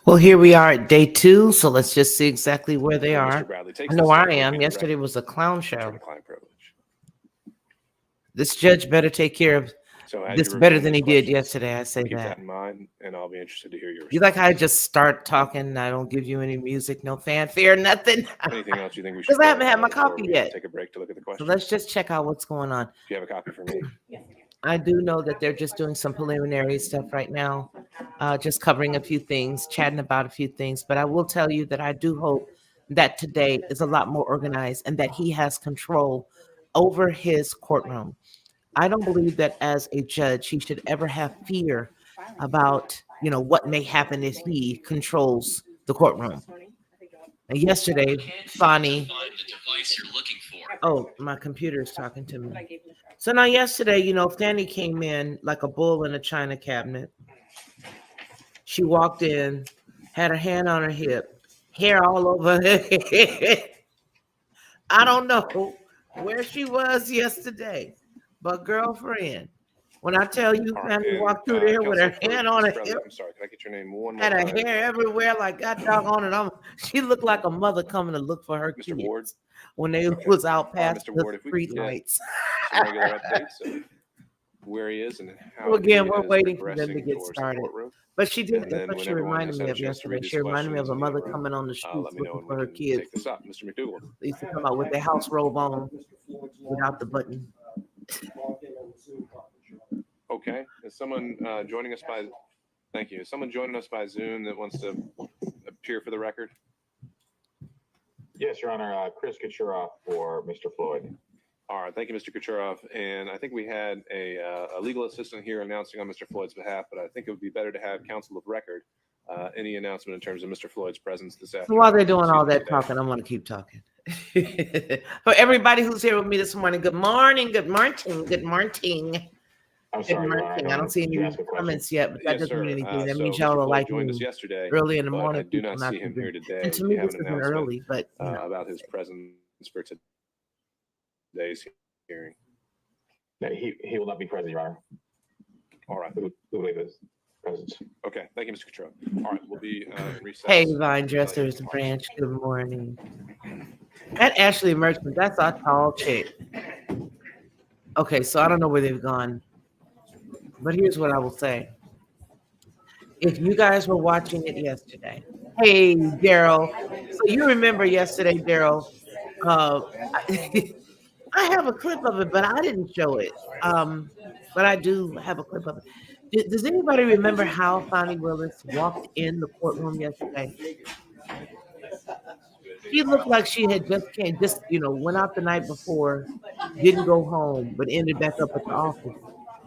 Well, here we are at day 2, so let's just see exactly where they Mr. are. Bradley I takes know the where I stand to am. repeat the Yesterday was a clown show. attorney-client privilege. This judge better take care of So as this you're better reviewing than these he did questions, yesterday. I say keep that. that in mind, and I'll be interested to hear your You like how I responses. just start talking and I don't give you any music, no fanfare, nothing? Anything else you think we should Because I haven't had my before coffee we yet. take a break to look at the So questions? let's just check out what's going on. Do you have a copy for me? I do know that they're just doing some preliminary stuff right now, just covering a few things, chatting about a few things. But I will tell you that I do hope that today is a lot more organized and that he has control over his courtroom. I don't believe that as a judge, he should ever have fear about, what may happen if he controls the courtroom. And yesterday, Fani, oh, my computer is talking to me. So now yesterday, Fanny came in like a bull in a china cabinet. She walked in, had her hand on her hip, hair all over her head. I don't know where she was yesterday, but girlfriend, when I tell you Fanny walked through there with her hand on her hip, I'm sorry, can I get your name one more had her time? hair everywhere, like God doggone it. She looked like a mother coming to look for her Mr. kids Ward? when they was out past Mr. the Ward, if we street could get lights. some regular updates of where he is and how So again, he we're is waiting for them to progressing get towards the started. courtroom. But she did. And That's then what she when everyone reminded has me had a of chance to read yesterday. these She reminded me of questions a in the mother interim, coming on the let streets me know looking and for we her can kids. take this up. Mr. McDougall. They used to come out with their house robe on without the button. Okay. Is someone joining us by? Thank you. Is someone joining us by Zoom that wants to appear for the record? Yes, Your Honor. Chris Kachuroff for Mr. Floyd. All right. Thank you, Mr. Kucherov. And I think we had a legal assistant here announcing on Mr. Floyd's behalf, but I think it would be better to have counsel of record any announcement in terms of Mr. Floyd's presence this afternoon. So while they're doing all that talking, I'm going to keep talking. For everybody who's here with me this morning, good morning, good morning, good morning. I'm sorry, Your Honor. I don't see any comments yet, but that doesn't mean anything. That means y'all are like joined us yesterday, early in the morning. I do not see him here today. And to me, this isn't early, but about his presence for today's hearing. No, he will not be present, Your Honor. All right. We believe his presence. Okay. Thank you, Mr. Control. All right. We'll be recessed. Hey, Vine Dressers Branch. Good morning. That Ashley Merchant, that's our tall chick. Okay, so I don't know where they've gone. But here's what I will say. If you guys were watching it yesterday, hey, Daryl. So you remember yesterday, Daryl, I have a clip of it, but I didn't show it. But I do have a clip of it. Does anybody remember how Fani Willis walked in the courtroom yesterday? She looked like she had went out the night before, didn't go home, but ended back up at the office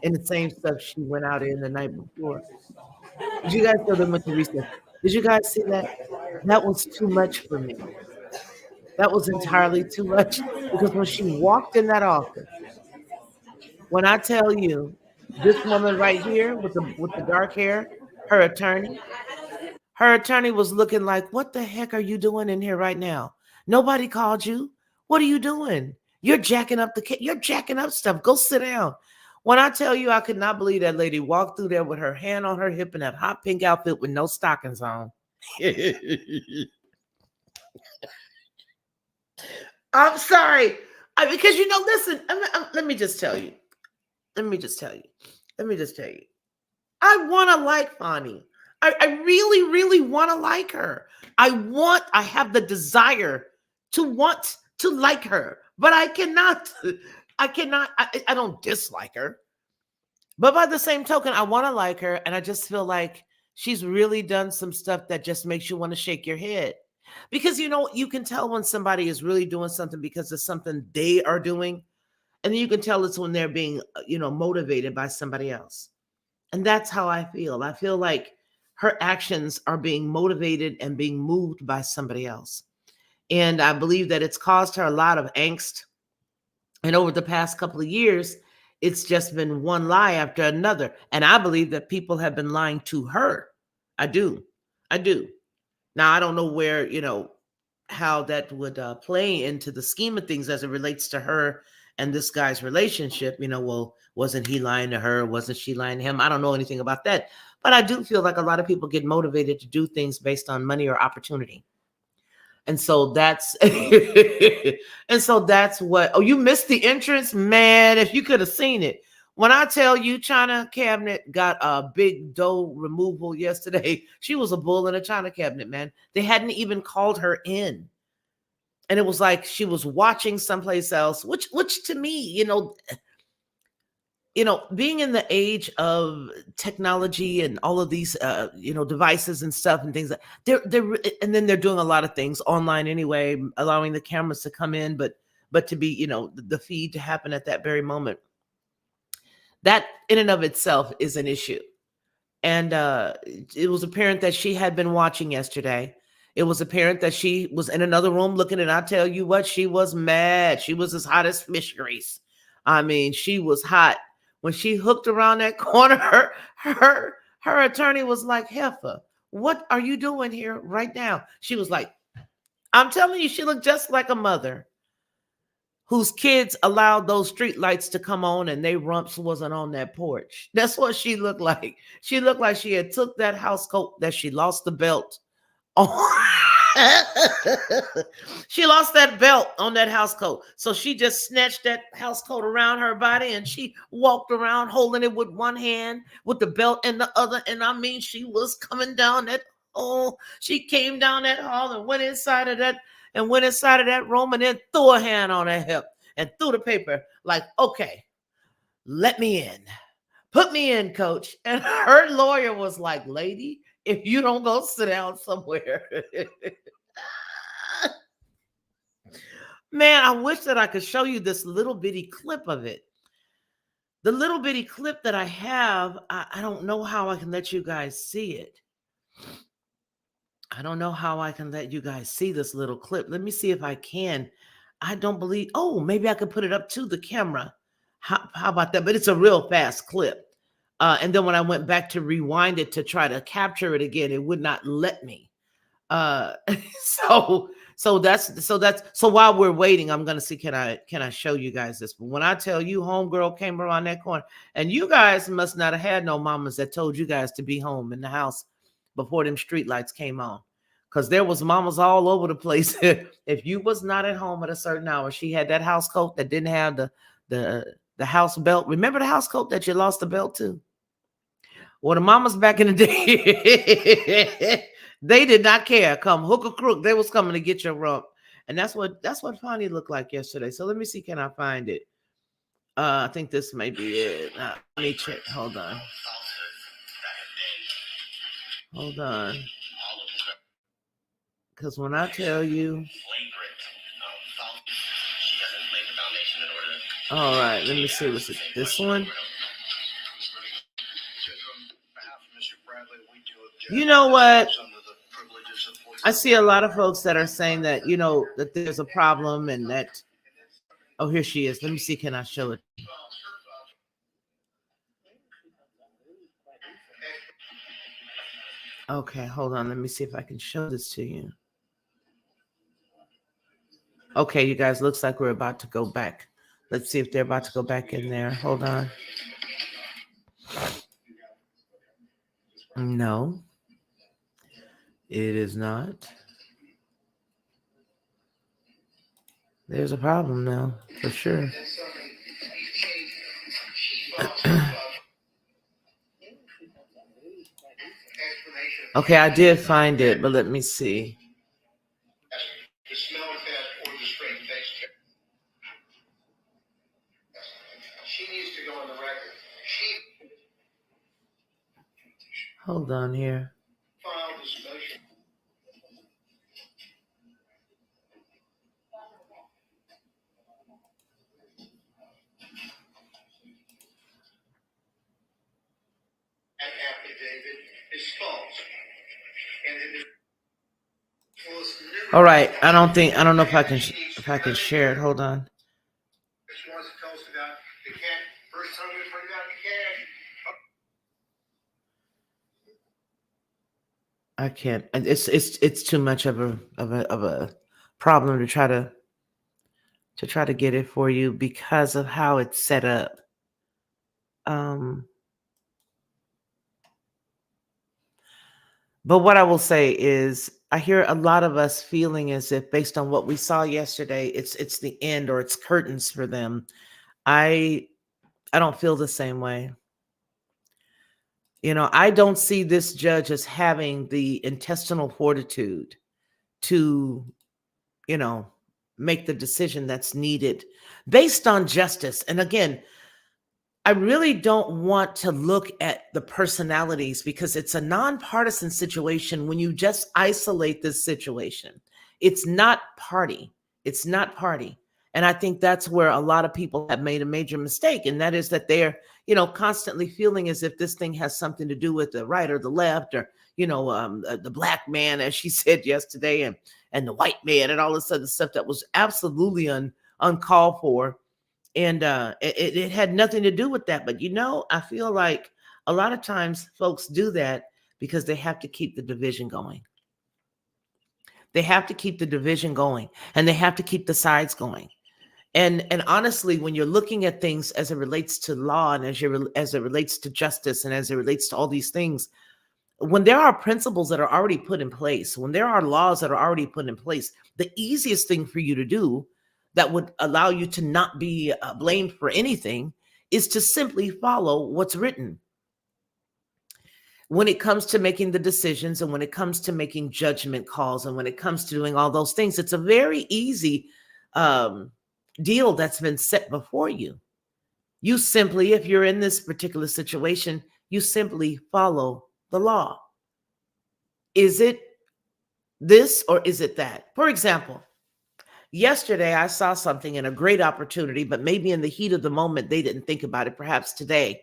in the same stuff she went out in the night before. Did you guys know they went to recess? Did you guys see that? That was too much for me. That was entirely too much because when she walked in that office, when I tell you, this woman right here with the dark hair, her attorney was looking like, what the heck are you doing in here right now? Nobody called you. What are you doing? You're jacking up stuff. Go sit down. When I tell you, I could not believe that lady walked through there with her hand on her hip in that hot pink outfit with no stockings on. I'm sorry. Because, listen, let me just tell you. I want to like Fani. I really, really want to like her. I have the desire to want to like her, but I cannot, I don't dislike her. But by the same token, I want to like her. And I just feel like she's really done some stuff that just makes you want to shake your head. Because, you can tell when somebody is really doing something because of something they are doing. And then you can tell it's when they're being, motivated by somebody else. And that's how I feel. I feel like her actions are being motivated and being moved by somebody else. And I believe that it's caused her a lot of angst. And over the past couple of years, it's just been one lie after another. And I believe that people have been lying to her. I do. Now, I don't know where, how that would play into the scheme of things as it relates to her and this guy's relationship. Well, wasn't he lying to her? Wasn't she lying to him? I don't know anything about that. But I do feel like a lot of people get motivated to do things based on money or opportunity. And so that's and so that's what. Oh, you missed the entrance, man. If you could have seen it. When I tell you China cabinet got a big dough removal yesterday, she was a bull in a China cabinet, man. They hadn't even called her in. And it was like she was watching someplace else, which to me, being in the age of technology and all of these devices and stuff and things, they're and then they're doing a lot of things online anyway, allowing the cameras to come in, but to be, the feed to happen at that very moment. That in and of itself is an issue. And it was apparent that she had been watching yesterday. It was apparent that she was in another room looking, and I tell you what, she was mad. She was as hot as fish grease. I mean, she was hot. When she hooked around that corner, her attorney was like, "Heifer, what are you doing here right now?" She was like, "I'm telling you," she looked just like a mother whose kids allowed those street lights to come on and they rumps wasn't on that porch. That's what she looked like. She looked like she had took that house coat that she lost the belt on. She lost that belt on that house coat. So she just snatched that house coat around her body and she walked around holding it with one hand with the belt in the other. And I mean, she was coming down that hall. She came down that hall and went inside of that room and then threw a hand on her hip and threw the paper like, "Okay, let me in. Put me in, coach." And her lawyer was like, "Lady, if you don't go sit down somewhere." Man, I wish that I could show you this little bitty clip of it. The little bitty clip that I have, I don't know how I can let you guys see it. I don't know how I can let you guys see this little clip. Let me see if I can. I don't believe, oh, maybe I could put it up to the camera. How about that? But it's a real fast clip. And then when I went back to rewind it to try to capture it again, it would not let me. Uh, so while we're waiting, I'm gonna see, can I show you guys this? But when I tell you homegirl came around that corner, and you guys must not have had no mamas that told you guys to be home in the house before them street lights came on. Because there was mamas all over the place. If you was not at home at a certain hour, she had that house coat that didn't have the house belt. Remember the house coat that you lost the belt to? Well, the mamas back in the day, they did not care. Come hook or crook, they was coming to get your rump. And that's what Fani looked like yesterday. So let me see, can I find it? I think this may be it. Let me check. Hold on. Because when I tell you, all right, let me see. Was it this one? You know what? I see a lot of folks that are saying that, that there's a problem and that, oh, here she is. Let me see, can I show it? Okay, hold on. Let me see if I can show this to you. Okay, you guys, looks like we're about to go back. Let's see if they're about to go back in there. Hold on. No, it is not. There's a problem now, for sure. Okay, I did find it, but let me see. Hold on here. All right, I don't know if I can share it. Hold on. I can't. It's too much of a problem to try to get it for you because of how it's set up. But what I will say is I hear a lot of us feeling as if based on what we saw yesterday, it's the end or it's curtains for them. I I don't feel the same way. I don't see this judge as having the intestinal fortitude to, you know, make the decision that's needed based on justice. And again, I really don't want to look at the personalities because it's a nonpartisan situation when you just isolate this situation. It's not party. It's not party. And I think that's where a lot of people have made a major mistake. And that is that they're, constantly feeling as if this thing has something to do with the right or the left or, the black man, as she said yesterday, and the white man and all this other stuff that was absolutely uncalled for, and it had nothing to do with that. But I feel like a lot of times folks do that because they have to keep the division going. They have to keep the division going, and they have to keep the sides going. And honestly, when you're looking at things as it relates to law and as it relates to justice and as it relates to all these things, when there are principles that are already put in place, when there are laws that are already put in place, the easiest thing for you to do that would allow you to not be blamed for anything is to simply follow what's written. When it comes to making the decisions and when it comes to making judgment calls and when it comes to doing all those things, it's a very easy deal that's been set before you. You simply, if you're in this particular situation, you simply follow the law. Is it this or is it that? For example, yesterday I saw something in a great opportunity, but maybe in the heat of the moment, they didn't think about it. Perhaps today,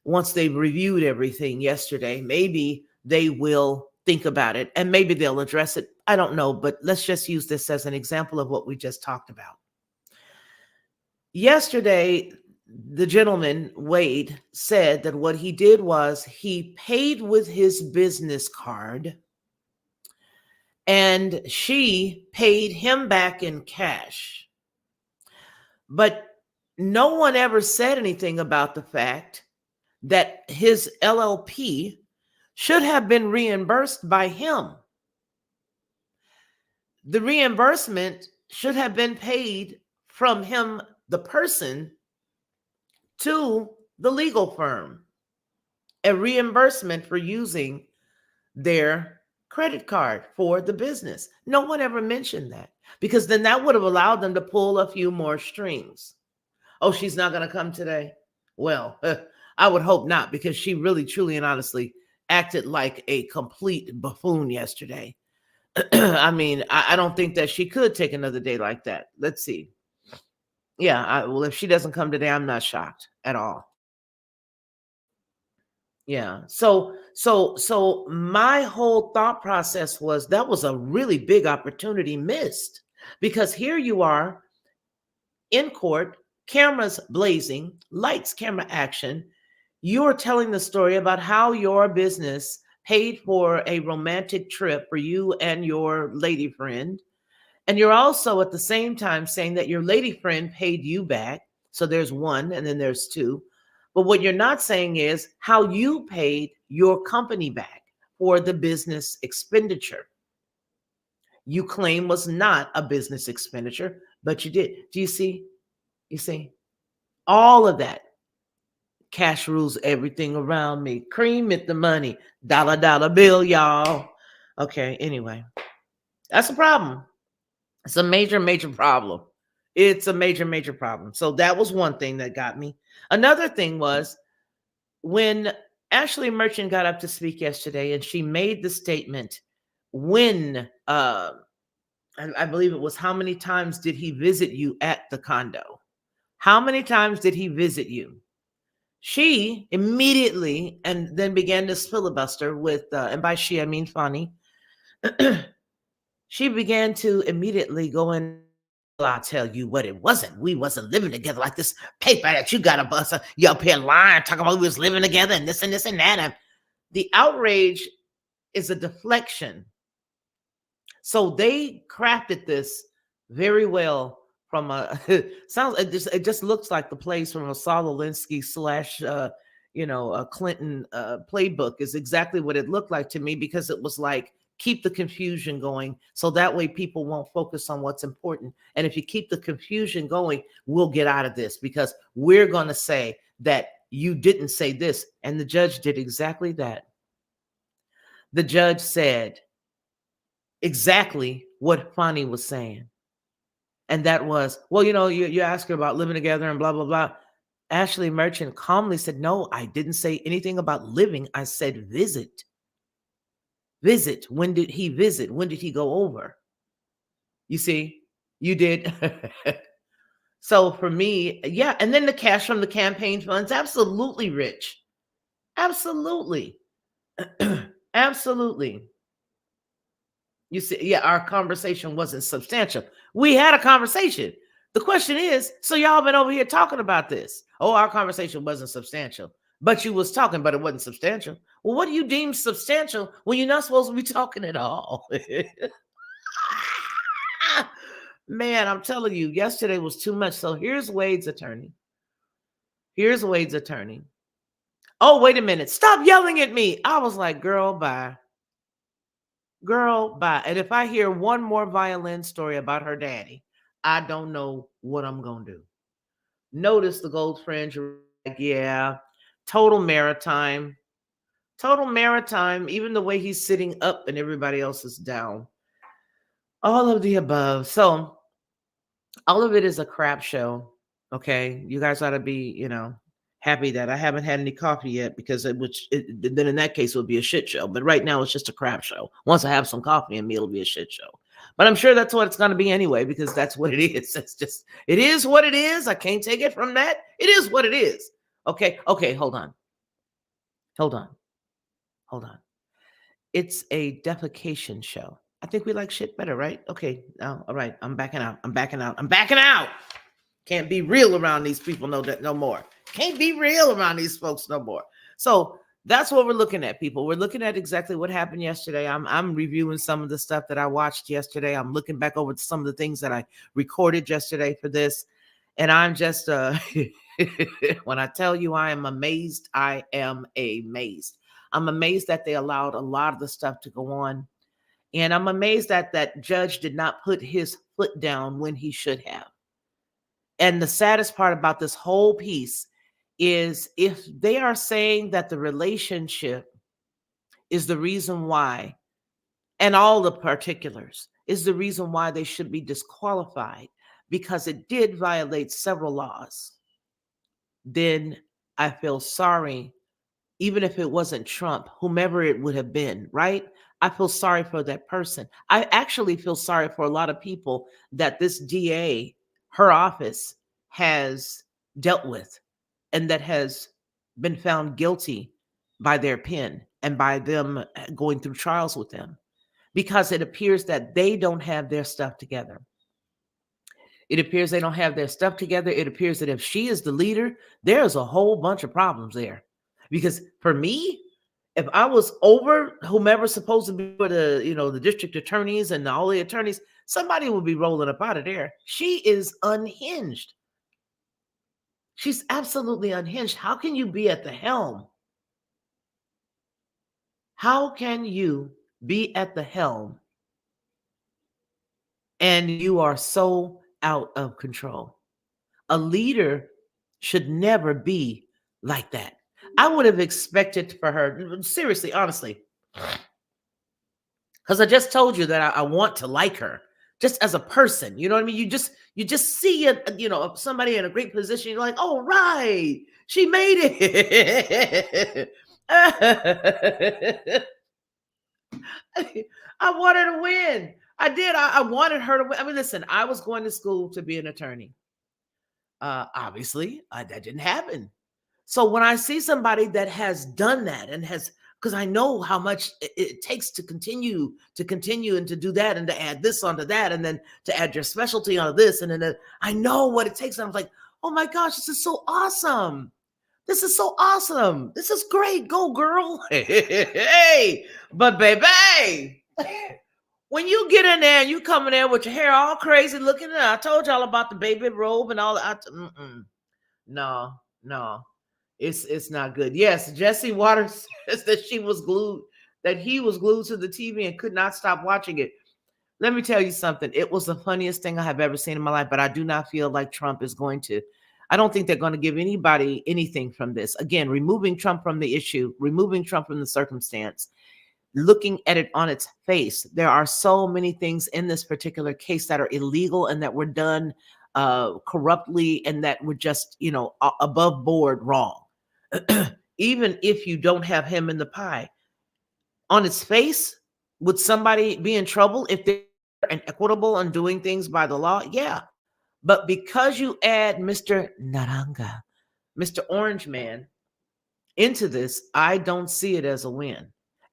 once they've reviewed everything yesterday, maybe they will think about it and maybe they'll address it. I don't know, but let's just use this as an example of what we just talked about. Yesterday, the gentleman, Wade, said that what he did was he paid with his business card and she paid him back in cash. But no one ever said anything about the fact that his LLP should have been reimbursed by him. The reimbursement should have been paid from him, the person, to the legal firm. A reimbursement for using their credit card for the business. No one ever mentioned that because then that would have allowed them to pull a few more strings. Oh, she's not going to come today? Well, I would hope not, because she really, truly, and honestly acted like a complete buffoon yesterday. I mean, I don't think that she could take another day like that. Let's see. Yeah, well, if she doesn't come today, I'm not shocked at all. Yeah. So my whole thought process was that was a really big opportunity missed, because here you are in court, cameras blazing, lights, camera action. You're telling the story about how your business paid for a romantic trip for you and your lady friend. And you're also at the same time saying that your lady friend paid you back. So there's one, and then there's two. But what you're not saying is how you paid your company back for the business expenditure. You claim was not a business expenditure, but you did. Do you see? You see? All of that. Cash rules everything around me. Cream it the money. Dollar, dollar bill, y'all. Okay, anyway. That's a problem. It's a major, major problem. It's a major, major problem. So that was one thing that got me. Another thing was when Ashley Merchant got up to speak yesterday and she made the statement, when I believe it was, how many times did he visit you at the condo? How many times did he visit you? She immediately and then began to filibuster with, and by she I mean Fani. She began to immediately go in. Well, I'll tell you what, it wasn't. We wasn't living together like this paper that you got to bust. You up here lying, talking about we was living together and this and this and that. And the outrage is a deflection. So they crafted this very well from a it just looks like the place from a Saul Alinsky / a Clinton playbook is exactly what it looked like to me, because it was like, keep the confusion going so that way people won't focus on what's important. And if you keep the confusion going, we'll get out of this, because we're going to say that you didn't say this. And the judge did exactly that. The judge said exactly what Fani was saying. And that was, well, you ask her about living together and blah, blah, blah. Ashley Merchant calmly said, no, I didn't say anything about living. I said visit. Visit. When did he visit? When did he go over? You see, you did. So for me, yeah. And then the cash from the campaign funds, absolutely, Rich. Absolutely. Absolutely. You see, yeah, our conversation wasn't substantial. We had a conversation. The question is, so y'all been over here talking about this. Oh, our conversation wasn't substantial. But you was talking, but it wasn't substantial. Well, what do you deem substantial when you're not supposed to be talking at all? Man, I'm telling you, yesterday was too much. So here's Wade's attorney. Here's Wade's attorney. Oh, wait a minute. Stop yelling at me. I was like, girl, bye. Girl, bye. And if I hear one more violin story about her daddy, I don't know what I'm going to do. Notice the gold fringe. Like, yeah, total maritime. Total maritime. Even the way he's sitting up and everybody else is down. All of the above. So all of it is a crap show. Okay. You guys ought to be, happy that I haven't had any coffee yet, because then in that case it would be a shit show. But right now it's just a crap show. Once I have some coffee in me, it'll be a shit show. But I'm sure that's what it's going to be anyway, because that's what it is. It is what it is. I can't take it from that. It is what it is. Okay. Hold on. It's a defecation show. I think we like shit better, right? Okay. All right. I'm backing out. Can't be real around these people no more. Can't be real around these folks no more. So that's what we're looking at, people. We're looking at exactly what happened yesterday. I'm reviewing some of the stuff that I watched yesterday. I'm looking back over some of the things that I recorded yesterday for this. And I'm just, when I tell you I am amazed, I am amazed. I'm amazed that they allowed a lot of the stuff to go on. And I'm amazed that that judge did not put his foot down when he should have. And the saddest part about this whole piece is, if they are saying that the relationship is the reason why, and all the particulars is the reason why they should be disqualified, because it did violate several laws, then I feel sorry, even if it wasn't Trump, whomever it would have been, right? I feel sorry for that person. I actually feel sorry for a lot of people that this DA, her office, has dealt with, and that has been found guilty by their pen and by them going through trials with them, because it appears that they don't have their stuff together. It appears they don't have their stuff together. It appears that if she is the leader, there's a whole bunch of problems there. Because for me, if I was over whomever's supposed to be for the district attorneys and all the attorneys, somebody would be rolling up out of there. She is unhinged. She's absolutely unhinged. How can you be at the helm? How can you be at the helm and you are so out of control? A leader should never be like that. I would have expected for her, seriously, honestly, because I just told you that I want to like her just as a person. You know what I mean? You just see somebody in a great position. You're like, oh, right, she made it. I want her to win. I did. I wanted her to win. I mean, listen, I was going to school to be an attorney. Obviously, that didn't happen. So when I see somebody that has done that and has, because I know how much it takes to continue and to do that and to add this onto that and then to add your specialty onto this. And then I know what it takes. And I was like, oh my gosh, this is so awesome. This is so awesome. This is great. Go, girl. Hey, but baby, when you get in there and you come in there with your hair all crazy looking, I told y'all about the baby robe and all that. No. It's not good. Yes, Jesse Waters says that she was glued, that he was glued to the TV and could not stop watching it. Let me tell you something. It was the funniest thing I have ever seen in my life, but I do not feel like Trump is going to. I don't think they're going to give anybody anything from this. Again, removing Trump from the issue, removing Trump from the circumstance, looking at it on its face. There are so many things in this particular case that are illegal and that were done corruptly and that were just, above board wrong. Even if you don't have him in the pie, on its face, would somebody be in trouble if they're inequitable on doing things by the law? Yeah. But because you add Mr. Naranga, Mr. Orange Man, into this, I don't see it as a win.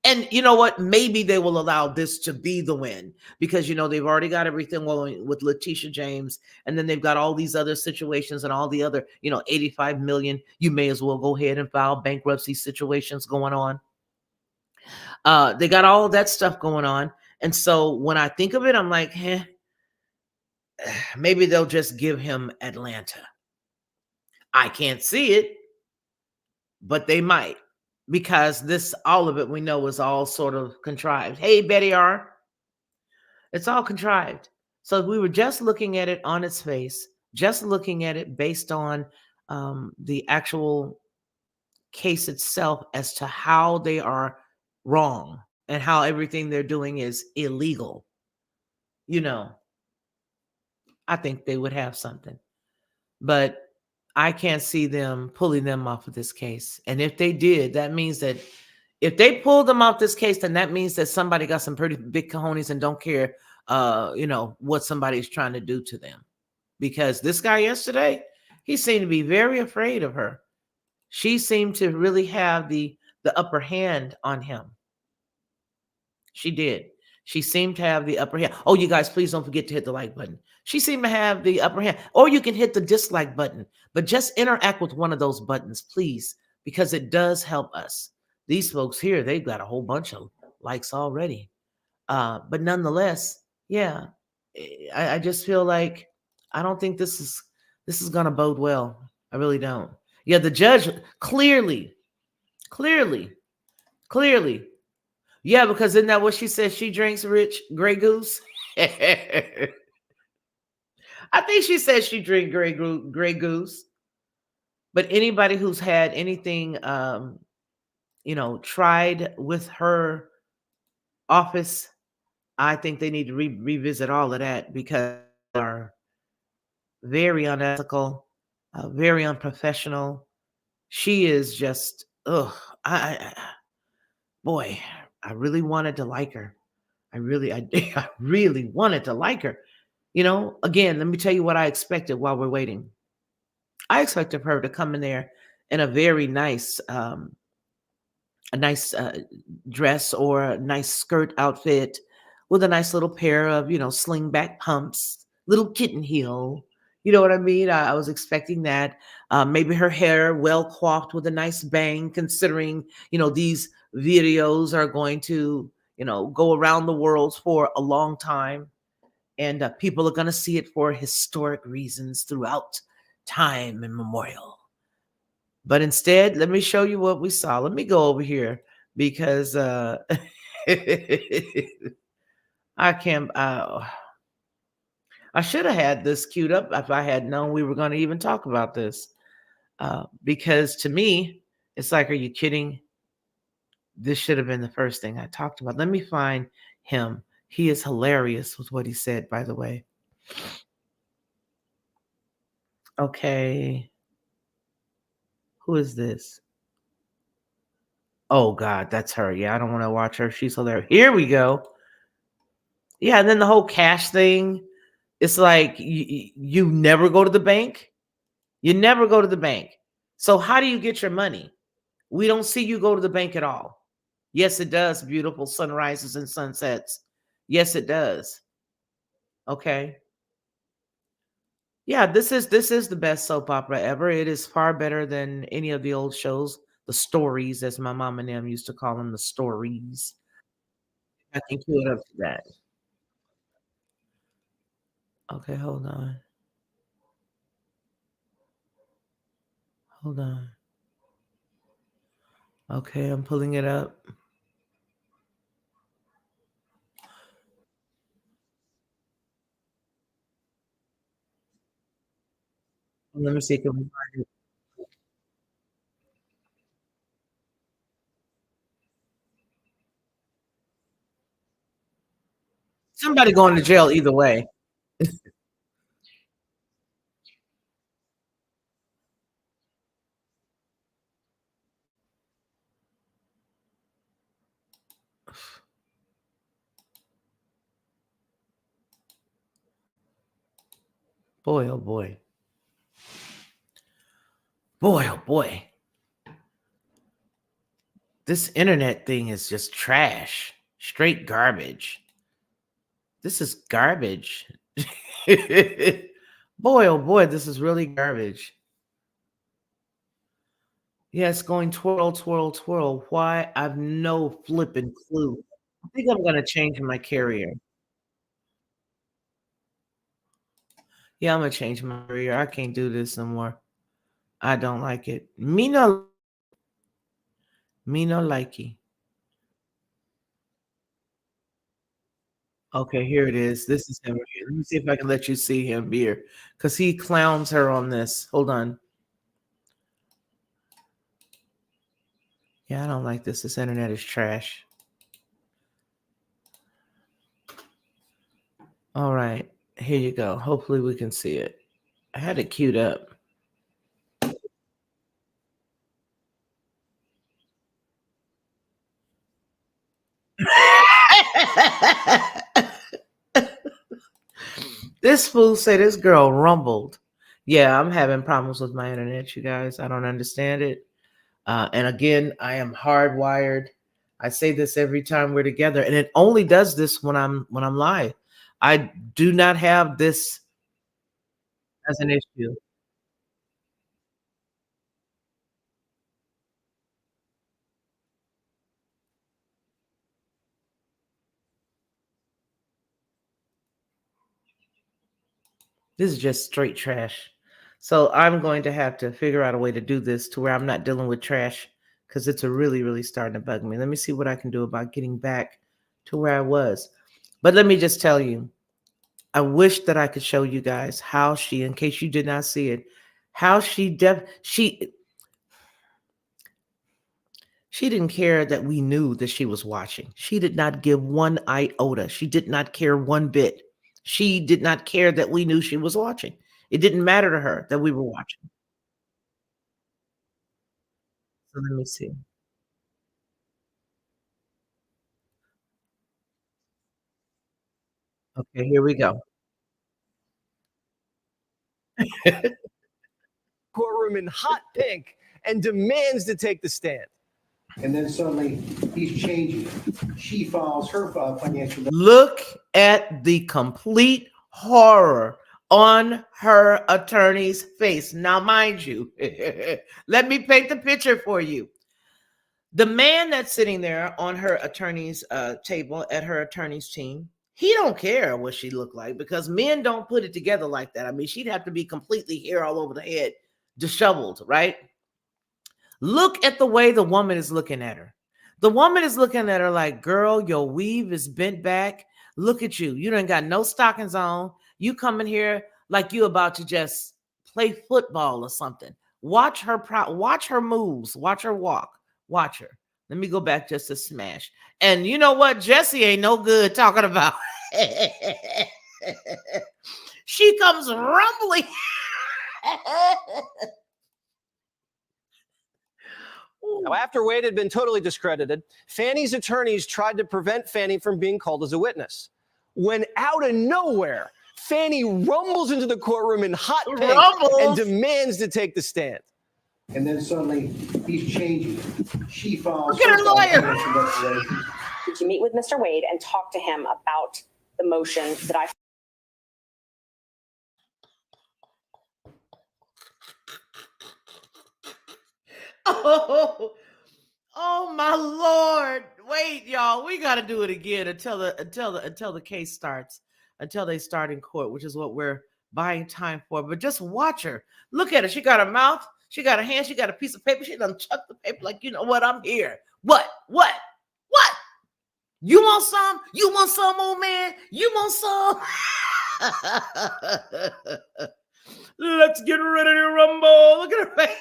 And you know what? Maybe they will allow this to be the win because, they've already got everything going with Letitia James. And then they've got all these other situations and all the other, 85 million. You may as well go ahead and file bankruptcy situations going on. They got all of that stuff going on. And so when I think of it, I'm like, maybe they'll just give him Atlanta. I can't see it, but they might, because this, all of it we know is all sort of contrived. Hey, Betty R. It's all contrived. So we were just looking at it on its face, just looking at it based on the actual case itself as to how they are wrong and how everything they're doing is illegal. I think they would have something. But I can't see them pulling them off of this case. And if they did, that means that if they pulled them off this case, then that means that somebody got some pretty big cojones and don't care, what somebody's trying to do to them. Because this guy yesterday, he seemed to be very afraid of her. She seemed to really have the upper hand on him. She did. She seemed to have the upper hand. Oh, you guys, please don't forget to hit the like button. She seemed to have the upper hand. Or you can hit the dislike button, but just interact with one of those buttons, please, because it does help us. These folks here, they've got a whole bunch of likes already. But nonetheless, yeah, I just feel like I don't think this is gonna bode well. I really don't. Yeah, the judge clearly, clearly, clearly. Yeah, because isn't that what she says? She drinks rich Grey Goose. I think she says she drink Grey Goose. But anybody who's had anything, tried with her office, I think they need to revisit all of that because they are very unethical, very unprofessional. She is just, ugh. Boy, I really wanted to like her. I really wanted to like her. Again, let me tell you what I expected while we're waiting. I expected her to come in there in a very nice, dress or a nice skirt outfit with a nice little pair of, sling back pumps, little kitten heel. You know what I mean? I was expecting that. Maybe her hair well coiffed with a nice bang, considering, these videos are going to, go around the world for a long time. And people are going to see it for historic reasons throughout time immemorial. But instead, let me show you what we saw. Let me go over here because I can't. I should have had this queued up if I had known we were going to even talk about this. Because to me, it's like, are you kidding? This should have been the first thing I talked about. Let me find him. He is hilarious with what he said, by the way. Okay. Who is this? Oh God, that's her. Yeah, I don't want to watch her. She's hilarious. Here we go. Yeah, and then the whole cash thing. It's like you never go to the bank. You never go to the bank. So how do you get your money? We don't see you go to the bank at all. Yes, it does. Beautiful sunrises and sunsets. Yes, it does. Okay. Yeah, this is the best soap opera ever. It is far better than any of the old shows, the stories, as my mom and them used to call them, the stories. I think you would up to that. Okay, hold on. Hold on. Okay, I'm pulling it up. Let me see. Can we find it? Somebody going to jail either way. Boy, oh boy. Boy, oh boy. This internet thing is just trash. Straight garbage. This is garbage. Boy, oh boy, this is really garbage. Yeah, it's going twirl, twirl, twirl. Why? I've no flipping clue. I think I'm gonna change my carrier. Yeah, I'm gonna change my carrier. I can't do this no more. I don't like it. Me no likey. Okay, here it is. This is him right here. Let me see if I can let you see him here. Because he clowns her on this. Hold on. Yeah, I don't like this. This internet is trash. All right. Here you go. Hopefully we can see it. I had it queued up. This fool said this girl rumbled. Yeah, I'm having problems with my internet, you guys. I don't understand it. And again, I am hardwired. I say this every time we're together, and it only does this when I'm live. I do not have this as an issue. This is just straight trash. So I'm going to have to figure out a way to do this to where I'm not dealing with trash because it's a really, really starting to bug me. Let me see what I can do about getting back to where I was. But let me just tell you, I wish that I could show you guys how she, in case you did not see it, how she didn't care that we knew that she was watching. She did not give one iota. She did not care one bit. She did not care that we knew she was watching. It didn't matter to her that we were watching. So let me see. Okay, here we go. Courtroom in hot pink and demands to take the stand. And then suddenly he's changing. She files her financial. Look at the complete horror on her attorney's face. Now, mind you, let me paint the picture for you. The man that's sitting there on her attorney's table at her attorney's team, he don't care what she looked like because men don't put it together like that. I mean, she'd have to be completely hair all over the head, disheveled, right? Look at the way the woman is looking at her. The woman is looking at her like, girl, your weave is bent back. Look at you. You done got no stockings on. You coming here like you about to just play football or something. Watch her watch her moves. Watch her walk. Watch her. Let me go back just a smash. And you know what? Jesse ain't no good talking about. She comes rumbling. Now, after Wade had been totally discredited, Fani's attorneys tried to prevent Fani from being called as a witness. When out of nowhere, Fani rumbles into the courtroom in hot pink and demands to take the stand. And then suddenly he's changing. She files. Look at her lawyer. To meet with Mr. Wade and talk to him about the motion that I. Oh my Lord. Wait, y'all. We gotta do it again until the case starts, until they start in court, which is what we're buying time for. But just watch her. Look at her. She got her mouth. She got a hand, she got a piece of paper. She done chucked the paper like, you know what, I'm here. What? You want some? You want some, old man? You want some? Let's get ready to rumble. Look at her face.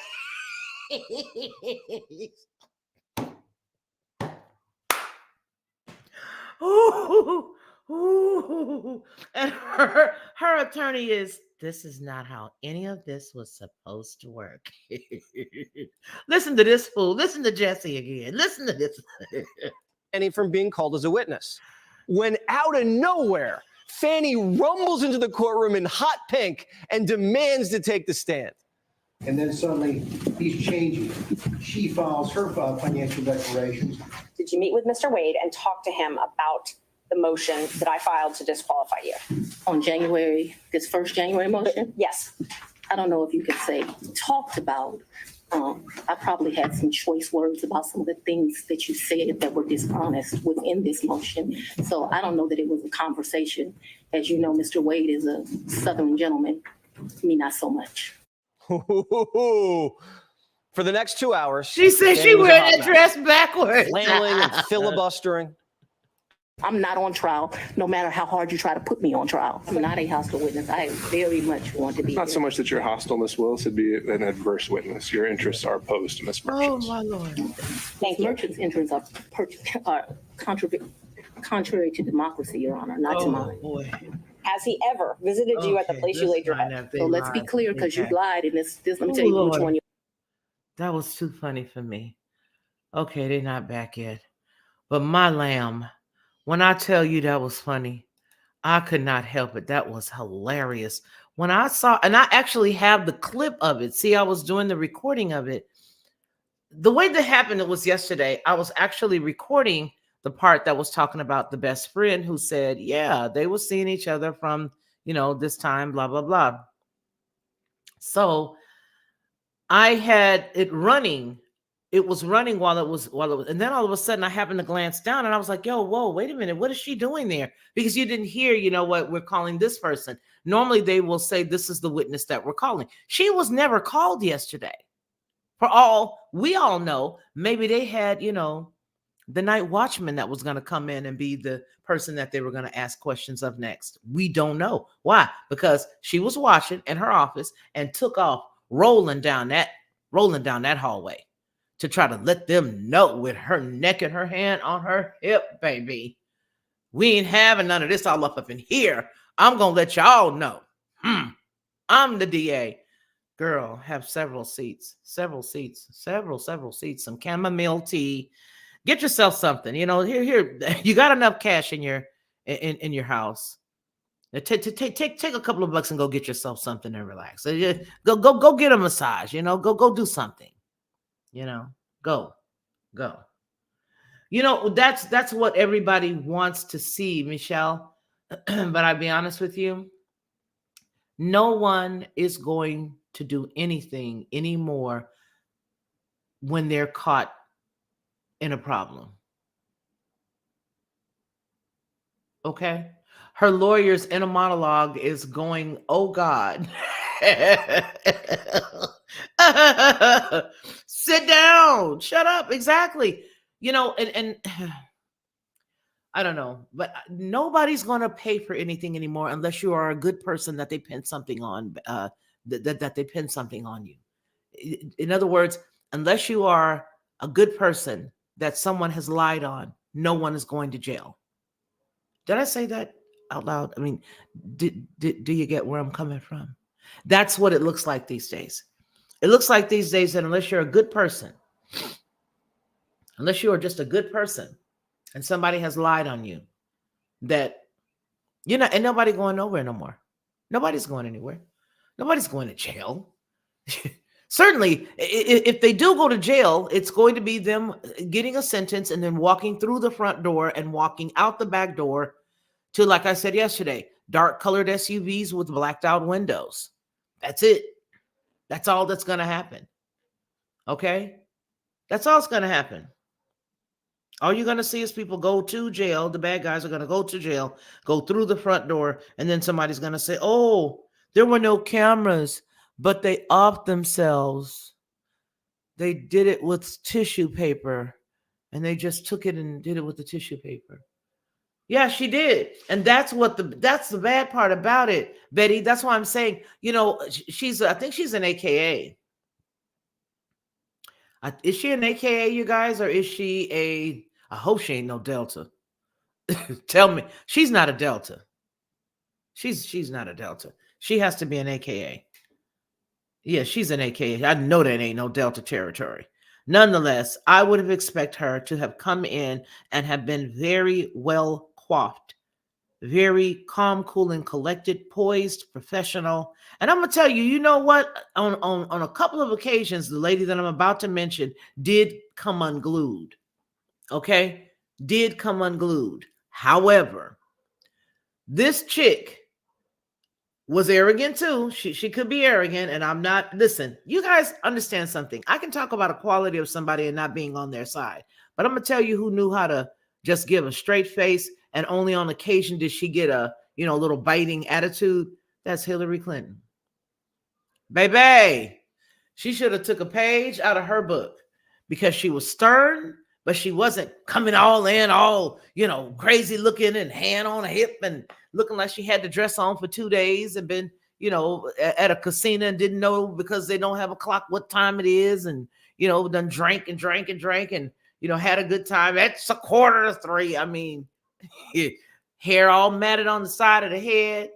Ooh. And her attorney is, this is not how any of this was supposed to work. Listen to this fool. Listen to Jesse again. Listen to this. Fanny from being called as a witness. When out of nowhere, Fanny rumbles into the courtroom in hot pink and demands to take the stand. And then suddenly he's changing. She files her financial declarations. Did you meet with Mr. Wade and talk to him about the motion that I filed to disqualify you? On January, this first January motion? Yes. I don't know if you could say talked about. I probably had some choice words about some of the things that you said that were dishonest within this motion. So I don't know that it was a conversation. As you know, Mr. Wade is a Southern gentleman. Me, not so much. For the next 2 hours, She said she wearing that dress backwards. flailing and filibustering. I'm not on trial, no matter how hard you try to put me on trial. I'm not a hostile witness. I very much want to be. Not so much that you're hostile, Ms. Willis, it'd be an adverse witness. Your interests are opposed to Ms. Oh, Merchant's. my Lord. Thank you. Merchant's interests are contrary to democracy, Your Honor, not to mine. Boy. Has he ever visited you at the place you laid your head? So let's be clear, because you lied in this. Let me tell you which one you. That was too funny for me. Okay, they're not back yet. But my lamb, when I tell you that was funny, I could not help it. That was hilarious. When I saw, and I actually have the clip of it. See, I was doing the recording of it. The way that happened, it was yesterday. I was actually recording the part that was talking about the best friend who said, yeah, they were seeing each other from, this time, blah, blah, blah. So I had it running. It was running while it was, and then all of a sudden I happened to glance down and I was like, yo, whoa, wait a minute. What is she doing there? Because you didn't hear, what we're calling this person. Normally they will say, this is the witness that we're calling. She was never called yesterday. For all we all know, maybe they had, the night watchman that was going to come in and be the person that they were going to ask questions of next. We don't know. Why? Because she was watching in her office and took off rolling down that hallway to try to let them know with her neck and her hand on her hip, baby. We ain't having none of this all up in here. I'm going to let y'all know. I'm the DA. Girl, have several seats, some chamomile tea. Get yourself something, here, you got enough cash in your house. Take a couple of bucks and go get yourself something and relax. Go get a massage, go do something, go. That's what everybody wants to see, Michelle. But I'll be honest with you. No one is going to do anything anymore when they're caught in a problem. Okay? Her lawyer's in a monologue is going, oh God. Sit down. Shut up. Exactly. And I don't know, but nobody's going to pay for anything anymore unless you are a good person that they pin something on, that they pin something on you. In other words, unless you are a good person that someone has lied on, no one is going to jail. Did I say that out loud? I mean, do you get where I'm coming from? That's what it looks like these days. It looks like these days that unless you're a good person, unless you are just a good person and somebody has lied on you, that, and nobody going nowhere no more. Nobody's going anywhere. Nobody's going to jail. Certainly, if they do go to jail, it's going to be them getting a sentence and then walking through the front door and walking out the back door to, like I said yesterday, dark colored SUVs with blacked out windows. That's it. That's all that's going to happen. Okay? That's all that's going to happen. All you're going to see is people go to jail. The bad guys are going to go to jail, go through the front door, and then somebody's going to say, oh, there were no cameras, but they offed themselves. they did it with tissue paper, and they just took it and did it with the tissue paper. Yeah, she did. And that's the bad part about it, Betty. That's why I'm saying, I think she's an AKA. Is she an AKA, you guys, or is she I hope she ain't no Delta. Tell me. She's not a Delta. She's not a Delta. She has to be an AKA. Yeah, she's an AKA. I know that ain't no Delta territory. Nonetheless, I would have expected her to have come in and have been very well coiffed, very calm, cool, and collected, poised, professional. And I'm gonna tell you, you know what? On a couple of occasions, the lady that I'm about to mention did come unglued. Okay, did come unglued. However, this chick was arrogant too. She could be arrogant, and I'm not. Listen, you guys understand something. I can talk about a quality of somebody and not being on their side, but I'm gonna tell you who knew how to just give a straight face, and only on occasion did she get a little biting attitude. That's Hillary Clinton, baby. She should have took a page out of her book, because she was stern, but she wasn't coming all in, all crazy looking and hand on a hip and looking like she had the dress on for 2 days and been, at a casino and didn't know, because they don't have a clock, what time it is, and done drank and had a good time. It's 2:45. I mean, hair all matted on the side of the head.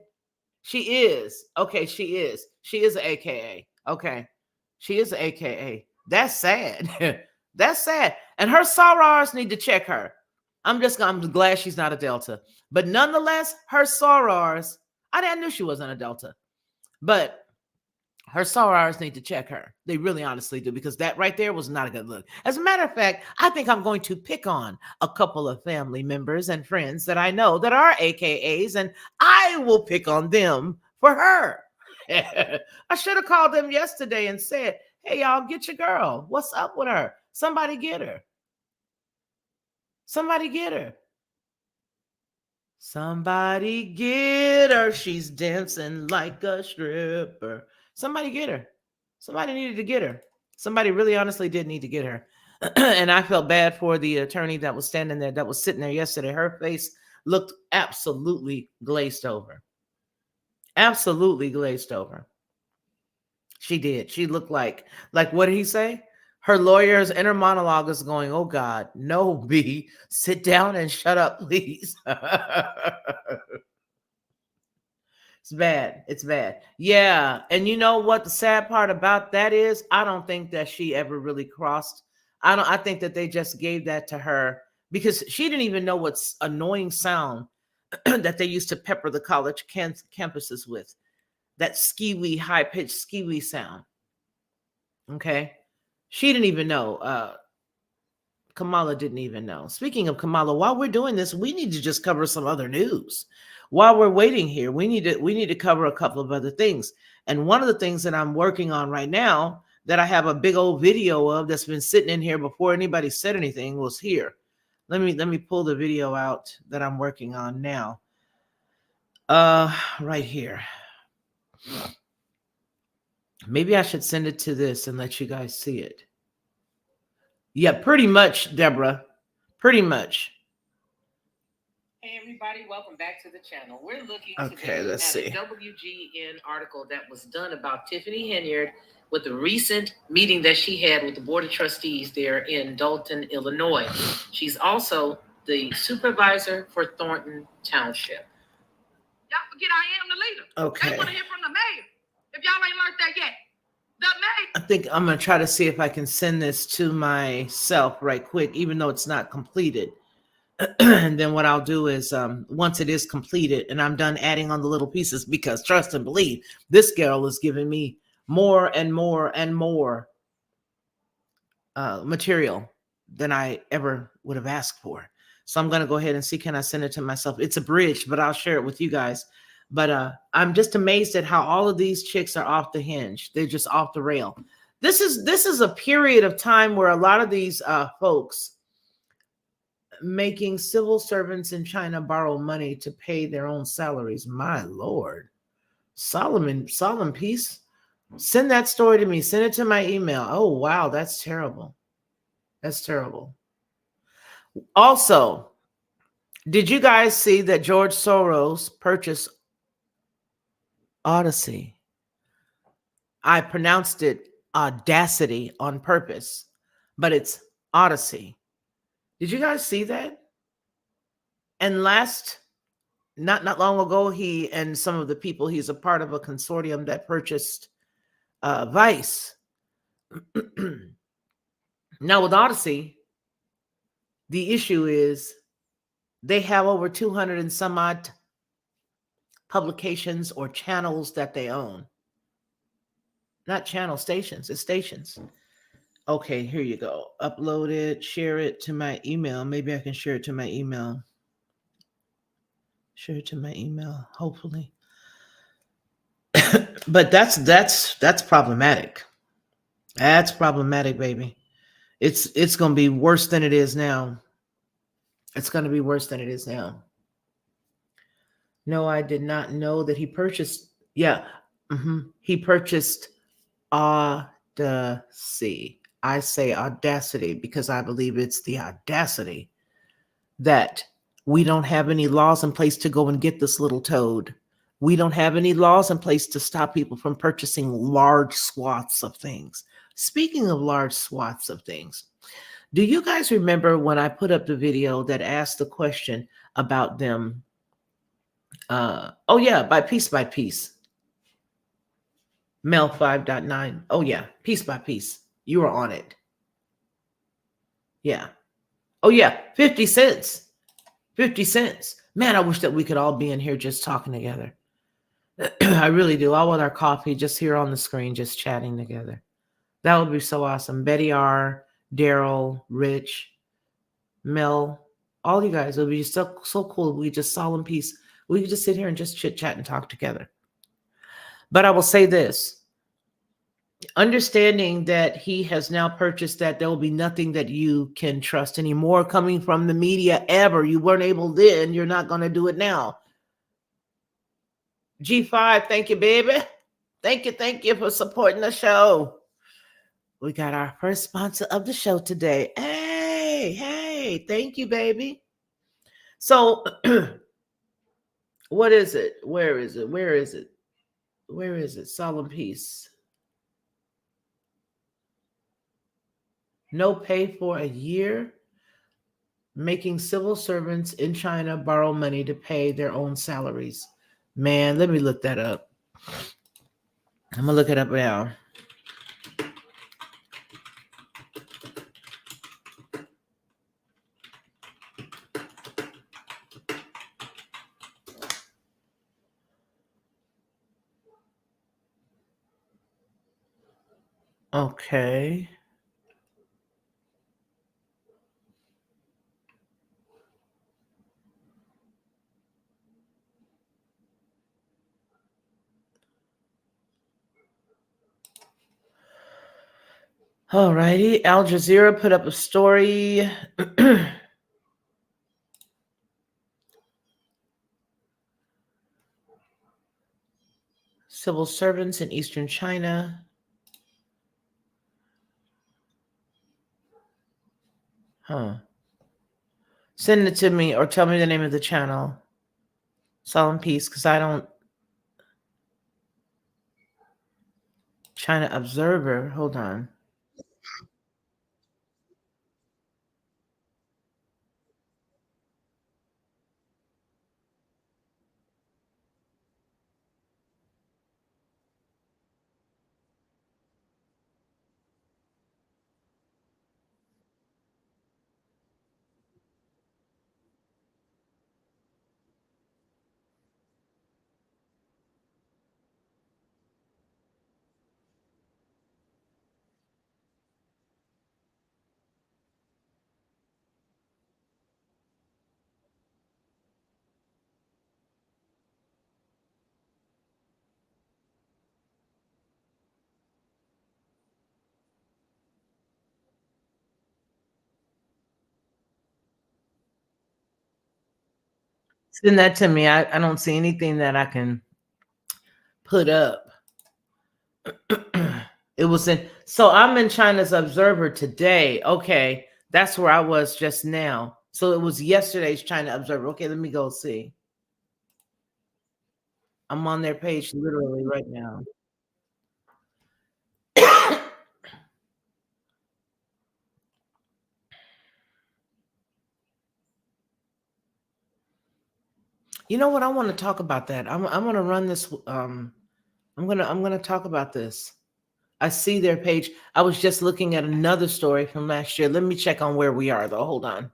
She is. Okay, she is. She is an AKA. Okay. She is an AKA. That's sad. That's sad. And her sorors need to check her. I'm glad she's not a Delta. But nonetheless, her sorors, I knew she wasn't a Delta. But her sorors need to check her. They really honestly do, because that right there was not a good look. As a matter of fact, I think I'm going to pick on a couple of family members and friends that I know that are AKAs, and I will pick on them for her. I should have called them yesterday and said, hey, y'all, get your girl. What's up with her? Somebody get her. Somebody get her. Somebody get her. She's dancing like a stripper. Somebody get her. Somebody needed to get her. Somebody really honestly did need to get her. And I felt bad for the attorney that was standing there, that was sitting there yesterday. Her face looked absolutely glazed over. Absolutely glazed over. She did. She looked like what did he say? Her lawyer's inner monologue is going, oh God, no, B, sit down and shut up, please. It's bad. It's bad. Yeah. And you know what the sad part about that is? I don't think that she ever really crossed. I think that they just gave that to her because she didn't even know what's annoying sound that they used to pepper the college campuses with. That ski-wee, high-pitched ski-wee sound. Okay. She didn't even know. Kamala didn't even know. Speaking of Kamala, while we're doing this, we need to just cover some other news. While we're waiting here, we need to cover a couple of other things. And one of the things that I'm working on right now that I have a big old video of that's been sitting in here before anybody said anything was here. Let me pull the video out that I'm working on now. Right here. Maybe I should send it to this and let you guys see it. Yeah, pretty much, Deborah. Pretty much. Hey everybody, welcome back to the channel. We're looking today let's at a WGN article that was done about Tiffany Henyard with the recent meeting that she had with the Board of Trustees there in Dalton, Illinois. She's also the supervisor for Thornton Township. Y'all forget I am the leader. Okay. They want to hear from the mayor. If y'all ain't learned that yet. The mayor. I think I'm going to try to see if I can send this to myself right quick, even though it's not completed. And then what I'll do is once it is completed and I'm done adding on the little pieces, because trust and believe, this girl is giving me more and more and more material than I ever would have asked for. So I'm going to go ahead and see, can I send it to myself? It's abridged, but I'll share it with you guys. But I'm just amazed at how all of these chicks are off the hinge. They're just off the rail. This is a period of time where a lot of these folks making civil servants in China borrow money to pay their own salaries. My Lord. Solemn peace Send that story to me. Send it to my email. Oh, wow. That's terrible. That's terrible. Also, did you guys see that George Soros purchased Odyssey? I pronounced it Audacity on purpose, but it's Odyssey. Did you guys see that? And not long ago, he and some of the people, he's a part of a consortium that purchased Vice. Now with Odyssey, the issue is they have over 200 and some odd publications or channels that they own. Not channel stations, it's stations. Okay, here you go. Upload it, share it to my email. Maybe I can share it to my email. Share it to my email, hopefully. But that's problematic. That's problematic, baby. It's going to be worse than it is now. It's going to be worse than it is now. No, I did not know that he purchased. Yeah, he purchased Odyssey. I say Audacity because I believe it's the audacity that we don't have any laws in place to go and get this little toad. We don't have any laws in place to stop people from purchasing large swaths of things. Speaking of large swaths of things, do you guys remember when I put up the video that asked the question about them? Oh yeah, by piece. Mel 5.9. Oh yeah, piece by piece. You were on it. Yeah. Oh yeah, 50 cents. 50 cents. Man, I wish that we could all be in here just talking together. I really do. All with our coffee, just here on the screen, just chatting together. That would be so awesome. Betty R, Daryl, Rich, Mel, all you guys. It would be so cool. We just solemn peace. We could just sit here and just chit chat and talk together. But I will say this. Understanding that he has now purchased that, there will be nothing that you can trust anymore coming from the media ever. You weren't able then. You're not going to do it now. G5, thank you, baby. Thank you for supporting the show. We got our first sponsor of the show today. Hey, thank you, baby. So, what is it? Where is it? Solemn peace. No pay for a year. Making civil servants in China borrow money to pay their own salaries. Man, let me look that up. I'm going to look it up now. Okay. All righty. Al Jazeera put up a story. Civil servants in Eastern China. Send it to me or tell me the name of the channel. Solemn Peace, because I don't. China Observer. Hold on. Send that to me. I don't see anything that I can put up. It was in, so I'm in China's Observer today. Okay, that's where I was just now. So it was yesterday's China Observer. Okay, let me go see. I'm on their page literally right now. You know what? I want to talk about that. I'm going to run this. I'm gonna talk about this. I see their page. I was just looking at another story from last year. Let me check on where we are though. Hold on.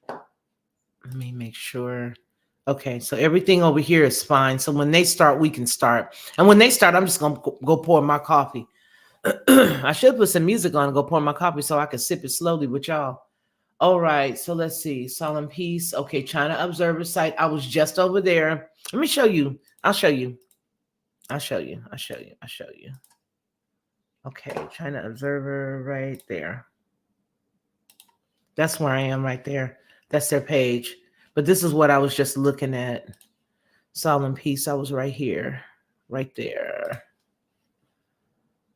Let me make sure. Okay, so everything over here is fine. So when they start, we can start. And when they start, I'm just gonna go pour my coffee. I should put some music on and go pour my coffee so I can sip it slowly with y'all. All right, so let's see. Solemn Peace. Okay, China Observer site. I was just over there. Let me show you. I'll show you. I'll show you. I'll show you. I'll show you. Okay, China Observer right there. That's where I am right there. That's their page. But this is what I was just looking at. Solemn Peace. I was right here. Right there.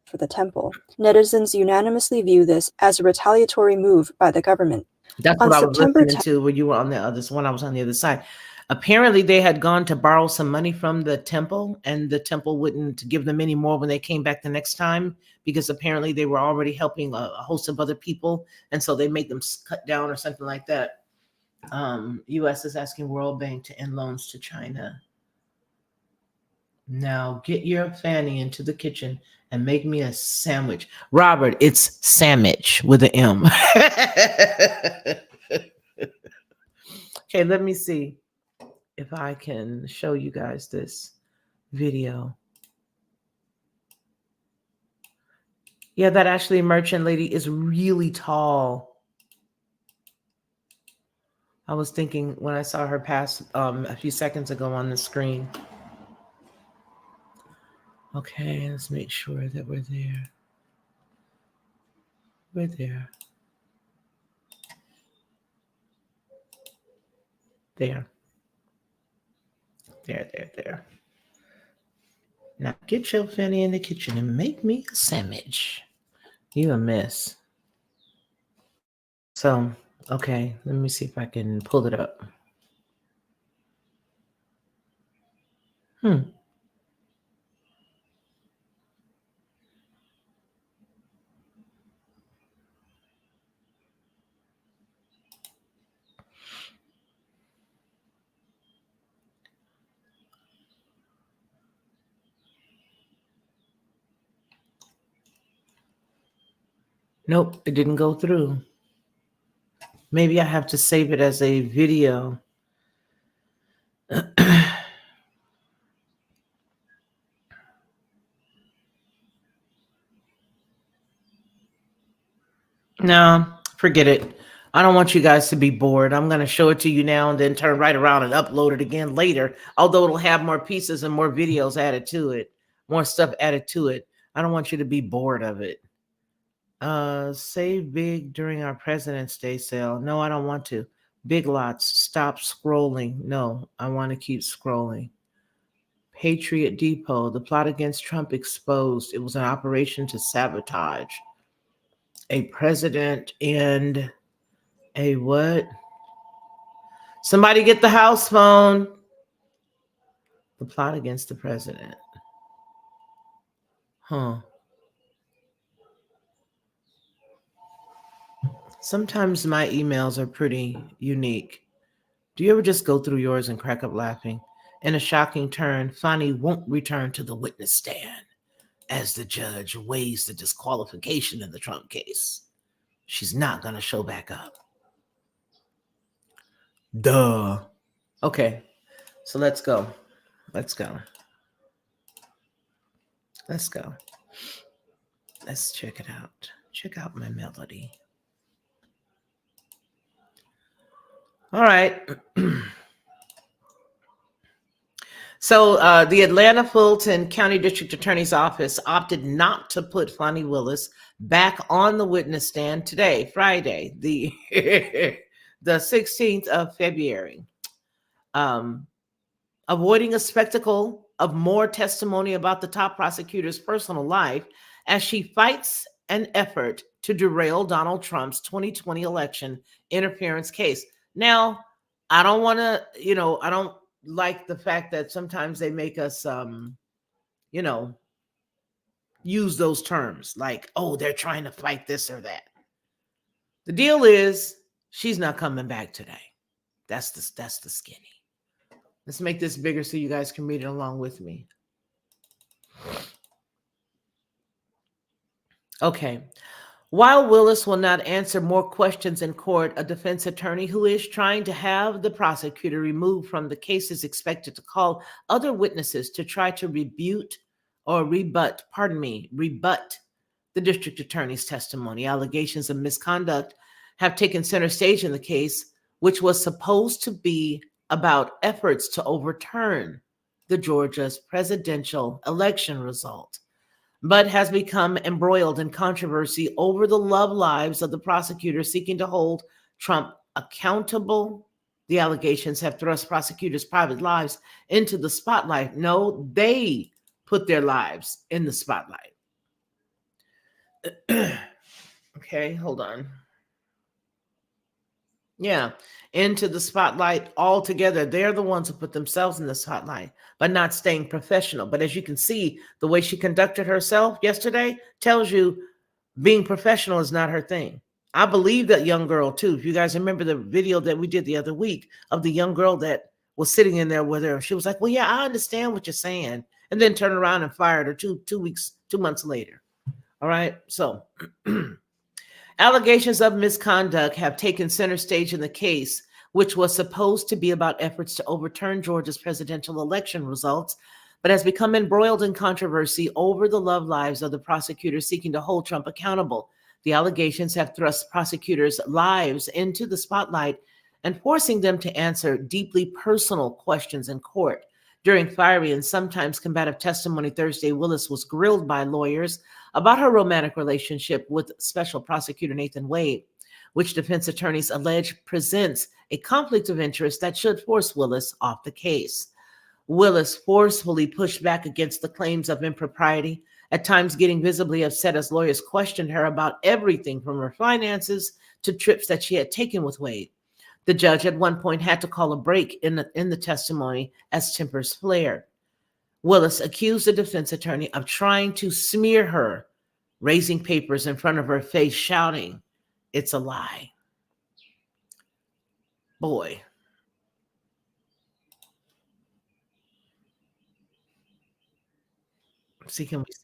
For the temple. Netizens unanimously view this as a retaliatory move by the government. That's On what I was September listening to when you were on the other one. I was on the other side. Apparently, they had gone to borrow some money from the temple, and the temple wouldn't give them any more when they came back the next time, because apparently they were already helping a host of other people, and so they made them cut down or something like that. U.S. is asking World Bank to end loans to China. Now get your Fanny into the kitchen and make me a sandwich. Robert, it's sandwich with an M. Okay, let me see if I can show you guys this video. Yeah, that Ashley Merchant lady is really tall. I was thinking when I saw her pass a few seconds ago on the screen. Okay, let's make sure that we're there. We're there. There. There. Now get your Fanny in the kitchen and make me a sandwich. You a mess. So, okay, let me see if I can pull it up. Nope, it didn't go through. Maybe I have to save it as a video. No, forget it. I don't want you guys to be bored. I'm going to show it to you now and then turn right around and upload it again later, although it'll have more pieces and more videos added to it, more stuff added to it. I don't want you to be bored of it. Save big during our President's Day sale. No, I don't want to. Big Lots, stop scrolling. No, I want to keep scrolling. Patriot Depot, the plot against Trump exposed. It was an operation to sabotage a president and a what? Somebody get the house phone. The plot against the president. Huh. Sometimes my emails are pretty unique. Do you ever just go through yours and crack up laughing? In a shocking turn, Fani won't return to the witness stand as the judge weighs the disqualification in the Trump case. She's not going to show back up. Duh. Okay, so let's go. Let's go. Let's go. Let's check it out. Check out my melody. All right. So the Atlanta Fulton County District Attorney's Office opted not to put Fani Willis back on the witness stand today, Friday, the 16th of February. Avoiding a spectacle of more testimony about the top prosecutor's personal life as she fights an effort to derail Donald Trump's 2020 election interference case. Now, I don't want to, I don't like the fact that sometimes they make us, use those terms like, oh, they're trying to fight this or that. The deal is she's not coming back today. That's the skinny. Let's make this bigger so you guys can read it along with me. Okay. While Willis will not answer more questions in court, a defense attorney who is trying to have the prosecutor removed from the case is expected to call other witnesses to try to rebut the district attorney's testimony. Allegations of misconduct have taken center stage in the case, which was supposed to be about efforts to overturn the Georgia's presidential election result, but has become embroiled in controversy over the love lives of the prosecutors seeking to hold Trump accountable. The allegations have thrust prosecutors' private lives into the spotlight. No, they put their lives in the spotlight. Okay, hold on. Yeah, into the spotlight altogether. They're the ones who put themselves in the spotlight, but not staying professional. But as you can see, the way she conducted herself yesterday tells you being professional is not her thing. I believe that young girl too. If you guys remember the video that we did the other week of the young girl that was sitting in there with her, she was like, well, yeah, I understand what you're saying. And then turned around and fired her 2 months later. All right. So allegations of misconduct have taken center stage in the case, which was supposed to be about efforts to overturn Georgia's presidential election results, but has become embroiled in controversy over the love lives of the prosecutors seeking to hold Trump accountable. The allegations have thrust prosecutors' lives into the spotlight and forcing them to answer deeply personal questions in court. During fiery and sometimes combative testimony Thursday, Willis was grilled by lawyers about her romantic relationship with Special Prosecutor Nathan Wade, which defense attorneys allege presents a conflict of interest that should force Willis off the case. Willis forcefully pushed back against the claims of impropriety, at times getting visibly upset as lawyers questioned her about everything from her finances to trips that she had taken with Wade. The judge at one point had to call a break in the testimony as tempers flared. Willis accused the defense attorney of trying to smear her, raising papers in front of her face, shouting, "It's a lie." Boy. See, can we see?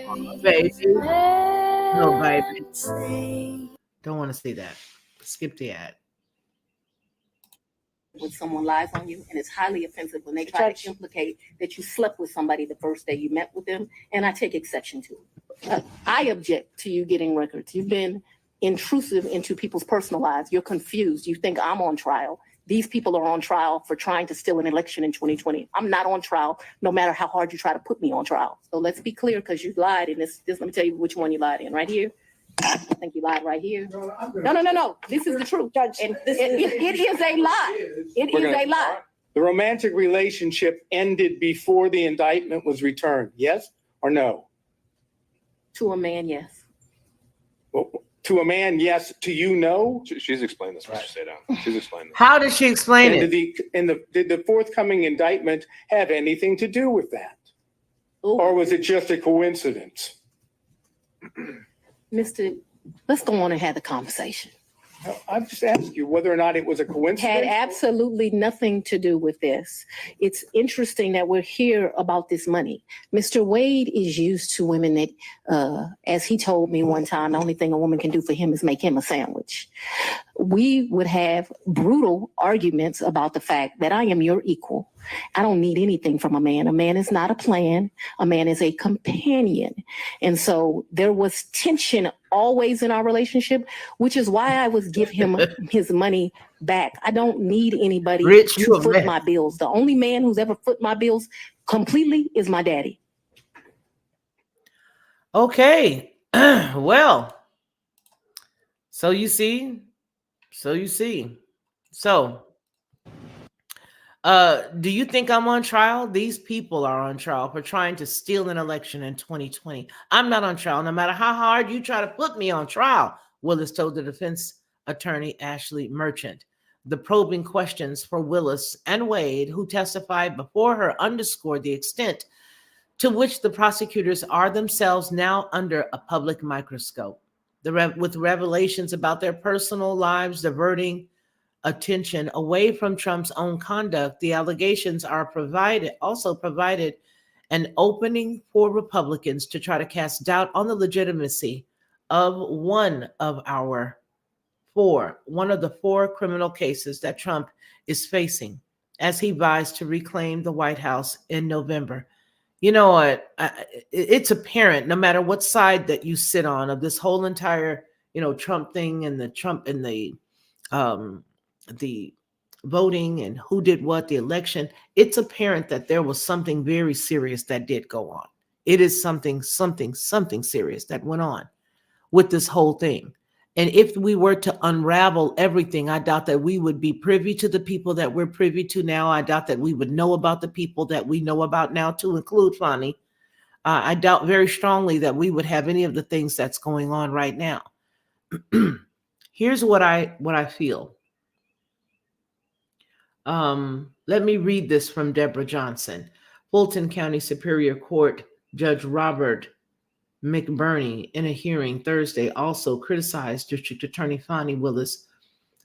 Oh, baby. No, baby. Don't want to see that. Skip the ad. When someone lies on you, and it's highly offensive when they try to implicate that you slept with somebody the first day you met with them, and I take exception to it. I object to you getting records. You've been intrusive into people's personal lives. You're confused. You think I'm on trial. These people are on trial for trying to steal an election in 2020. I'm not on trial, no matter how hard you try to put me on trial. So let's be clear, because you lied in this. Let me tell you which one you lied in. Right here. I think you lied right here. No. This is the truth, Judge. And it is a lie. It is a lie. The romantic relationship ended before the indictment was returned. Yes or no? To a man, yes. Well, to a man, yes. To you, no? She's explained this, Mr. Sadow. She's explained this. How did she explain it? Did the forthcoming indictment have anything to do with that? Ooh. Or was it just a coincidence? Mr. Let's go on and have the conversation. I've just asked you whether or not it was a coincidence. Had absolutely nothing to do with this. It's interesting that we're here about this money. Mr. Wade is used to women that, as he told me one time, the only thing a woman can do for him is make him a sandwich. We would have brutal arguments about the fact that I am your equal. I don't need anything from a man. A man is not a plan. A man is a companion. And so there was tension always in our relationship, which is why I would give him his money back. I don't need anybody to foot my bills. The only man who's ever foot my bills completely is my daddy. Okay. Well, so you see. So Do you think I'm on trial? These people are on trial for trying to steal an election in 2020. I'm not on trial, no matter how hard you try to put me on trial, Willis told the defense attorney Ashley Merchant. The probing questions for Willis and Wade, who testified before her, underscored the extent to which the prosecutors are themselves now under a public microscope. With revelations about their personal lives diverting attention away from Trump's own conduct, the allegations are also provided an opening for Republicans to try to cast doubt on the legitimacy of one of the four criminal cases that Trump is facing as he vies to reclaim the White House in November. You know what? It's apparent, no matter what side that you sit on of this whole entire, Trump thing and the voting and who did what, the election, it's apparent that there was something very serious that did go on. It is something serious that went on with this whole thing. And if we were to unravel everything, I doubt that we would be privy to the people that we're privy to now. I doubt that we would know about the people that we know about now, to include Fani. I doubt very strongly that we would have any of the things that's going on right now. Here's what I feel. Let me read this from Deborah Johnson. Fulton County Superior Court Judge Robert McBurney, in a hearing Thursday, also criticized District Attorney Fani Willis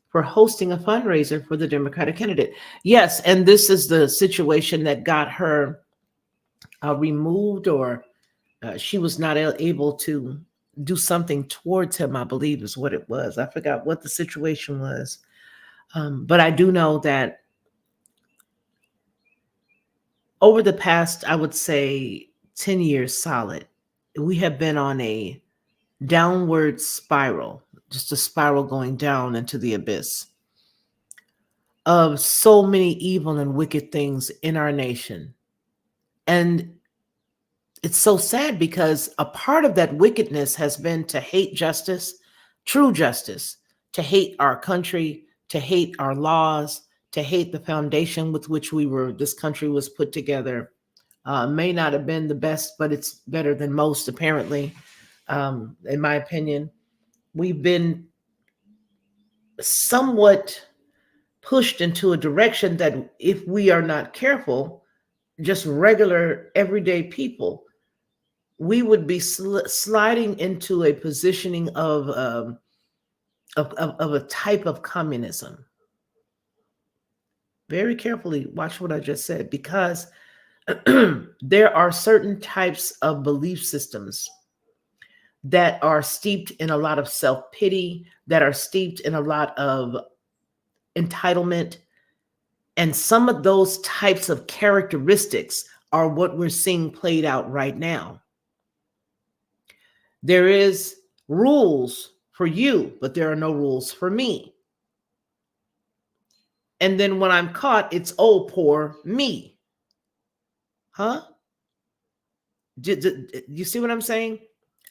for hosting a fundraiser for the Democratic candidate. Yes, and this is the situation that got her removed, or she was not able to do something towards him, I believe is what it was. I forgot what the situation was. But I do know that over the past, I would say 10 years solid, we have been on a downward spiral, just a spiral going down into the abyss of so many evil and wicked things in our nation. And it's so sad because a part of that wickedness has been to hate justice, true justice, to hate our country, to hate our laws, to hate the foundation with which this country was put together. May not have been the best, but it's better than most, apparently. In my opinion, we've been somewhat pushed into a direction that if we are not careful, just regular everyday people, we would be sliding into a positioning of a type of communism. Very carefully watch what I just said, because there are certain types of belief systems that are steeped in a lot of self-pity, that are steeped in a lot of entitlement. And some of those types of characteristics are what we're seeing played out right now. There is rules for you, but there are no rules for me. And then when I'm caught, it's, oh, poor me. Huh? You see what I'm saying?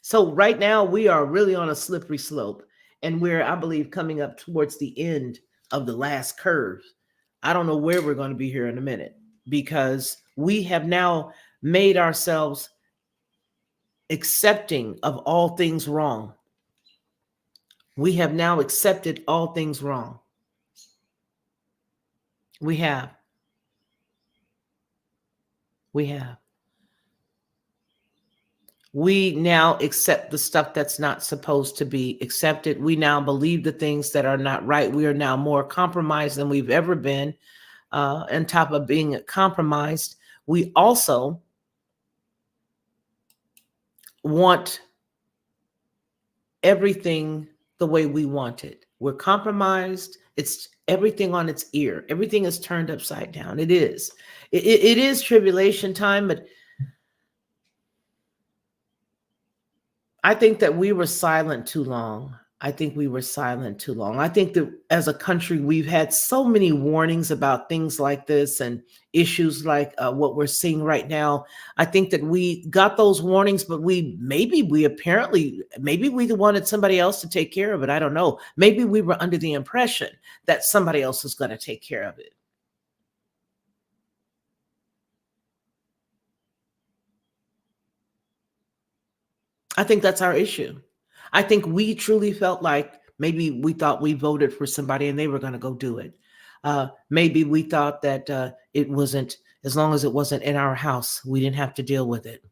So right now we are really on a slippery slope, and we're, I believe, coming up towards the end of the last curve. I don't know where we're going to be here in a minute, because we have now made ourselves accepting of all things wrong. We have now accepted all things wrong. We have. We now accept the stuff that's not supposed to be accepted. We now believe the things that are not right. We are now more compromised than we've ever been. On top of being compromised, we also want everything the way we want it. We're compromised. It's everything on its ear. Everything is turned upside down. It is. It is tribulation time, but I think that we were silent too long. I think that as a country, we've had so many warnings about things like this and issues like what we're seeing right now. I think that we got those warnings, but maybe we wanted somebody else to take care of it. I don't know. Maybe we were under the impression that somebody else was going to take care of it. I think that's our issue. I think we truly felt like maybe we thought we voted for somebody and they were going to go do it. Maybe we thought that it wasn't, as long as it wasn't in our house, we didn't have to deal with it.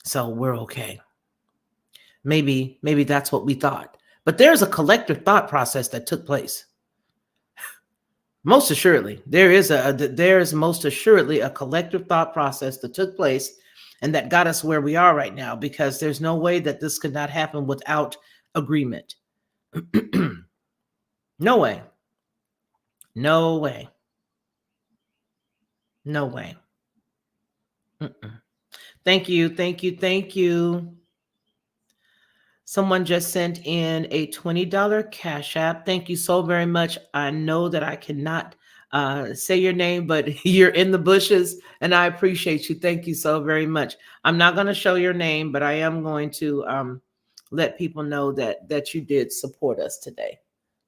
So we're okay. Maybe that's what we thought. But there's a collective thought process that took place. Most assuredly, there is most assuredly a collective thought process that took place and that got us where we are right now, because there's no way that this could not happen without agreement. No way. No way. No way. Thank you. Thank you. Thank you. Someone just sent in a $20 Cash App. Thank you so very much. I know that I cannot say your name, but you're in the bushes and I appreciate you. Thank you so very much. I'm not going to show your name, but I am going to let people know that you did support us today.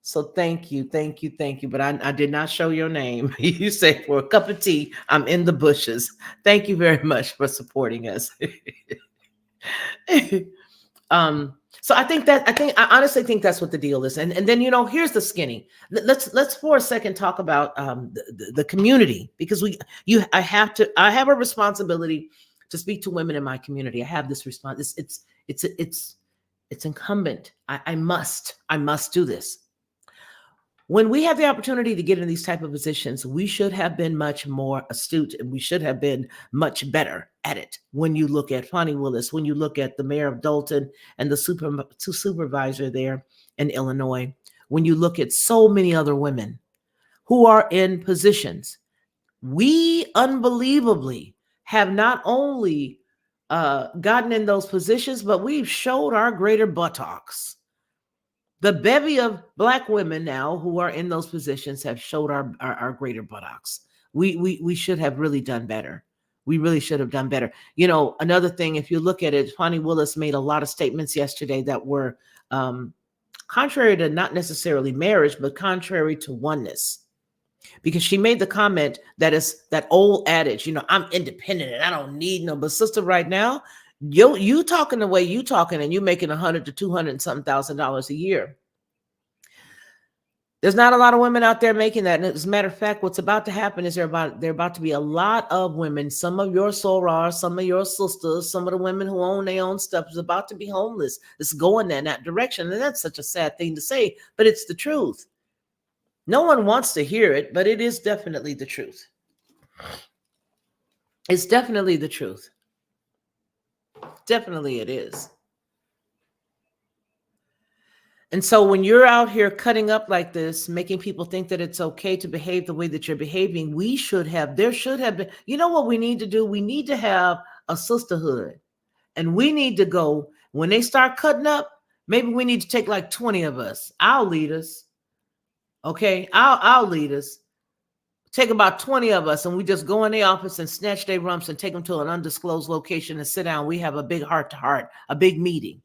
So thank you. Thank you. Thank you. But I did not show your name. You say for a cup of tea, I'm in the bushes. Thank you very much for supporting us. So I honestly think that's what the deal is. And then, here's the skinny. Let's for a second talk about the community, because I have a responsibility to speak to women in my community. I have this response. It's incumbent. I must do this. When we have the opportunity to get in these type of positions, we should have been much more astute and we should have been much better at it. When you look at Fani Willis, when you look at the mayor of Dalton and the supervisor there in Illinois, when you look at so many other women who are in positions, we unbelievably have not only gotten in those positions, but we've showed our greater buttocks. The bevy of Black women now who are in those positions have showed our greater buttocks. We should have really done better. We really should have done better. Another thing, if you look at it, Fani Willis made a lot of statements yesterday that were contrary to not necessarily marriage, but contrary to oneness. Because she made the comment that is that old adage, I'm independent and I don't need no, but sister, right now, you talking the way you talking and you making $100,000 to $200,000 and something a year. There's not a lot of women out there making that. And as a matter of fact, what's about to happen is there about to be a lot of women, some of your sorors, some of your sisters, some of the women who own their own stuff is about to be homeless. It's going in that direction. And that's such a sad thing to say, but it's the truth. No one wants to hear it, but it is definitely the truth. It's definitely the truth. Definitely it is. And so when you're out here cutting up like this, making people think that it's okay to behave the way that you're behaving, there should have been, what we need to do? We need to have a sisterhood. And we need to go, when they start cutting up, maybe we need to take like 20 of us. I'll lead us. Okay, I'll lead us. Take about 20 of us and we just go in the office and snatch their rumps and take them to an undisclosed location and sit down. We have a big heart-to-heart, a big meeting.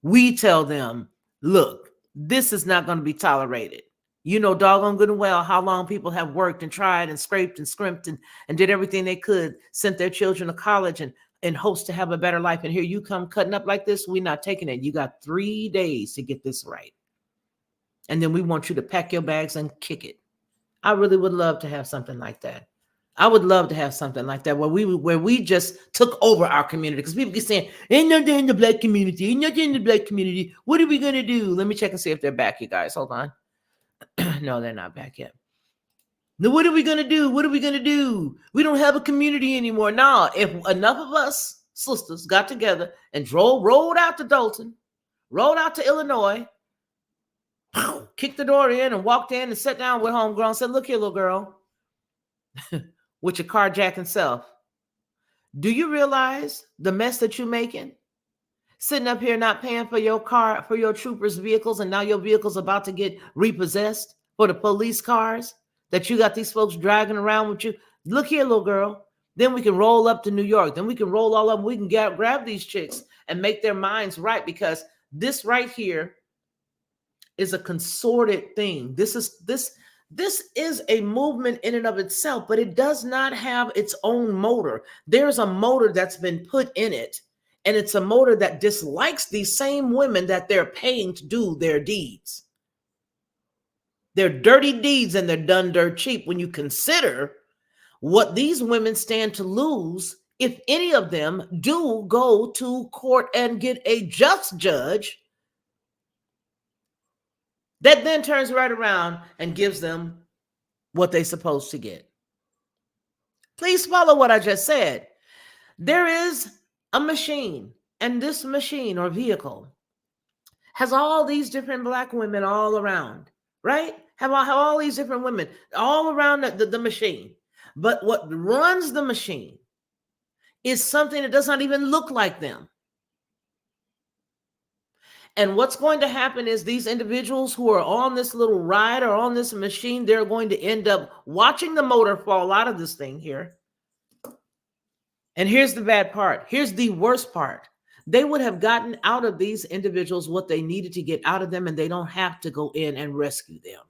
We tell them, look, this is not going to be tolerated. Doggone good and well how long people have worked and tried and scraped and scrimped and did everything they could, sent their children to college and hopes to have a better life. And here you come cutting up like this. We're not taking it. You got 3 days to get this right. And then we want you to pack your bags and kick it. I really would love to have something like that. I would love to have something like that where we just took over our community, because people keep saying, ain't nothing in the Black community, ain't nothing in the Black community. What are we going to do? Let me check and see if they're back, you guys. Hold on. No, they're not back yet. Now, what are we going to do? What are we going to do? We don't have a community anymore. Now, if enough of us sisters got together and rolled out to Dalton, rolled out to Illinois, kicked the door in and walked in and sat down with homegirl and said, look here, little girl, with your carjacking self. Do you realize the mess that you're making? Sitting up here not paying for your car, for your troopers' vehicles, and now your vehicle's about to get repossessed for the police cars that you got these folks dragging around with you. Look here, little girl. Then we can roll up to New York. Then we can roll all up. We can grab these chicks and make their minds right, because this right here is a consorted thing. This is a movement in and of itself, but it does not have its own motor. There's a motor that's been put in it, And it's a motor that dislikes these same women that they're paying to do their deeds. They're dirty deeds and they're done dirt cheap when you consider what these women stand to lose if any of them do go to court and get a just judge that then turns right around and gives them what they're supposed to get. Please follow what I just said. There is a machine, and this machine or vehicle has all these different Black women all around, right? Have all these different women all around the machine. But what runs the machine is something that does not even look like them. And what's going to happen is these individuals who are on this little ride or on this machine, they're going to end up watching the motor fall out of this thing here. And here's the bad part. Here's the worst part. They would have gotten out of these individuals what they needed to get out of them, and they don't have to go in and rescue them.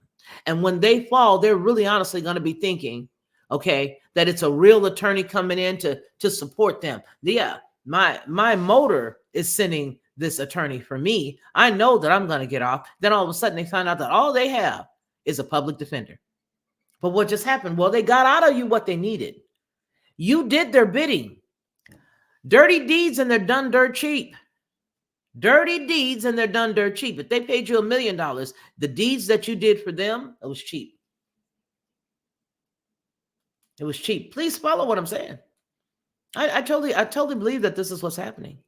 And when they fall, they're really honestly going to be thinking, okay, that it's a real attorney coming in to support them. Yeah, my motor is sending this attorney for me. I know that I'm going to get off. Then all of a sudden they find out that all they have is a public defender. But what just happened? Well, they got out of you what they needed. You did their bidding. Dirty deeds and they're done dirt cheap. Dirty deeds and they're done dirt cheap. If they paid you $1 million, the deeds that you did for them, it was cheap. It was cheap. Please follow what I'm saying. I totally believe that this is what's happening.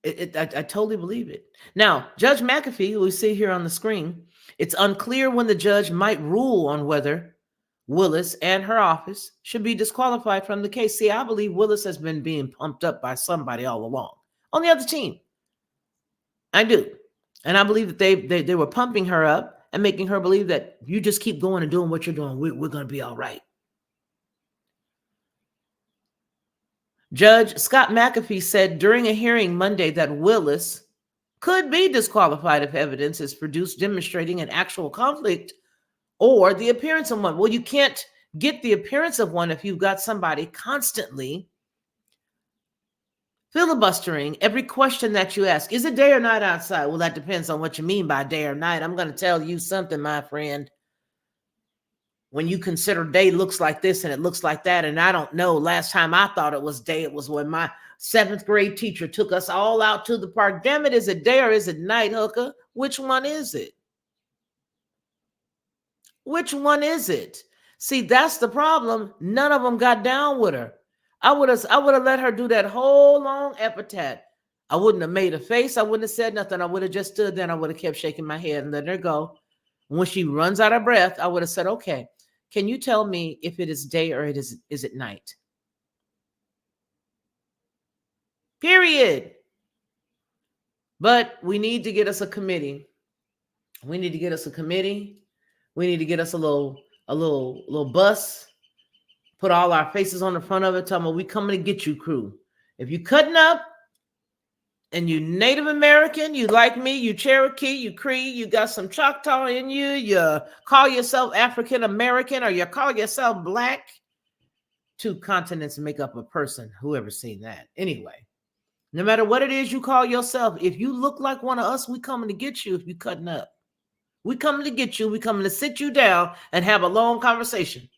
I totally believe it. Now, Judge McAfee, who we see here on the screen, it's unclear when the judge might rule on whether Willis and her office should be disqualified from the case. See, I believe Willis has been being pumped up by somebody all along on the other team. I do. And I believe that they were pumping her up and making her believe that you just keep going and doing what you're doing. We're going to be all right. Judge Scott McAfee said during a hearing Monday that Willis could be disqualified if evidence is produced demonstrating an actual conflict or the appearance of one. Well, you can't get the appearance of one if you've got somebody constantly filibustering every question that you ask. Is it day or night outside? Well, that depends on what you mean by day or night. I'm going to tell you something, my friend. When you consider day looks like this and it looks like that, and I don't know, last time I thought it was day, it was when my 7th grade teacher took us all out to the park. Damn it, is it day or is it night, hooker? Which one is it? Which one is it? See, that's the problem. None of them got down with her. I would have let her do that whole long epithet. I wouldn't have made a face. I wouldn't have said nothing. I would have just stood there and I would have kept shaking my head and letting her go. When she runs out of breath, I would have said, okay, can you tell me if it is day or is it night? Period. But we need to get us a committee. We need to get us a committee. We need to get us a little bus, put all our faces on the front of it, tell them we coming to get you, crew. If you cutting up and you Native American, you like me, you Cherokee, you Cree, you got some Choctaw in you, you call yourself African American, or you call yourself Black, 2 continents make up a person. Whoever's seen that? Anyway, no matter what it is you call yourself, if you look like one of us, we coming to get you if you cutting up. We coming to get you. We coming to sit you down and have a long conversation.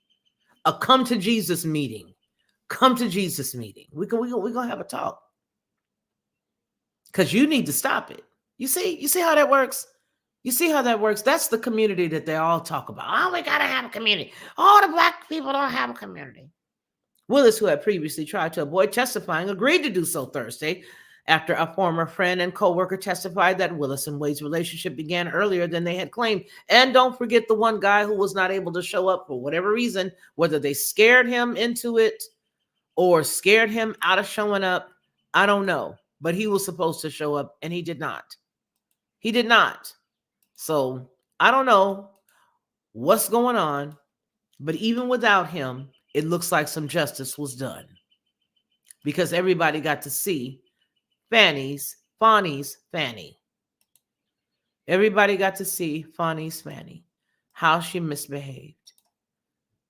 A come to Jesus meeting. Come to Jesus meeting. We're gonna have a talk. Because you need to stop it. You see how that works? You see how that works? That's the community that they all talk about. Oh, we gotta have a community. All the Black people don't have a community. Willis, who had previously tried to avoid testifying, agreed to do so Thursday after a former friend and co-worker testified that Willis and Wade's relationship began earlier than they had claimed. And don't forget the one guy who was not able to show up for whatever reason, whether they scared him into it or scared him out of showing up, I don't know. But he was supposed to show up and he did not. He did not. So I don't know what's going on, but even without him, it looks like some justice was done because everybody got to see Fani's Fanny. Everybody got to see Fani's Fanny, how she misbehaved.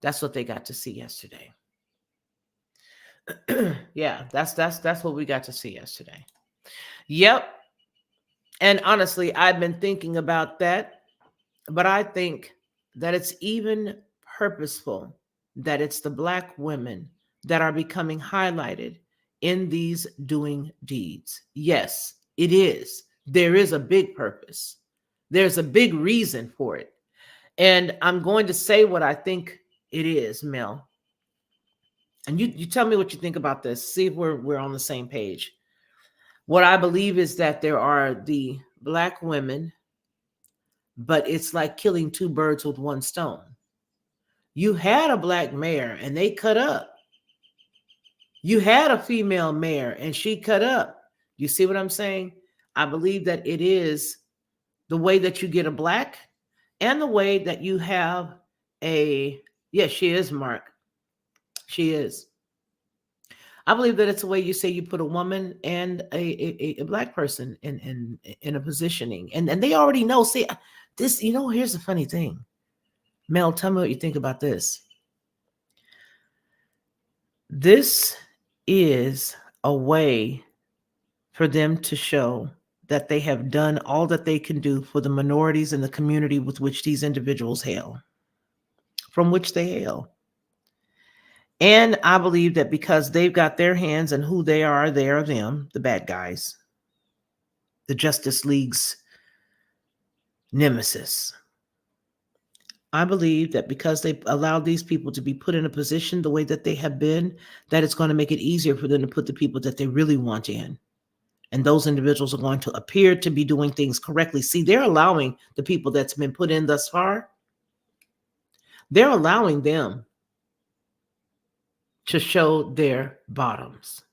That's what they got to see yesterday. Yeah, that's what we got to see yesterday. Yep. And honestly, I've been thinking about that, but I think that it's even purposeful that it's the Black women that are becoming highlighted in these doing deeds. Yes, it is. There is a big purpose. There's a big reason for it. And I'm going to say what I think it is, Mel. And you tell me what you think about this. See if we're on the same page. What I believe is that there are the Black women, but it's like killing two birds with one stone. You had a Black mayor and they cut up. You had a female mayor and she cut up. You see what I'm saying? I believe that it is the way that you get a Black and the way that you have a, yes, she is, Mark. She is. I believe that it's the way you say you put a woman and a Black person in a positioning. And they already know. See, this, here's the funny thing. Mel, tell me what you think about this. This is a way for them to show that they have done all that they can do for the minorities in the community with which these individuals hail, from which they hail. And I believe that because they've got their hands and who they are them, the bad guys, the Justice League's nemesis. I believe that because they allowed these people to be put in a position the way that they have been, that it's going to make it easier for them to put the people that they really want in. And those individuals are going to appear to be doing things correctly. See, they're allowing the people that's been put in thus far, they're allowing them to show their bottoms.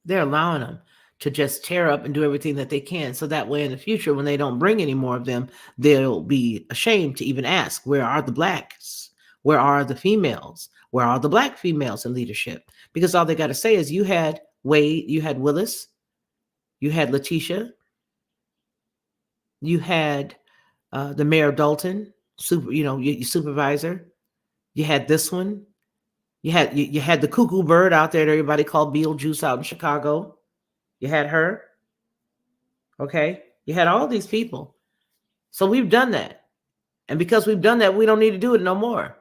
They're allowing them to just tear up and do everything that they can. So that way in the future, when they don't bring any more of them, they'll be ashamed to even ask, where are the Blacks? Where are the females? Where are the Black females in leadership? Because all they got to say is you had Wade, you had Willis, you had Letitia, you had the mayor of Dalton, your supervisor. You had this one. You had the cuckoo bird out there that everybody called Beetlejuice out in Chicago. You had her. Okay. You had all these people. So we've done that. And because we've done that, we don't need to do it no more.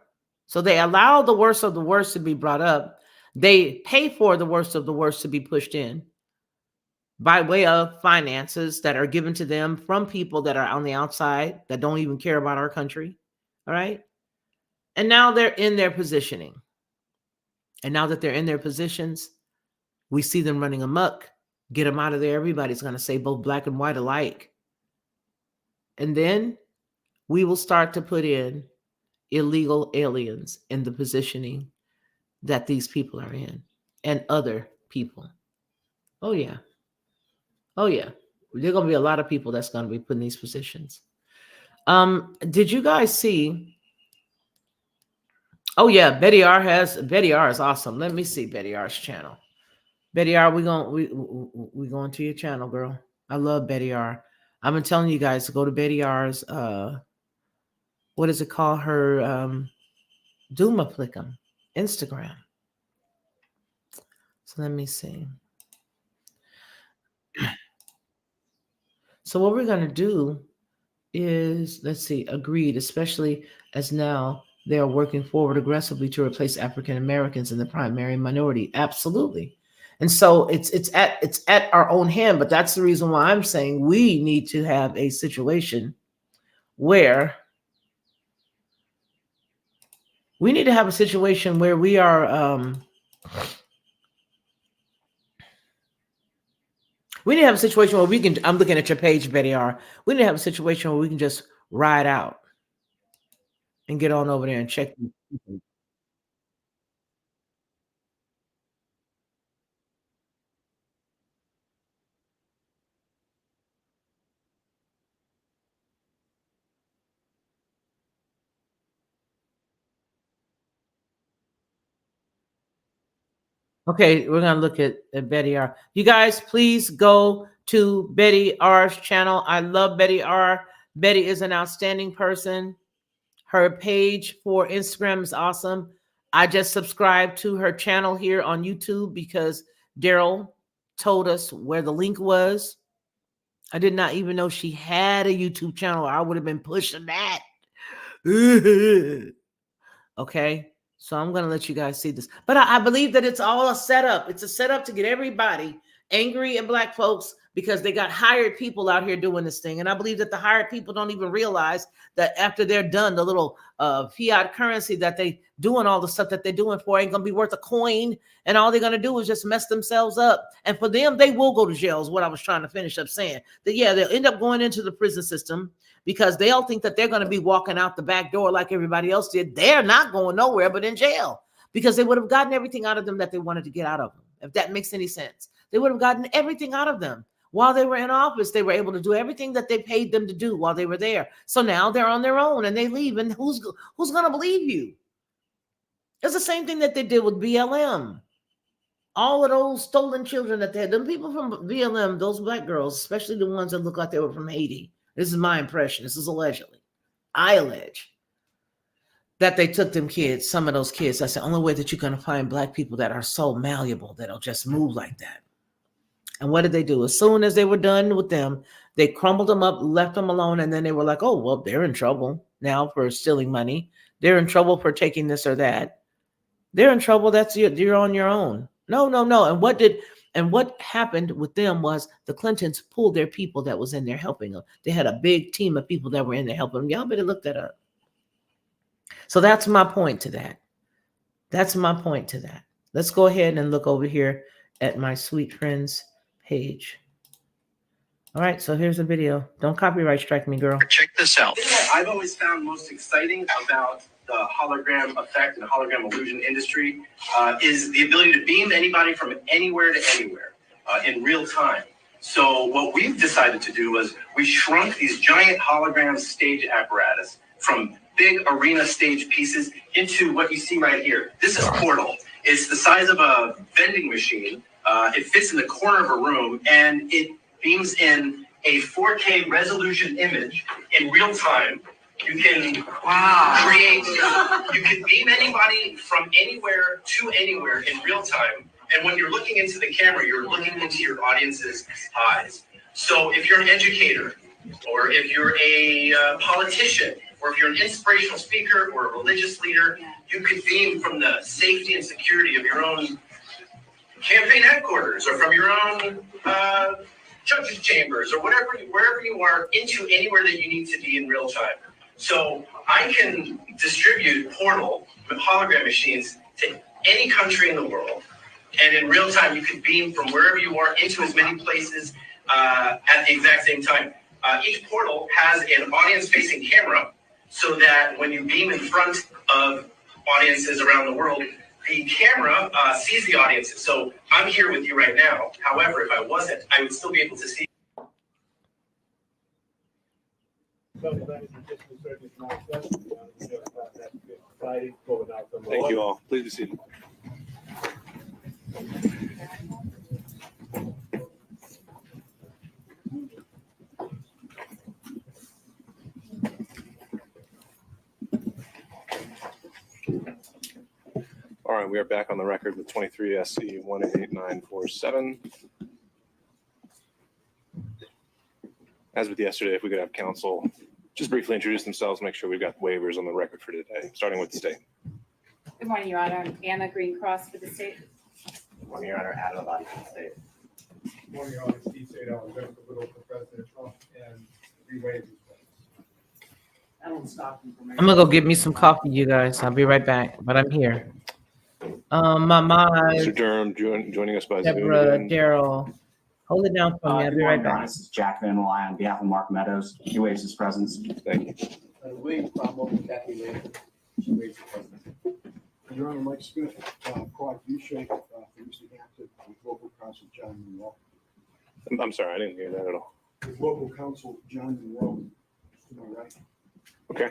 So they allow the worst of the worst to be brought up. They pay for the worst of the worst to be pushed in by way of finances that are given to them from people that are on the outside that don't even care about our country. All right. And now they're in their positioning. And now that they're in their positions, we see them running amok. Get them out of there. Everybody's going to say both Black and white alike. And then we will start to put in illegal aliens in the positioning that these people are in and other people. Oh, yeah. Oh, yeah. There are going to be a lot of people that's going to be put in these positions. Did you guys see? Oh, yeah. Betty R is awesome. Let me see Betty R's channel. Betty R, we going to your channel, girl. I love Betty R. I've been telling you guys to go to Betty R's, what does it call her? Doomaplicum, Instagram. So let me see. So what we're going to do is, let's see, agreed, especially as now they are working forward aggressively to replace African Americans in the primary minority. Absolutely. And so it's at our own hand, but that's the reason why I'm saying we need to have a situation where we need to have a situation where we are we need to have a situation where we can, I'm looking at your page, Betty R. We need to have a situation where we can just ride out and get on over there and check. Okay, we're gonna look at Betty R. You guys, please go to Betty R's channel. I love Betty R. Betty is an outstanding person. Her page for Instagram is awesome. I just subscribed to her channel here on YouTube because Daryl told us where the link was. I did not even know she had a YouTube channel. I would have been pushing that. Okay, so I'm going to let you guys see this. But I believe that it's all a setup. It's a setup to get everybody angry at Black folks because they got hired people out here doing this thing. And I believe that the hired people don't even realize that after they're done, the little fiat currency that they doing all the stuff that they're doing for ain't going to be worth a coin. And all they're going to do is just mess themselves up. And for them, they will go to jail is what I was trying to finish up saying. That, yeah, they'll end up going into the prison system because they'll think that they're going to be walking out the back door like everybody else did. They're not going nowhere but in jail because they would have gotten everything out of them that they wanted to get out of them. If that makes any sense, they would have gotten everything out of them. While they were in office, they were able to do everything that they paid them to do while they were there. So now they're on their own and they leave. And who's going to believe you? It's the same thing that they did with BLM. All of those stolen children that they had, them people from BLM, those Black girls, especially the ones that look like they were from Haiti. This is my impression. This is allegedly. I allege that they took them kids, some of those kids. That's the only way that you're going to find Black people that are so malleable that'll just move like that. And what did they do? As soon as they were done with them, they crumbled them up, left them alone, and then they were like, oh, well, they're in trouble now for stealing money. They're in trouble for taking this or that. They're in trouble. You're on your own. No. And what happened with them was the Clintons pulled their people that was in there helping them. They had a big team of people that were in there helping them. Y'all better look that up. So that's my point to that. Let's go ahead and look over here at my sweet friend's page. All right, so here's the video. Don't copyright strike me, girl. Check this out. The thing that I've always found most exciting about the hologram effect and the hologram illusion industry is the ability to beam anybody from anywhere to anywhere in real time. So what we've decided to do was we shrunk these giant hologram stage apparatus from big arena stage pieces into what you see right here. This is Portal. It's the size of a vending machine. It fits in the corner of a room, and it beams in a 4K resolution image in real time. You can you can beam anybody from anywhere to anywhere in real time. And when you're looking into the camera, you're looking into your audience's eyes. So if you're an educator, or if you're a politician, or if you're an inspirational speaker or a religious leader, you could beam from the safety and security of your own campaign headquarters or from your own judge's chambers or wherever you are into anywhere that you need to be in real time. So I can distribute Portal with hologram machines to any country in the world. And in real time, you can beam from wherever you are into as many places at the exact same time. Each portal has an audience-facing camera so that when you beam in front of audiences around the world, the camera sees the audiences. So I'm here with you right now. However, if I wasn't, I would still be able to see. Thank you all. Please be seated. All right, we are back on the record with 23 SC 18947. As with yesterday, if we could have counsel just briefly introduce themselves, make sure we've got waivers on the record for today, starting with the state. Good morning, Your Honor. I'm Anna Greencross for the state. Good morning, Your Honor. Adam Abadi for the state. Good morning, Your Honor. Steve Sadell, Jennifer Little for President Trump, and three waivers. I'm gonna go get me some coffee, you guys. I'll be right back, but I'm here. Mr. Durham joining us by Deborah, Zoom. Daryl, hold it down for me. I'll be right back. This is Jack Van Wy on behalf of Mark Meadows. He waives his presence. Thank you. William Cromwell, Kathy Later. She waives her presence. Your Honor, Mike Smith, Clark Duchek, for Mr. Hampton, with local counsel John Monroe. I'm sorry, I didn't hear that at all. With local counsel John Monroe. To my right. Okay.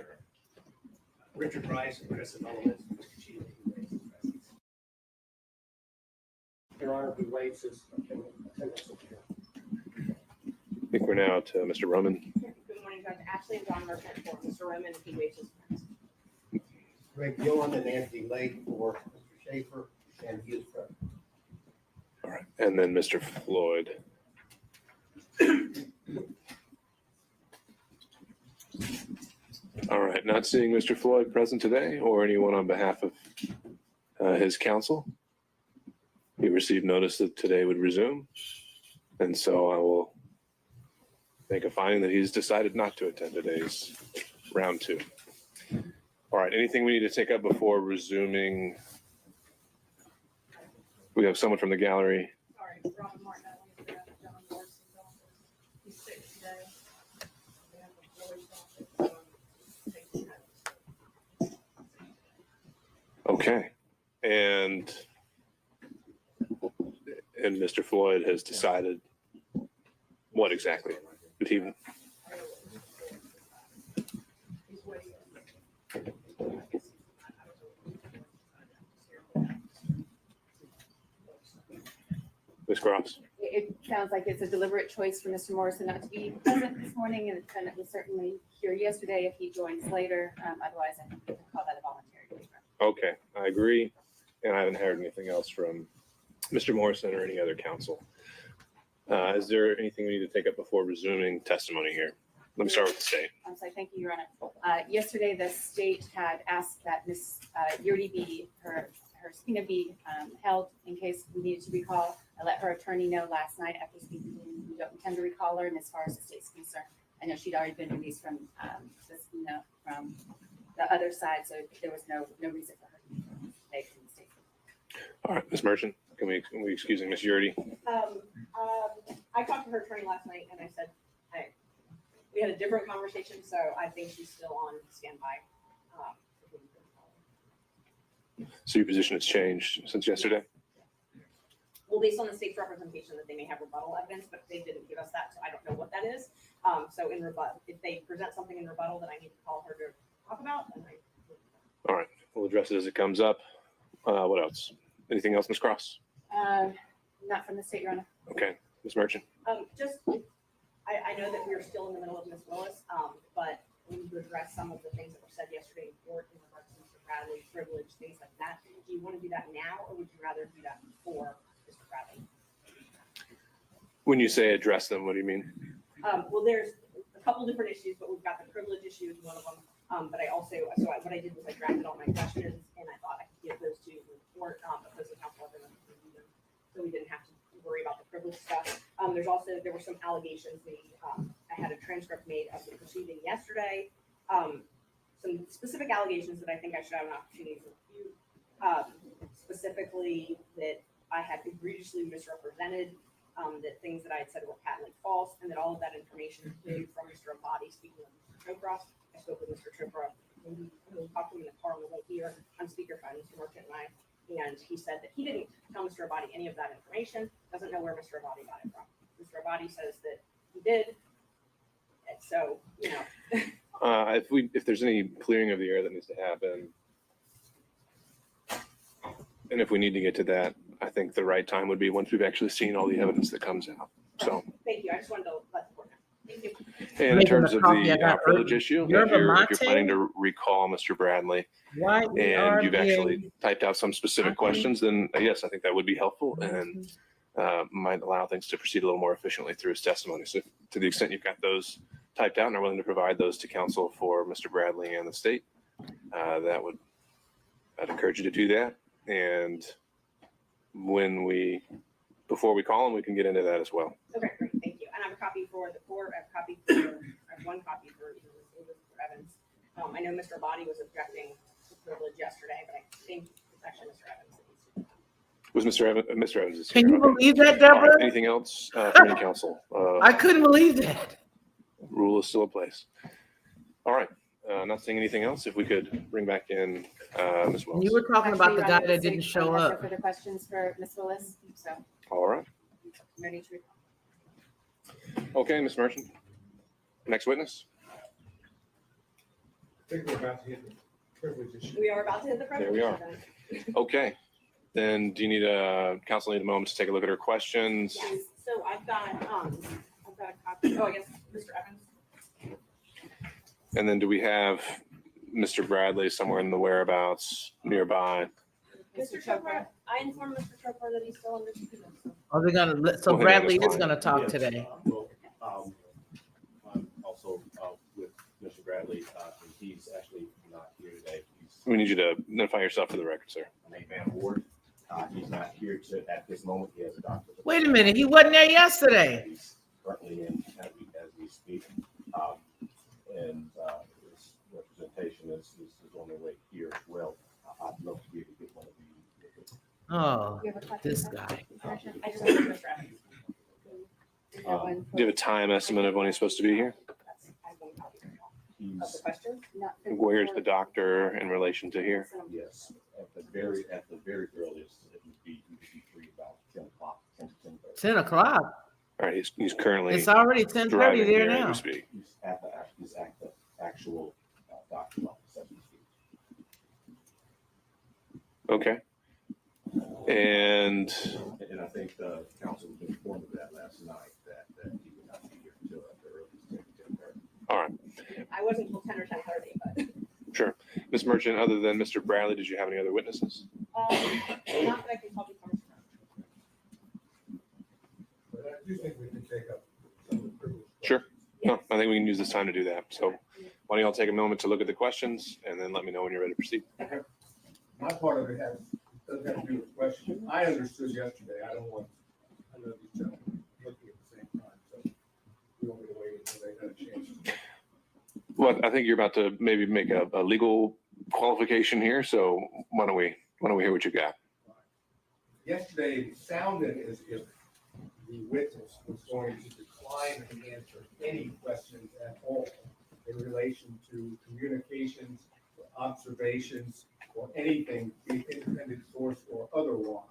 Richard Rice and Chris Anolis. Your Honor, we waive his attendance. I think we're now to Mr. Roman. Good morning, Judge Ashley and John Merchant for Mr. Roman, if he waives his presence. Greg Gillen and Anthony Lake for Mr. Schaefer, and he is present. All right. And then Mr. Floyd. All right. Not seeing Mr. Floyd present today or anyone on behalf of his counsel. He received notice that today would resume. And so I will make a finding that he's decided not to attend today's round 2. All right. Anything we need to take up before resuming? We have someone from the gallery. Sorry, Robin Martin. John Morrison. He's sick today. Okay. And Mr. Floyd has decided what exactly? Did he? Ms. Cross? It sounds like it's a deliberate choice for Mr. Morrison not to be present this morning, and the defendant was certainly here yesterday if he joins later. Otherwise, I think we can call that a voluntary waiver. Okay, I agree. And I haven't heard anything else from Mr. Morrison or any other counsel. Is there anything we need to take up before resuming testimony here? Let me start with the state. I'm sorry, thank you, Your Honor. Yesterday, the state had asked that Ms. Yurdi be, her subpoena be held in case we needed to recall. I let her attorney know last night after speaking to me, we don't intend to recall her, and as far as the state's concerned, I know she'd already been released from the subpoena from the other side, so there was no reason for her to be taken from the state. All right, Ms. Merchant, can we excuse Ms. Yurdi? I talked to her attorney last night and I said, we had a different conversation, so I think she's still on standby. So your position has changed since yesterday? Well, based on the state's representation that they may have rebuttal evidence, but they didn't give us that, so I don't know what that is. So in rebuttal, if they present something in rebuttal that I need to call her to talk about, then All right, we'll address it as it comes up. What else? Anything else, Ms. Cross? Not from the state, Your Honor. Okay, Ms. Merchant? I know that we're still in the middle of Ms. Willis, but we need to address some of the things that were said yesterday in court in regards to Mr. Bradley, privilege, things like that. Do you want to do that now, or would you rather do that before Mr. Bradley? When you say address them, what do you mean? Well, there's a couple different issues, but we've got the privilege issue is one of them. But I also, what I did was I drafted all my questions, and I thought I could give those to the court because the counsel wasn't review them, so we didn't have to worry about the privilege stuff. There were some allegations made. I had a transcript made of the proceeding yesterday. Some specific allegations that I think I should have an opportunity to review. Specifically that I had egregiously misrepresented, that things that I had said were patently false, and that all of that information came from Mr. Abadi, speaking of Mr. Chopra. I spoke with Mr. Chopra when we talked to him in the car on the way here on speakerphone, Mr. Merchant and I, and he said that he didn't tell Mr. Abadi any of that information, doesn't know where Mr. Abadi got it from. Mr. Abadi says that he did. And so, you know. If there's any clearing of the air that needs to happen, and if we need to get to that, I think the right time would be once we've actually seen all the evidence that comes out. So. Thank you. I just wanted to let the court know. Thank you. And in terms of the privilege issue, if you're planning to recall Mr. Bradley, and you've actually typed out some specific questions, then yes, I think that would be helpful and might allow things to proceed a little more efficiently through his testimony. So to the extent you've got those typed out and are willing to provide those to counsel for Mr. Bradley and the state, I'd encourage you to do that. And before we call him, we can get into that as well. Okay, great. Thank you. And I have a copy for the court. I have one copy for Mr. Evans. I know Mr. Abadi was objecting to privilege yesterday, but I think it's actually Mr. Evans. Was Mr. Evans is Can here. you believe that, Deborah? Right. Anything else from any counsel? I couldn't believe that. Rule is still in place. All right. Not seeing anything else. If we could bring back in Ms. Willis. You were talking about the guy that State didn't show has no up. further questions for Ms. Willis, so All right. no need to recall. Okay, Ms. Merchant. Next witness. I think we're about to hit the privilege issue. We are about to hit the privilege. There we are. Okay. Then do you need counsel need a moment to take a look at her questions? Yes. So I've got a copy. Oh, I guess Mr. Evans. And then do we have Mr. Bradley somewhere in the whereabouts nearby. Mr. Chopra, I informed Mr. Chopra that he's still under subpoena. Are they gonna, so Well, Bradley that's is fine. gonna talk Yes. today. Well, I'm also with Mr. Bradley, and he's actually not here today. He's We need you to identify yourself for the record, sir. main man Ward. He's not here at this moment. He has a doctor. Wait a minute, he wasn't there yesterday. He's currently in as we speak. And his representation is on their way here as well. I'd love to be able to get one of the. Oh, this guy. I just want Mr. Evans. Do you have a time estimate of when he's supposed to be here? Of the question? Where's the doctor in relation to here? Yes, at the very earliest, it would be free about 10 o'clock, 10 to 10:30. 10 o'clock. All right, he's currently. It's already 10:30 driving there here as now. we speak. He's at the actual doctor's office as we speak. Okay. And And I think the council was informed of that last night, that he would not be here until at the earliest 10 to 10:30. all right, I wasn't until 10 or 10:30, but. sure. Ms. Merchant, other than Mr. Bradley, did you have any other witnesses? Not that I can probably come. But I do think we can take up some of the privilege. Sure. No, I think we can use this time to do that. So why don't y'all take a moment to look at the questions and then let me know when you're ready to proceed. My part of it doesn't have to do with questions. I understood yesterday. I know these gentlemen looking at the same time, so we want me to wait until they have a chance. Well, I think you're about to maybe make a legal qualification here. So why don't we hear what you got? Yesterday, it sounded as if the witness was going to decline to answer any questions at all in relation to communications, or observations, or anything, be it independent source or otherwise,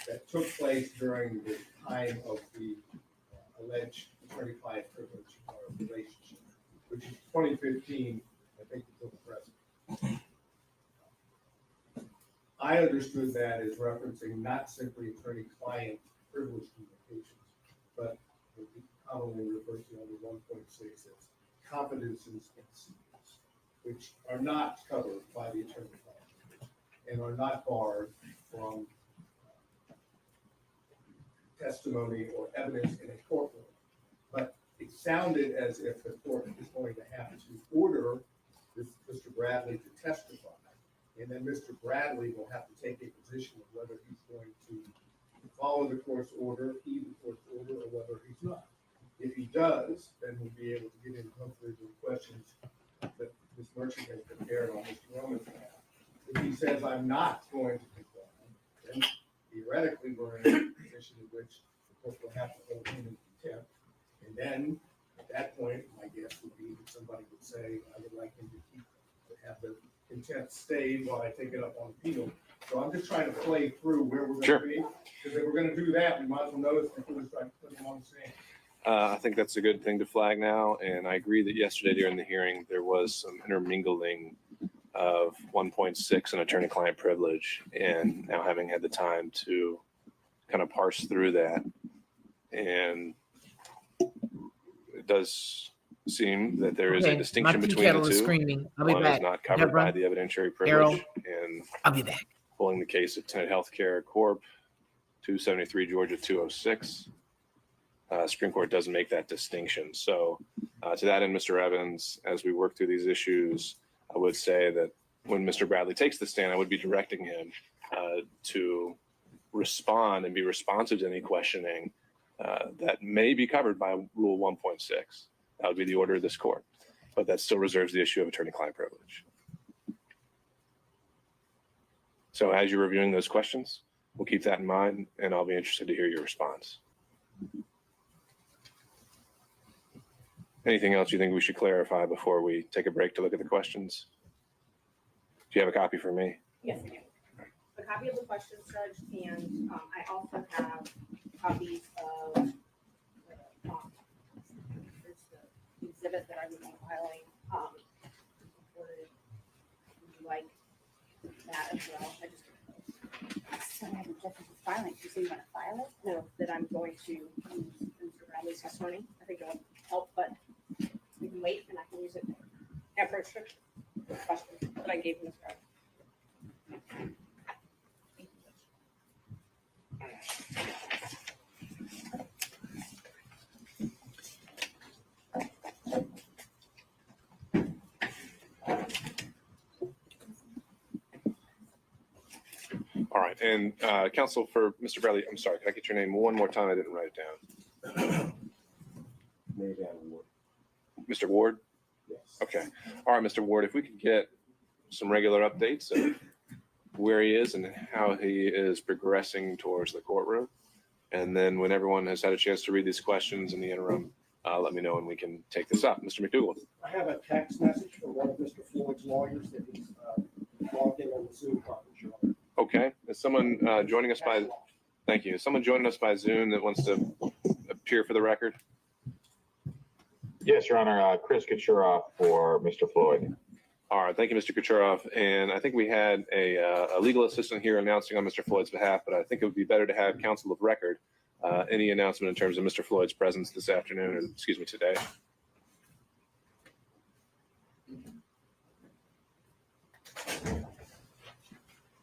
that took place during the time of the alleged attorney-client privilege or relationship, which is 2015, I think, until the present. I understood that as referencing not simply attorney-client privilege communications, but what we commonly refer to under 1.6 as confidences and secrets, which are not covered by the attorney-client privilege and are not barred from testimony or evidence in a courtroom. But it sounded as if the court is going to have to order Mr. Bradley to testify. And then Mr. Bradley will have to take a position of whether he's going to follow the court's order, heed the court's order, or whether he's not. If he does, then we'll be able to get into hopefully the questions that Ms. Merchant has prepared on Mr. Roman's behalf. If he says, I'm not going to comply, then theoretically we're in a position in which the court will have to hold him in contempt. And then at that point, my guess would be that somebody would say, I would like him to have the contempt stayed while I take it up on appeal. So I'm just trying to play through where we're going to be. Because if we're going to do that, we might as well notice before we start putting them on the stand. I think that's a good thing to flag now. And I agree that yesterday during the hearing, there was some intermingling of 1.6 and attorney-client privilege. And now having had the time to kind of parse through that, and it does seem that there is a distinction between the two. Screaming. I'll be One back. is not covered Deborah, by the evidentiary privilege, Errol, and I'll be back. pulling the case of Tenet Healthcare Corp. 273 Georgia 206. Supreme Court doesn't make that distinction. So to that end, Mr. Evans, as we work through these issues, I would say that when Mr. Bradley takes the stand, I would be directing him to respond and be responsive to any questioning that may be covered by Rule 1.6. That would be the order of this court, but that still reserves the issue of attorney-client privilege. So as you're reviewing those questions, we'll keep that in mind, and I'll be interested to hear your response. Anything else you think we should clarify before we take a break to look at the questions? Do you have a copy for me? Yes, I do. A copy of the questions, Judge, and I also have copies of there's the exhibit that I would be filing. Would you like that as well? I just filing. You say you want to file it? know that I'm going to use Mr. Bradley's testimony. I think it'll help, but we can wait and I can use it. Have her question that I gave Ms. Brown. All right, and counsel for Mr. Bradley, I'm sorry, can I get your name one more time? I didn't write it down. Mr. Ward? Yes. Okay. All right, Mr. Ward, if we could get some regular updates of where he is and how he is progressing towards the courtroom. And then when everyone has had a chance to read these questions in the interim, let me know and we can take this up. Mr. McDougall. I have a text message from one of Mr. Floyd's lawyers that he's logged in on the Zoom conference. Okay. Is someone joining us by, thank you. Is someone joining us by Zoom that wants to appear for the record? Yes, Your Honor. Chris Kachuroff for Mr. Floyd. All right. Thank you, Mr. Kachuroff. And I think we had a legal assistant here announcing on Mr. Floyd's behalf, but I think it would be better to have counsel of record any announcement in terms of Mr. Floyd's presence this afternoon, or excuse me, today.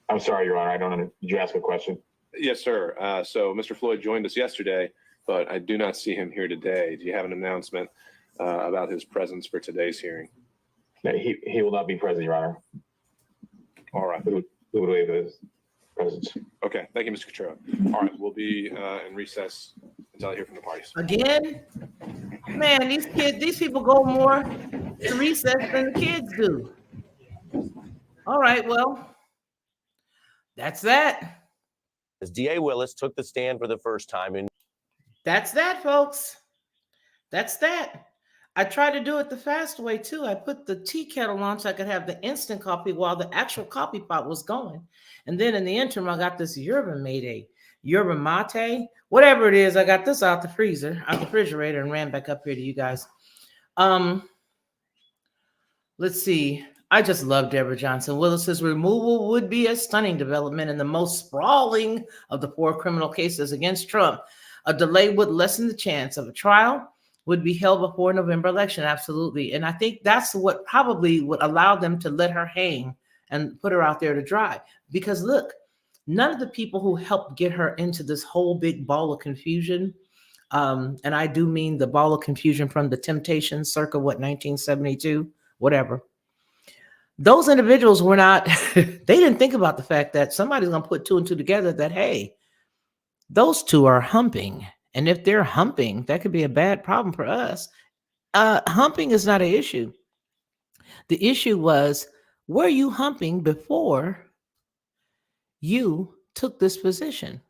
I'm sorry, Your Honor. I don't know. Did you ask a question? Yes, sir. So Mr. Floyd joined us yesterday, but I do not see him here today. Do you have an announcement about his presence for today's hearing? No, he will not be present, Your Honor. All right. We would waive his presence. Okay. Thank you, Mr. Cottrell. All right. We'll be in recess until I hear from the parties. Again? Man, these people go more to recess than the kids do. All right, well, that's that. As DA Willis took the stand for the first time in. That's that, folks. That's that. I tried to do it the fast way too. I put the tea kettle on so I could have the instant coffee while the actual coffee pot was going. And then in the interim, I got this yerba mate, whatever it is. I got this out the refrigerator, and ran back up here to you guys. Let's see. I just love Deborah Johnson. Willis's removal would be a stunning development in the most sprawling of the 4 criminal cases against Trump. A delay would lessen the chance of a trial would be held before November election. Absolutely. And I think that's what probably would allow them to let her hang and put her out there to dry. Because look, none of the people who helped get her into this whole big ball of confusion, and I do mean the ball of confusion from the Temptations circa, 1972, whatever. Those individuals were not, they didn't think about the fact that somebody's going to put 2 and 2 together that, hey, those 2 are humping. And if they're humping, that could be a bad problem for us. Humping is not an issue. The issue was, were you humping before you took this position?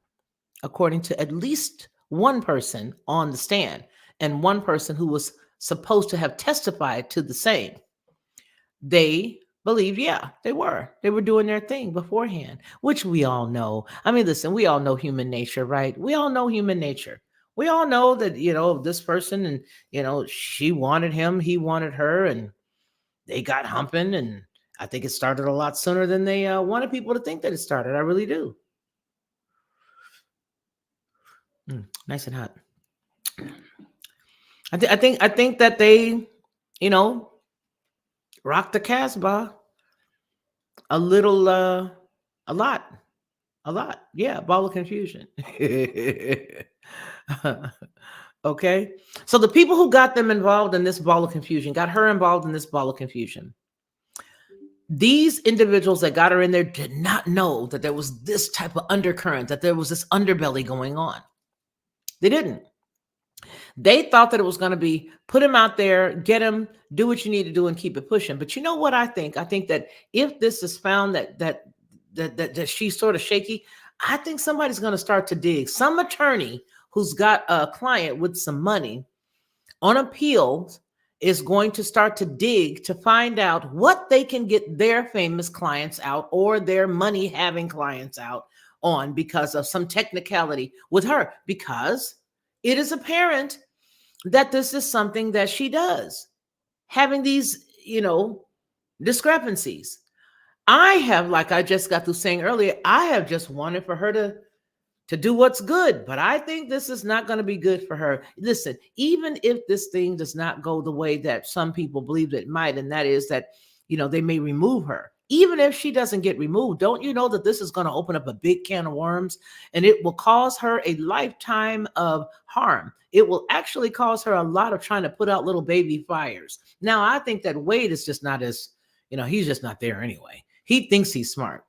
According to at least one person on the stand and one person who was supposed to have testified to the same. They believe, yeah, they were doing their thing beforehand, which we all know. I mean, listen, we all know human nature, right? We all know human nature. We all know that, this person and, she wanted him, he wanted her, and they got humping. And I think it started a lot sooner than they wanted people to think that it started. I really do. Nice and hot. I think that they, rocked the Casbah a little, a lot. Yeah, ball of confusion. Okay. So the people who got them involved in this ball of confusion, got her involved in this ball of confusion. These individuals that got her in there did not know that there was this type of undercurrent, that there was this underbelly going on. They didn't. They thought that it was going to be put him out there, get him, do what you need to do and keep it pushing. But you know what I think? I think that if this is found that she's sort of shaky, I think somebody's going to start to dig. Some attorney who's got a client with some money on appeal is going to start to dig to find out what they can get their famous clients out or their money having clients out on because of some technicality with her, because it is apparent that this is something that she does, having these, discrepancies. I have, like I just got through saying earlier, I have just wanted for her to to do what's good. But I think this is not going to be good for her. Listen, even if this thing does not go the way that some people believe it might, and that is that, they may remove her. Even if she doesn't get removed, don't you know that this is going to open up a big can of worms, and it will cause her a lifetime of harm. It will actually cause her a lot of trying to put out little baby fires. Now, I think that Wade is just not as, he's just not there anyway. He thinks he's smart.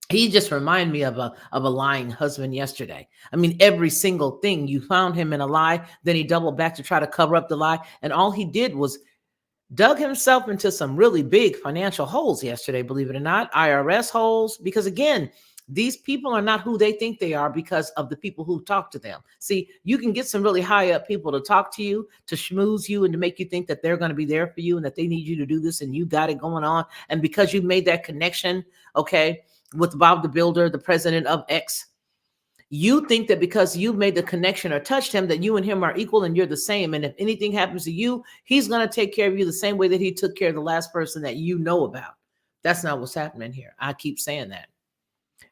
He just reminded me of a lying husband yesterday. I mean, every single thing, you found him in a lie, then he doubled back to try to cover up the lie, and all he did was dug himself into some really big financial holes yesterday, believe it or not, IRS holes, because again, these people are not who they think they are because of the people who talk to them. See, you can get some really high up people to talk to you, to schmooze you, and to make you think that they're going to be there for you and that they need you to do this and you got it going on. And because you made that connection, okay, with Bob the Builder, the president of X, you think that because you made the connection or touched him, that you and him are equal and you're the same. And if anything happens to you, he's going to take care of you the same way that he took care of the last person that you know about. That's not what's happening here. I keep saying that.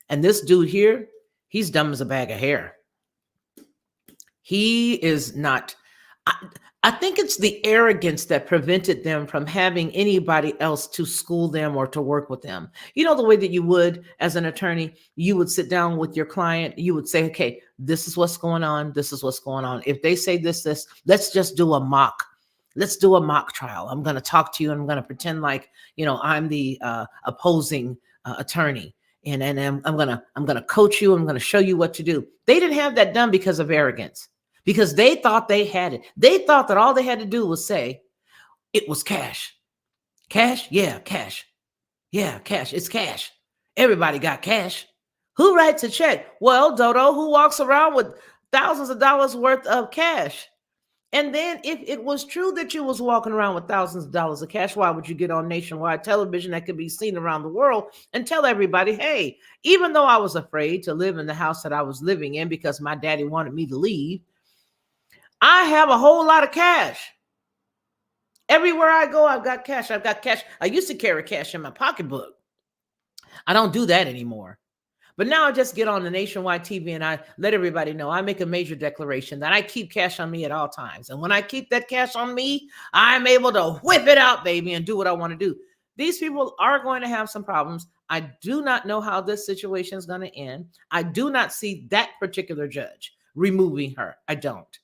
And this dude here, he's dumb as a bag of hair. He is not. I think it's the arrogance that prevented them from having anybody else to school them or to work with them. The way that you would, as an attorney, you would sit down with your client. You would say, okay, this is what's going on. This is what's going on. If they say this, let's just do a mock. Let's do a mock trial. I'm going to talk to you and I'm going to pretend like, I'm the opposing attorney. And I'm going to coach you. I'm going to show you what to do. They didn't have that done because of arrogance. Because they thought they had it. They thought that all they had to do was say, it was cash. Cash? Yeah, cash. Yeah, cash. It's cash. Everybody got cash. Who writes a check? Well, Dodo, who walks around with thousands of dollars worth of cash? And then if it was true that you was walking around with thousands of dollars of cash, why would you get on nationwide television that could be seen around the world and tell everybody, hey, even though I was afraid to live in the house that I was living in because my daddy wanted me to leave, I have a whole lot of cash. Everywhere I go, I've got cash. I've got cash. I used to carry cash in my pocketbook. I don't do that anymore. But now I just get on the nationwide TV and I let everybody know. I make a major declaration that I keep cash on me at all times. And when I keep that cash on me, I'm able to whip it out, baby, and do what I want to do. These people are going to have some problems. I do not know how this situation is going to end. I do not see that particular judge removing her. I don't.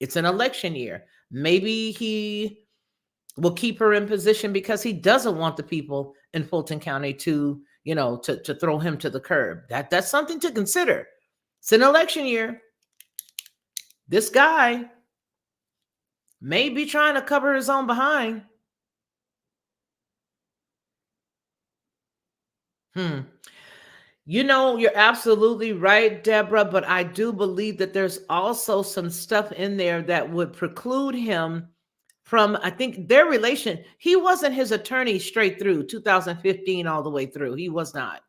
It's an election year. Maybe he will keep her in position because he doesn't want the people in Fulton County to, to throw him to the curb. That's something to consider. It's an election year. This guy may be trying to cover his own behind. You're absolutely right, Deborah, but I do believe that there's also some stuff in there that would preclude him from, I think, their relation. He wasn't his attorney straight through 2015 all the way through. He was not.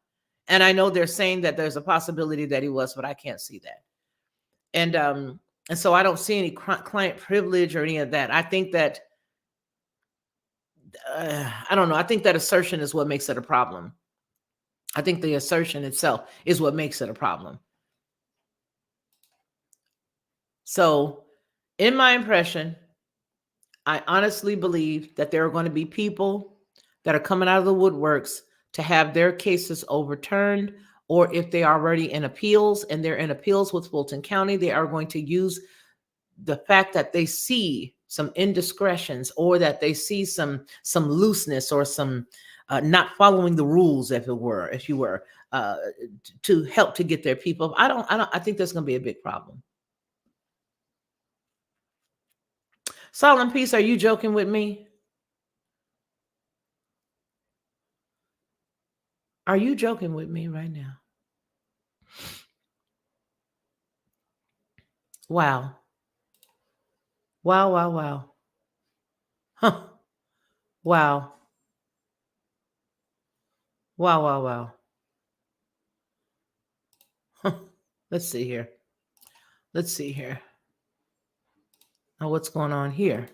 And I know they're saying that there's a possibility that he was, but I can't see that. And so I don't see any client privilege or any of that. I think that, I don't know. I think that assertion is what makes it a problem. I think the assertion itself is what makes it a problem. So in my impression, I honestly believe that there are going to be people that are coming out of the woodworks to have their cases overturned, or if they are already in appeals and they're in appeals with Fulton County, they are going to use the fact that they see some indiscretions or that they see some looseness or some not following the rules, if you were, to help to get their people. I think there's going to be a big problem. Solemn Peace, are you joking with me? Are you joking with me right now? Wow. Wow, wow, wow. Huh. Wow. Wow, wow, wow. Huh. Let's see here. Let's see here. Now, what's going on here?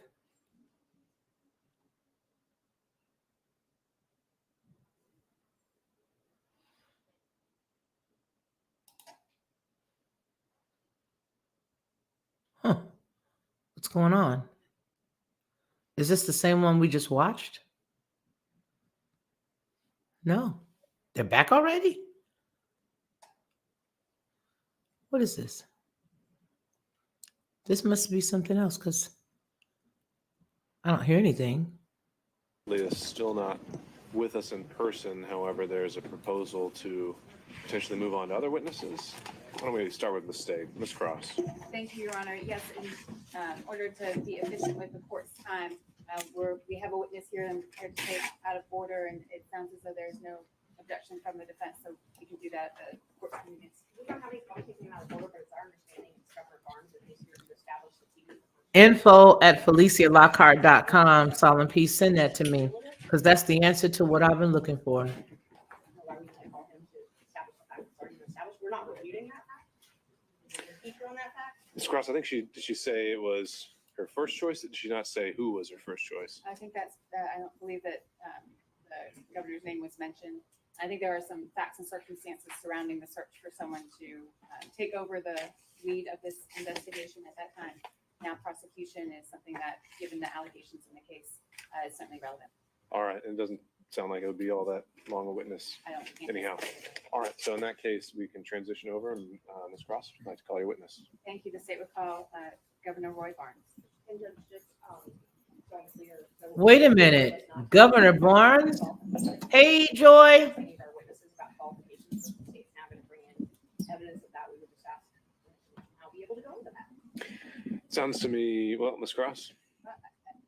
What's going on? Is this the same one we just watched? No. They're back already? What is this? This must be something else because I don't hear anything. Leah's still not with us in person. However, there's a proposal to potentially move on to other witnesses. Why don't we start with the state? Ms. Cross. Thank you, Your Honor. Yes, in order to be efficient with the court's time, we have a witness here and prepared to take out of order, and it sounds as though there's no objection from the defense, so we can do that at the court convenience. We don't have any problem taking him out of order, but it's our understanding Instructor Barnes that he's here to establish the TV. info@FeliciaLockhart.com. Solemn Peace, send that to me because that's the answer to what I've been looking for. Why we can't call him to establish the fact it's already been established. We're not refuting that fact. Feature on that fact. Ms. Cross, I think did she say it was her first choice? Did she not say who was her first choice? I think I don't believe that the governor's name was mentioned. I think there are some facts and circumstances surrounding the search for someone to take over the lead of this investigation at that time. Now, prosecution is something that, given the allegations in the case, is certainly relevant. All right. It doesn't sound like it would be all that long a witness I don't think. anyhow. All right. So in that case, we can transition over. And Ms. Cross, I'd like to call your witness. Thank you. The state would call Governor Roy Barnes. And just, so I'm clear, so Wait a minute. Governor Barnes? Hey, Joy. any of our witnesses about qualifications, so the state's now going to bring in evidence of that. We would just ask, I'll be able to go into that. Sounds to me, well, Ms. Cross.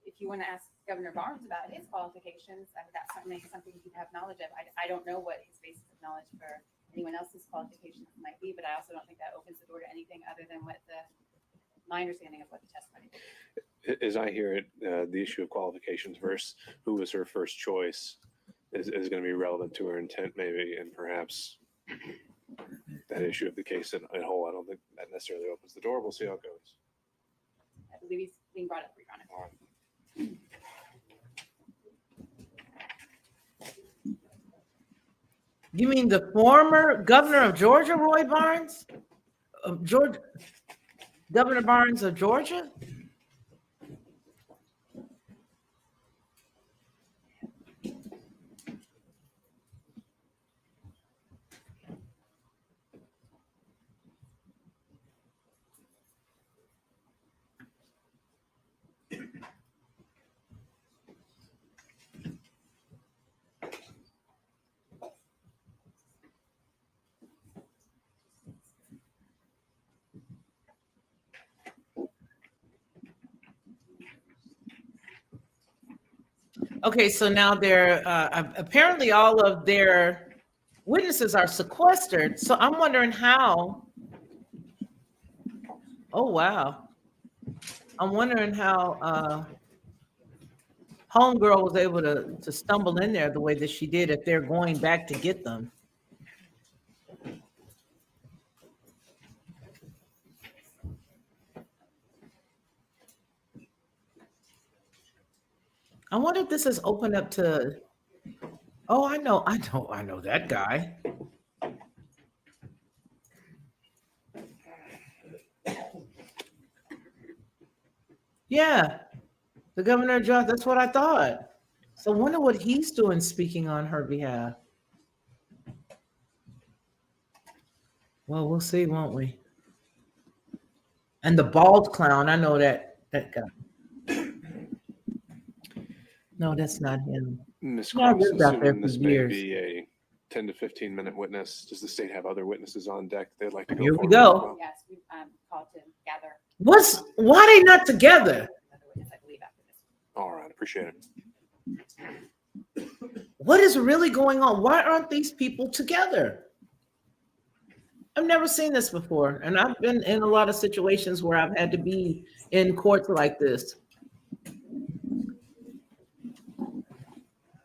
If you want to ask Governor Barnes about his qualifications, that's something you have knowledge of. I don't know what his basis of knowledge for anyone else's qualifications might be, but I also don't think that opens the door to anything other than what my understanding of what the testimony is. As I hear it, the issue of qualifications versus who was her first choice is going to be relevant to her intent, maybe, and perhaps that issue of the case in whole. I don't think that necessarily opens the door. We'll see how it goes. I believe he's being brought up, Your Honor. All right. You mean the former governor of Georgia, Roy Barnes? Of Georgia, Governor Barnes of Georgia? Okay, so now they're apparently all of their witnesses are sequestered. So I'm wondering how. Oh, wow. I'm wondering how Homegirl was able to stumble in there the way that she did if they're going back to get them. I wonder if this is open up to. Oh, I know that guy. Yeah, the governor of Georgia. That's what I thought. So I wonder what he's doing speaking on her behalf. Well, we'll see, won't we? And the bald clown, I know that guy. No, that's not him. Ms. Yeah, Cross, lived out there assuming for this may years. be a 10 to 15 minute witness, does the state have other witnesses on deck they'd like to go Here we forward go. with? Yes, we called to gather. Why they not together? Another witness, I believe, after this. All right, appreciate it. What is really going on? Why aren't these people together? I've never seen this before. And I've been in a lot of situations where I've had to be in courts like this.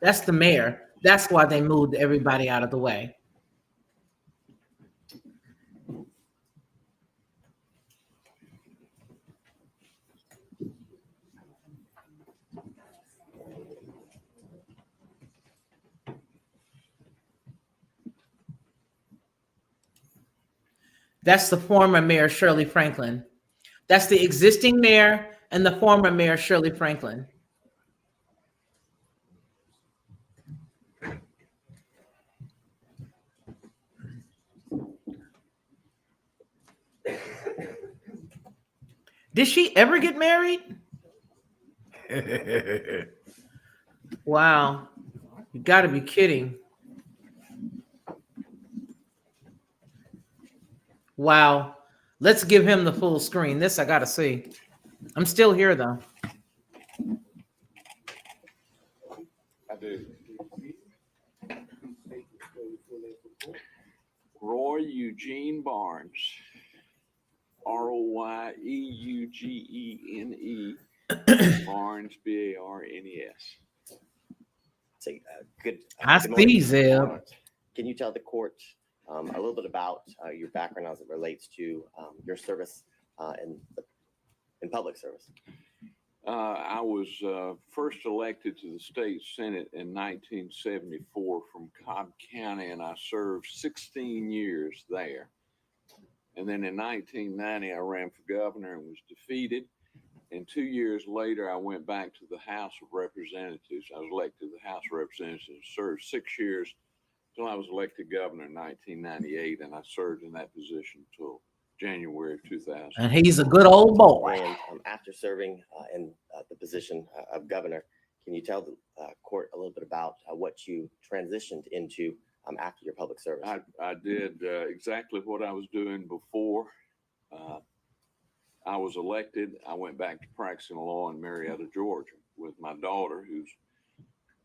That's the mayor. That's why they moved everybody out of the way. That's the former mayor, Shirley Franklin. That's the existing mayor, and the former mayor, Shirley Franklin. Did she ever get married? Wow. You got to be kidding. Wow. Let's give him the full screen. This I got to see. I'm still here, though. I do. Roy Eugene Barnes, Royeugene, Barnes, Barnes. Say, good. I see, Zeb. Can you tell the court a little bit about your background as it relates to your service in public service? I was first elected to the state senate in 1974 from Cobb County, and I served 16 years there. And then in 1990, I ran for governor and was defeated. And 2 years later, I went back to the House of Representatives. I was elected to the House of Representatives, served 6 years until I was elected governor in 1998, and I served in that position until January of 2000. And he's a good old boy. And after serving in the position of governor, can you tell the court a little bit about what you transitioned into after your public service? I did exactly what I was doing before. I was elected. I went back to practicing law in Marietta, Georgia, with my daughter, who's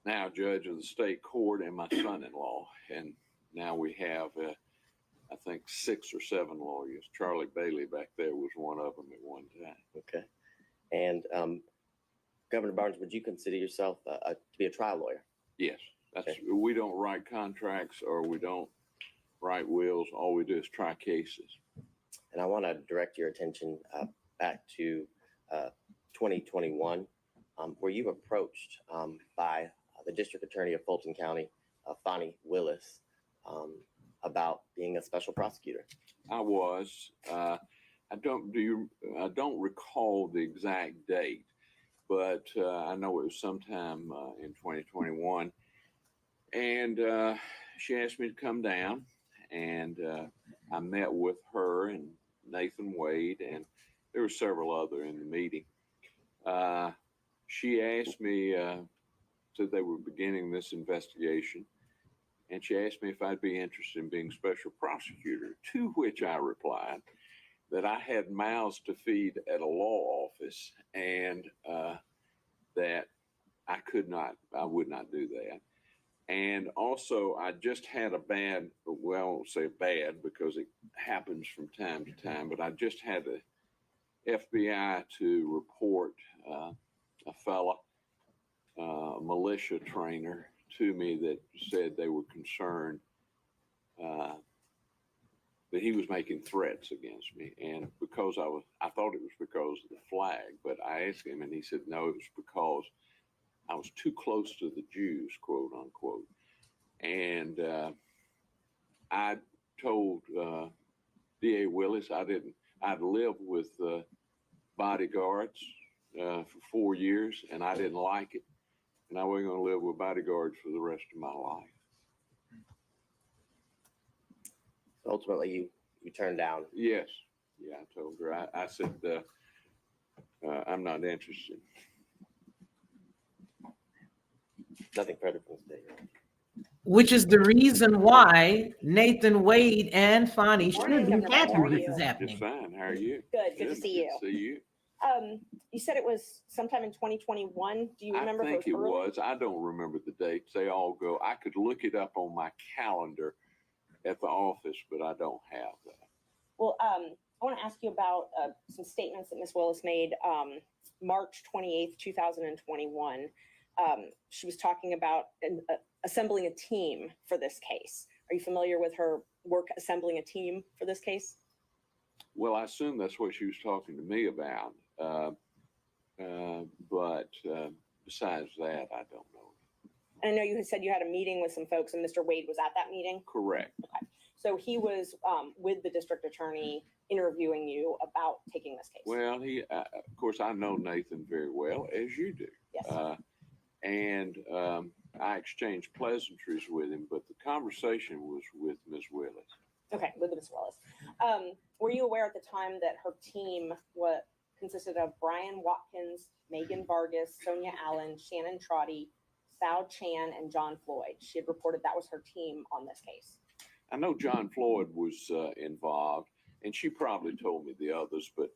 now judge of the state court, and my son-in-law. And now we have I think 6 or 7 lawyers. Charlie Bailey back there was one of them at one time. Okay. And Governor Barnes, would you consider yourself to be a trial lawyer? Yes. We don't write contracts or we don't write wills. All we do is try cases. And I want to direct your attention back to 2021, where you were approached by the district attorney of Fulton County, D.A.Fani Willis, about being a special prosecutor. I was. I don't recall the exact date, but I know it was sometime in 2021. And she asked me to come down, and I met with her and Nathan Wade, and there were several other in the meeting. She asked me, said they were beginning this investigation, and she asked me if I'd be interested in being special prosecutor, to which I replied that I had mouths to feed at a law office, and that I would not do that. And also, I just had a bad, well, I won't say bad because it happens from time to time, but I just had the FBI to report a fella, a militia trainer, to me that said they were concerned that he was making threats against me. And because I thought it was because of the flag, but I asked him and he said, no, it was because I was too close to the Jews, quote unquote. And I told D.A. Willis I'd lived with bodyguards for 4 years and I didn't like it. And I wasn't going to live with bodyguards for the rest of my life. Ultimately, you turned down. Yes. Yeah, I told her. I said, I'm not interested. Nothing further from the state. Which is the reason why Nathan Wade and Fani should be happy this is happening. Just fine. How are you? Good to see you. Good to see you. You said it was sometime in 2021. Do you remember? I think it was. I don't remember the dates. They all go. I could look it up on my calendar at the office, but I don't have that. Well, I want to ask you about some statements that Ms. Willis made March 28th, 2021. She was talking about assembling a team for this case. Are you familiar with her work assembling a team for this case? Well, I assume that's what she was talking to me about. But besides that, I don't know. And I know you had said you had a meeting with some folks and Mr. Wade was at that meeting. Correct. Okay. So he was with the district attorney interviewing you about taking this case. Well, of course, I know Nathan very well, as you do. Yes. And I exchanged pleasantries with him, but the conversation was with Ms. Willis. Okay, with Ms. Willis. Were you aware at the time that her team consisted of Brian Watkins, Megan Vargas, Sonia Allen, Shannon Trotty, Sao Chan, and John Floyd? She had reported that was her team on this case. I know John Floyd was involved, and she probably told me the others, but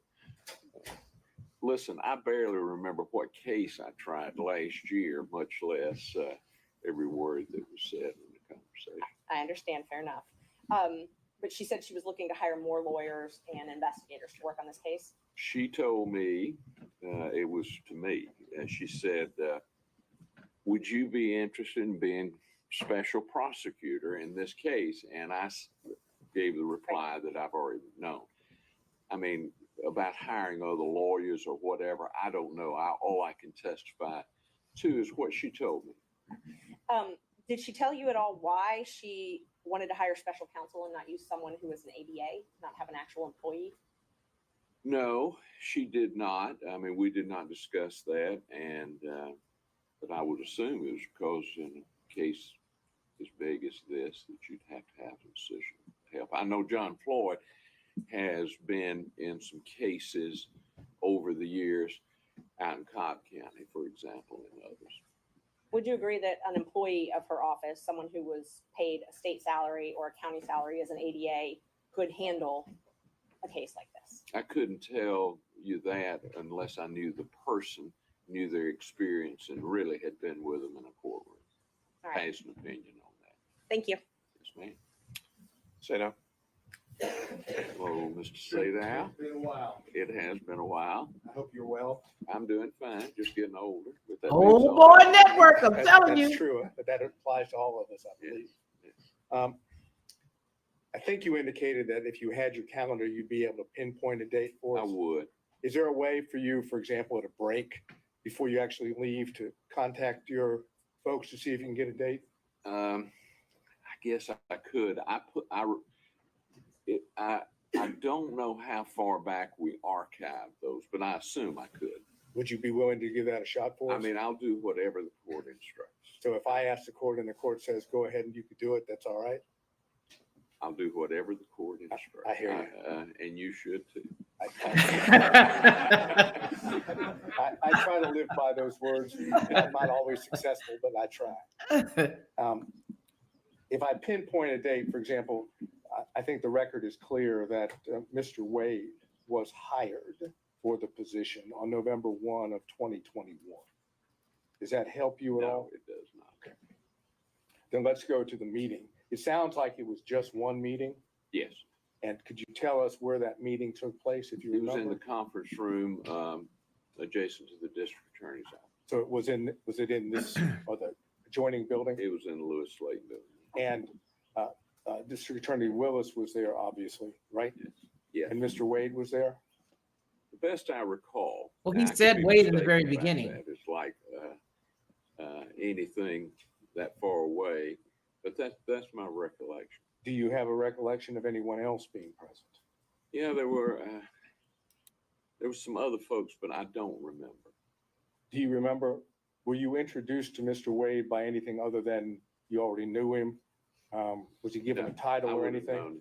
listen, I barely remember what case I tried last year, much less every word that was said in the conversation. I understand, fair enough. But she said she was looking to hire more lawyers and investigators to work on this case. She told me, it was to me, she said, would you be interested in being special prosecutor in this case? And I gave the reply that I've already known. I mean, about hiring other lawyers or whatever, I don't know. All I can testify to is what she told me. Did she tell you at all why she wanted to hire special counsel and not use someone who was an ADA, not have an actual employee? No, she did not. I mean, we did not discuss that, and but I would assume it was because in a case as big as this that you'd have to have a decision help. I know John Floyd has been in some cases over the years out in Cobb County, for example, and others. Would you agree that an employee of her office, someone who was paid a state salary or a county salary as an ADA, could handle a case like this? I couldn't tell you that unless I knew the person, knew their experience, and really had been with them in a courtroom. All right. Has an opinion on that. Thank you. Yes, ma'am. Say no. Hello, Mr. Sadow. It's been a while. It has been a while. I hope you're well. I'm doing fine, just getting older. But that Oh means boy, network! I'm telling That's you. true, but that applies to all of us, I believe. I think you indicated that if you had your calendar, you'd be able to pinpoint a date for I us. would. Is there a way for you, for example, at a break before you actually leave to contact your folks to see if you can get a date? I guess I could. I don't know how far back we archived those, but I assume I could. Would you be willing to give that a shot for us? I mean, I'll do whatever the court instructs. So if I ask the court and the court says, go ahead and you could do it, that's all right? I'll do whatever the court instructs. I hear you. And you should too. I try to live by those words. I'm not always successful, but I try. If I pinpoint a date, for example, I think the record is clear that Mr. Wade was hired for the position on November 1 of 2021. Does that help you at all? No, it does not. Okay. Then let's go to the meeting. It sounds like it was just one meeting. Yes. And could you tell us where that meeting took place, if you It was remember? in the conference room adjacent to the district attorney's office. So was it in this or the adjoining building? It was in the Lewis Slate building. And District Attorney Willis was there, obviously, right? Yes. And Mr. Wade was there? The best I recall. Well, he and I could said be Wade in the mistaken very about beginning. that. It's like anything that far away, but that's my recollection. Do you have a recollection of anyone else being present? Yeah, there were some other folks, but I don't remember. Do you remember, were you introduced to Mr. Wade by anything other than you already knew him? Was he given a title I or wouldn't have anything? known.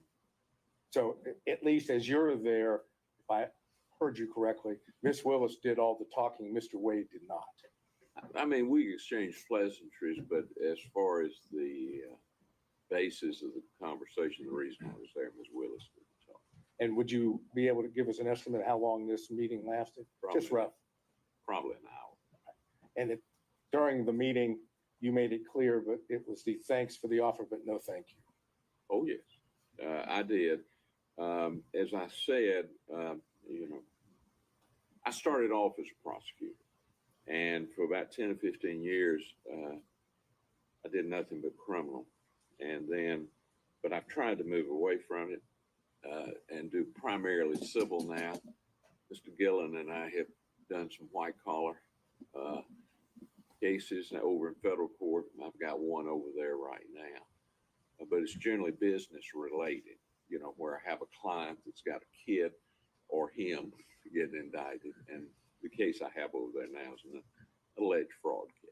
So at least as you're there, if I heard you correctly, Ms. Willis did all the talking, Mr. Wade did not. I mean, we exchanged pleasantries, but as far as the basis of the conversation, the reason I was there, Ms. Willis did the talk. And would you be able to give us an estimate of how long this meeting lasted? Just rough. Probably an hour. And during the meeting, you made it clear, but it was the thanks for the offer, but no thank you. Oh, yes, I did. As I said, I started off as a prosecutor, and for about 10 or 15 years, I did nothing but criminal. And then, but I've tried to move away from it and do primarily civil now. Mr. Gillen and I have done some white collar cases over in federal court. I've got one over there right but it's generally business related, you know, where I have a client that's got a kid or him getting indicted. And the case I have over there now is an alleged fraud case.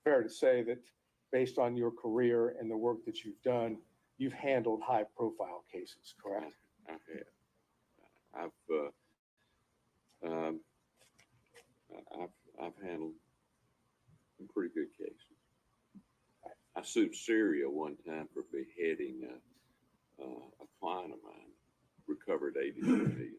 Fair to say that based on your career and the work that you've done, you've handled high-profile cases, correct? I have. I've handled some pretty good cases. I sued Syria one time for beheading a client of mine, recovered $82 million.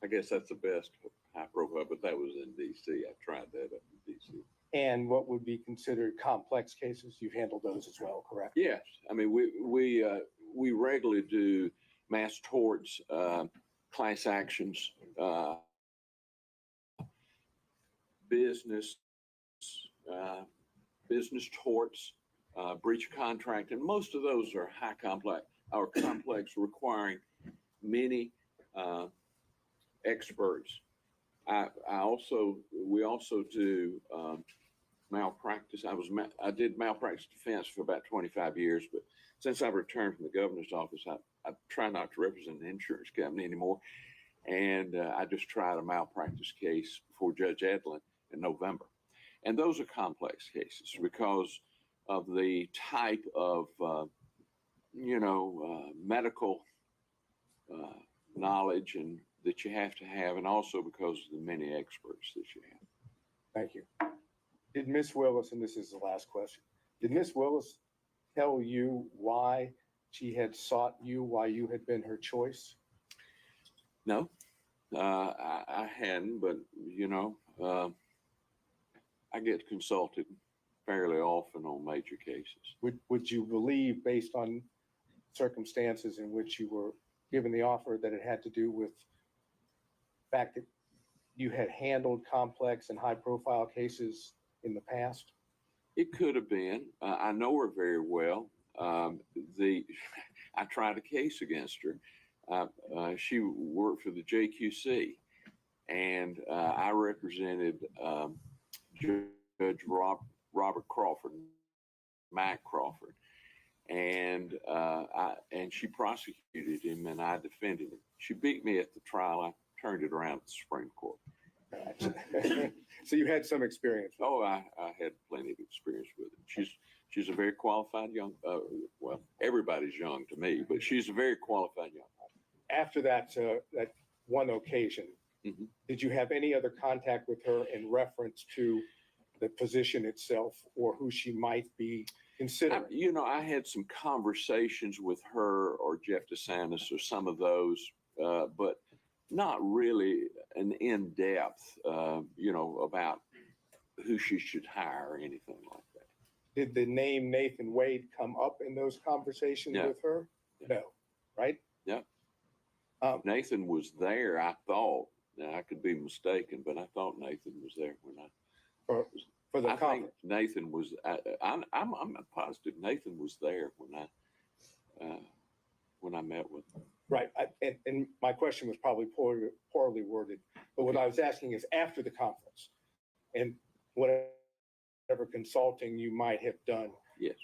I guess that's the best high profile, but that was in D.C. I tried that up in D.C. And what would be considered complex cases, you've handled those as well, correct? Yes, I mean we regularly do mass torts, class actions, business torts, breach of contract, and most of those are high complex or complex, requiring many experts. We also do malpractice. I did malpractice defense for about 25 years, but since I've returned from the governor's office, I try not to represent an insurance company anymore. And I just tried a malpractice case before Judge Edlin in November. And those are complex cases because of the type of, medical knowledge and that you have to have, and also because of the many experts that you have. Thank you. Did Ms. Willis, and this is the last question, did Ms. Willis tell you why she had sought you, why you had been her choice? No, I hadn't, but I get consulted fairly often on major cases. Would you believe, based on circumstances in which you were given the offer, that it had to do with the fact that you had handled complex and high-profile cases in the past? It could have been. I know her very well. I tried a case against her. She worked for the JQC, and I represented Judge Robert Crawford, Mac Crawford, and she prosecuted him, and I defended him. She beat me at the trial. I turned it around at the Supreme Court. So you had some experience. Oh, I had plenty of experience with it. She's a very qualified young. Well, everybody's young to me, but she's a very qualified young. After that one occasion, did you have any other contact with her in reference to the position itself or who she might be considering? I had some conversations with her or Jeff DeSantis or some of those, but not really an in-depth, about who she should hire or anything like that. Did the name Nathan Wade come up in those conversations with her? No, right? Yeah. Nathan was there, I thought. Now, I could be mistaken, but I thought Nathan was there when for the I conference. think Nathan was. I'm positive Nathan was there when I met with him. Right, and my question was probably poorly worded, but what I was asking is after the conference and whatever consulting you might have done. Yes.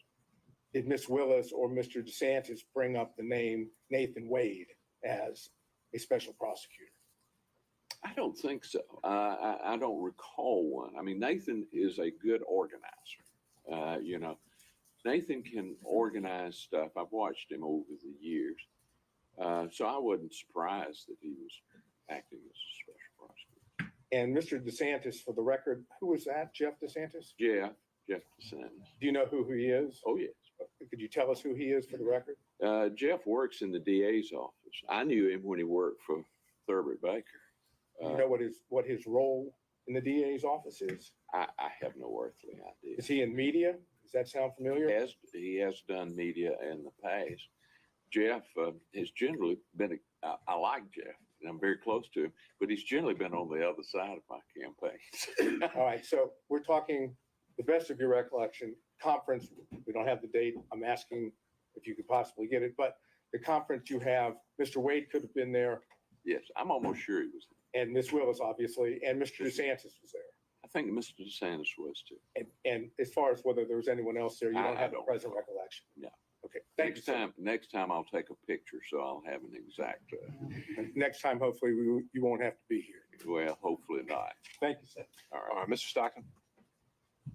Did Ms. Willis or Mr. DeSantis bring up the name Nathan Wade as a special prosecutor? I don't think so. I don't recall one. I mean, Nathan is a good organizer. Nathan can organize stuff. I've watched him over the years. So I wasn't surprised that he was acting as a special prosecutor. And Mr. DeSantis, for the record, who was that? Jeff DeSantis? Jeff DeSantis. Do you know who he is? Oh, yes. Could you tell us who he is for the record? Jeff works in the DA's office. I knew him when he worked for Thurber Baker. Do you know what his role in the DA's office is? I have no earthly idea. Is he in media? Does that sound familiar? He has done media in the past. Jeff has generally been, I like Jeff, and I'm very close to him, but he's generally been on the other side of my campaigns. All right, so we're talking the best of your recollection, conference, we don't have the date, I'm asking if you could possibly get it, but the conference you have, Mr. Wade could have been there. Yes, I'm almost sure he was there. And Ms. Willis, obviously, and Mr. DeSantis was there. I think Mr. DeSantis was too. And as far as whether there was anyone else there, you don't have a present recollection? No. Okay, thank you. Next time I'll take a picture, so I'll have an exact. Next time, hopefully, you won't have to be here. Well, hopefully not. Thank you, sir. All right, Mr. Stockton.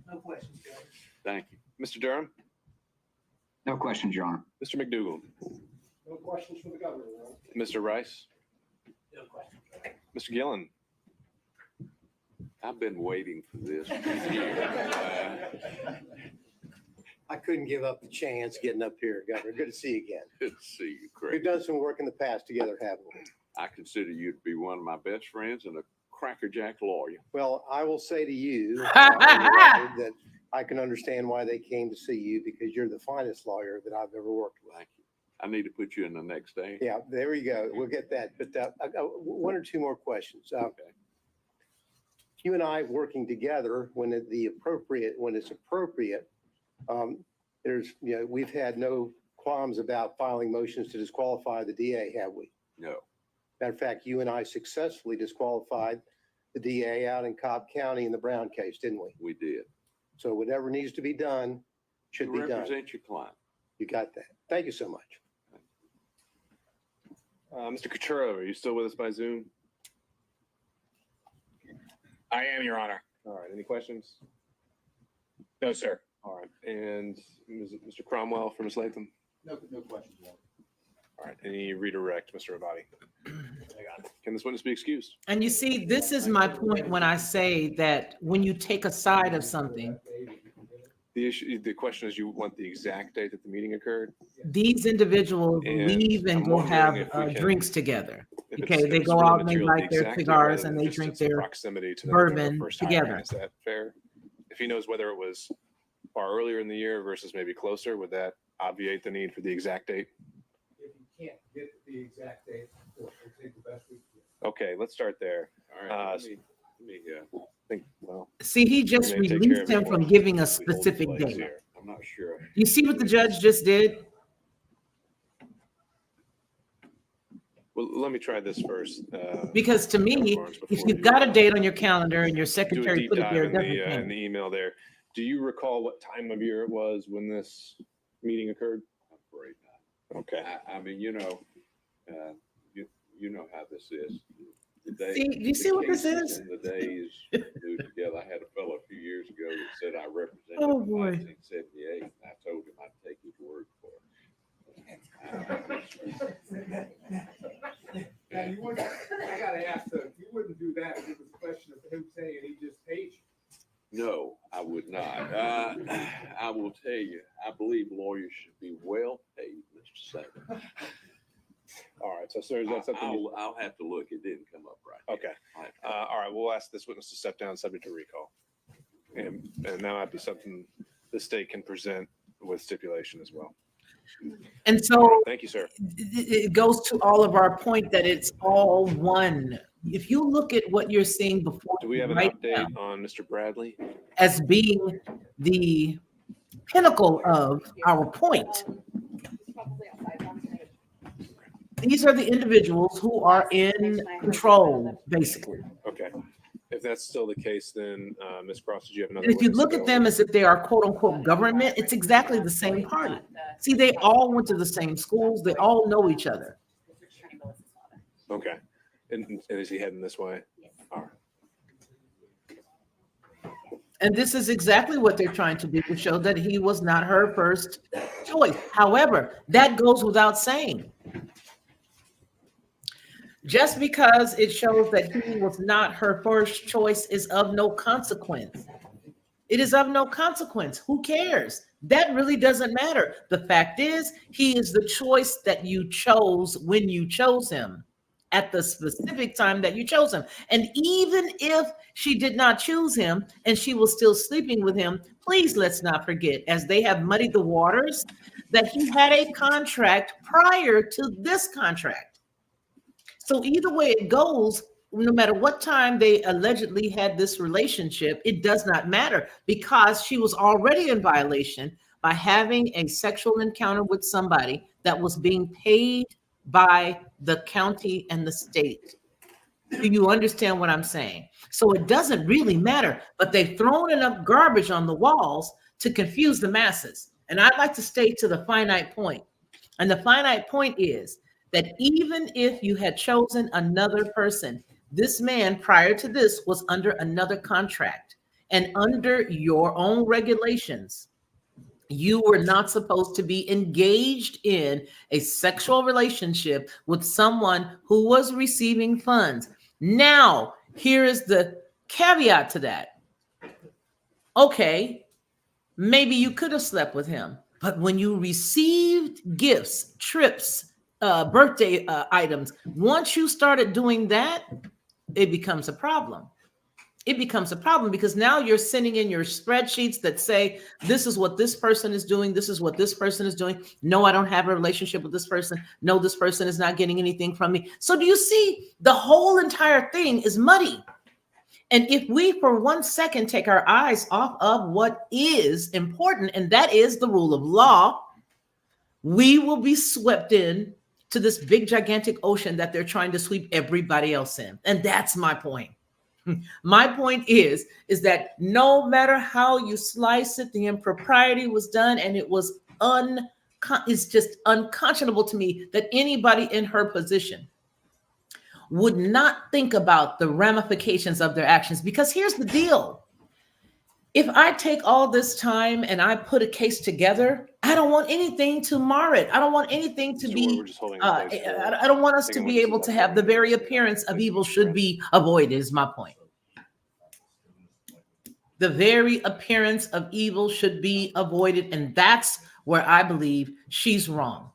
No questions, Judge. Thank you. Mr. Durham. No questions, Your Honor. Mr. McDougall. No questions for the governor, Ron? Mr. Rice. No questions. Mr. Gillen. I've been waiting for this for years. I couldn't give up the chance getting up here, Governor. Good to see you again. Good to see you, Craig. We've done some work in the past together, haven't we? I consider you to be one of my best friends and a crackerjack lawyer. Well, I will say to you on the record that I can understand why they came to see you because you're the finest lawyer that I've ever worked with. Thank you. I need to put you in the next day. Yeah, there you go. We'll get that. But I got one or two more questions. Okay. You and I working together when it's appropriate. We've had no qualms about filing motions to disqualify the DA, have we? No. Matter of fact, you and I successfully disqualified the DA out in Cobb County in the Brown case, didn't we? We did. So whatever needs to be done should be done. Represent your client. You got that. Thank you so much. Mr. Coturo, are you still with us by Zoom? I am, Your Honor. All right. Any questions? No, sir. All right. And Mr. Cromwell for Ms. Latham? No questions, Ron. All right. Any redirect, Mr. Abadi? Can this witness be excused? And you see, this is my point when I say that when you take a side of something, The question is, you want the exact date that the meeting occurred? these individuals And leave and I'm go wondering have if we can- drinks together. If Okay, it's- they if it's go real out and they material, light the their exact date cigars rather and than they just drink its their proximity to them doing bourbon their first hiring. together. Is that fair? If he knows whether it was far earlier in the year versus maybe closer, would that obviate the need for the exact date? If you can't get the exact date, we'll take the best we can. Okay, let's start there. All right. Let me think, well, See, he just we may take care released of him it from once giving a we hold the specific place date. here. I'm not sure. You see what the judge just did? Well, let me try this first. Because to me, if you've got a date on your calendar and your Do a secretary deep put it dive there, it in doesn't the count. email there. Do you recall what time of year it was when this meeting occurred? I'm afraid not. Okay. I mean, you know how this is. The day, See, you see what this cases is? and the days moved together. I had a fellow a few years ago that said I represented Oh, him in boy. 1978, and I told him I'd take his word for it. Now, you wouldn't, I gotta ask, though, you wouldn't do that if it was a question of him saying he just paid you. No, I would not. I will tell you, I believe lawyers should be well paid, Mr. Saban. All right. So, sir, is that something? I'll have to look. It didn't come up right. Okay. All right. We'll ask this witness to step down, subject to recall. And that might be something the state can present with stipulation as well. And so Thank you, sir. it goes to all of our point that it's all one. If you look at what you're seeing before Do we have an right update now on Mr. Bradley? as being the pinnacle of our point, these are the individuals who are in control, basically. Okay. If that's still the case, then Ms. Cross, did you have another? And if you witness look at them as if they are quote unquote government, it's exactly the same party. See, they all went to the same schools. They all know each other. Okay. And is he heading this way? All right. And this is exactly what they're trying to do, to show that he was not her first choice. However, that goes without saying. Just because it shows that he was not her first choice is of no consequence. It is of no consequence. Who cares? That really doesn't matter. The fact is, he is the choice that you chose when you chose him, at the specific time that you chose him. And even if she did not choose him and she was still sleeping with him, please let's not forget, as they have muddied the waters, that he had a contract prior to this contract. So either way it goes, no matter what time they allegedly had this relationship, it does not matter, because she was already in violation by having a sexual encounter with somebody that was being paid by the county and the state. Do you understand what I'm saying? So it doesn't really matter, but they've thrown enough garbage on the walls to confuse the masses. And I'd like to stay to the finite point. And the finite point is that even if you had chosen another person, this man prior to this was under another contract. And under your own regulations, you were not supposed to be engaged in a sexual relationship with someone who was receiving funds. Now, here is the caveat to that. Okay, maybe you could have slept with him, but when you received gifts, trips, birthday items, once you started doing that, it becomes a problem. It becomes a problem because now you're sending in your spreadsheets that say, this is what this person is doing. This is what this person is doing. No, I don't have a relationship with this person. No, this person is not getting anything from me. So do you see, the whole entire thing is muddy. And if we for 1 second take our eyes off of what is important, and that is the rule of law, we will be swept in to this big gigantic ocean that they're trying to sweep everybody else in. And that's my point. My point is that no matter how you slice it, the impropriety was done, and it was it's just unconscionable to me that anybody in her position would not think about the ramifications of their actions. Because here's the deal. If I take all this time and I put a case together, I don't want anything to mar it. I don't want anything to be, I don't want us to be able to have the very appearance of evil should be avoided, is my point. The very appearance of evil should be avoided. And that's where I believe she's wrong.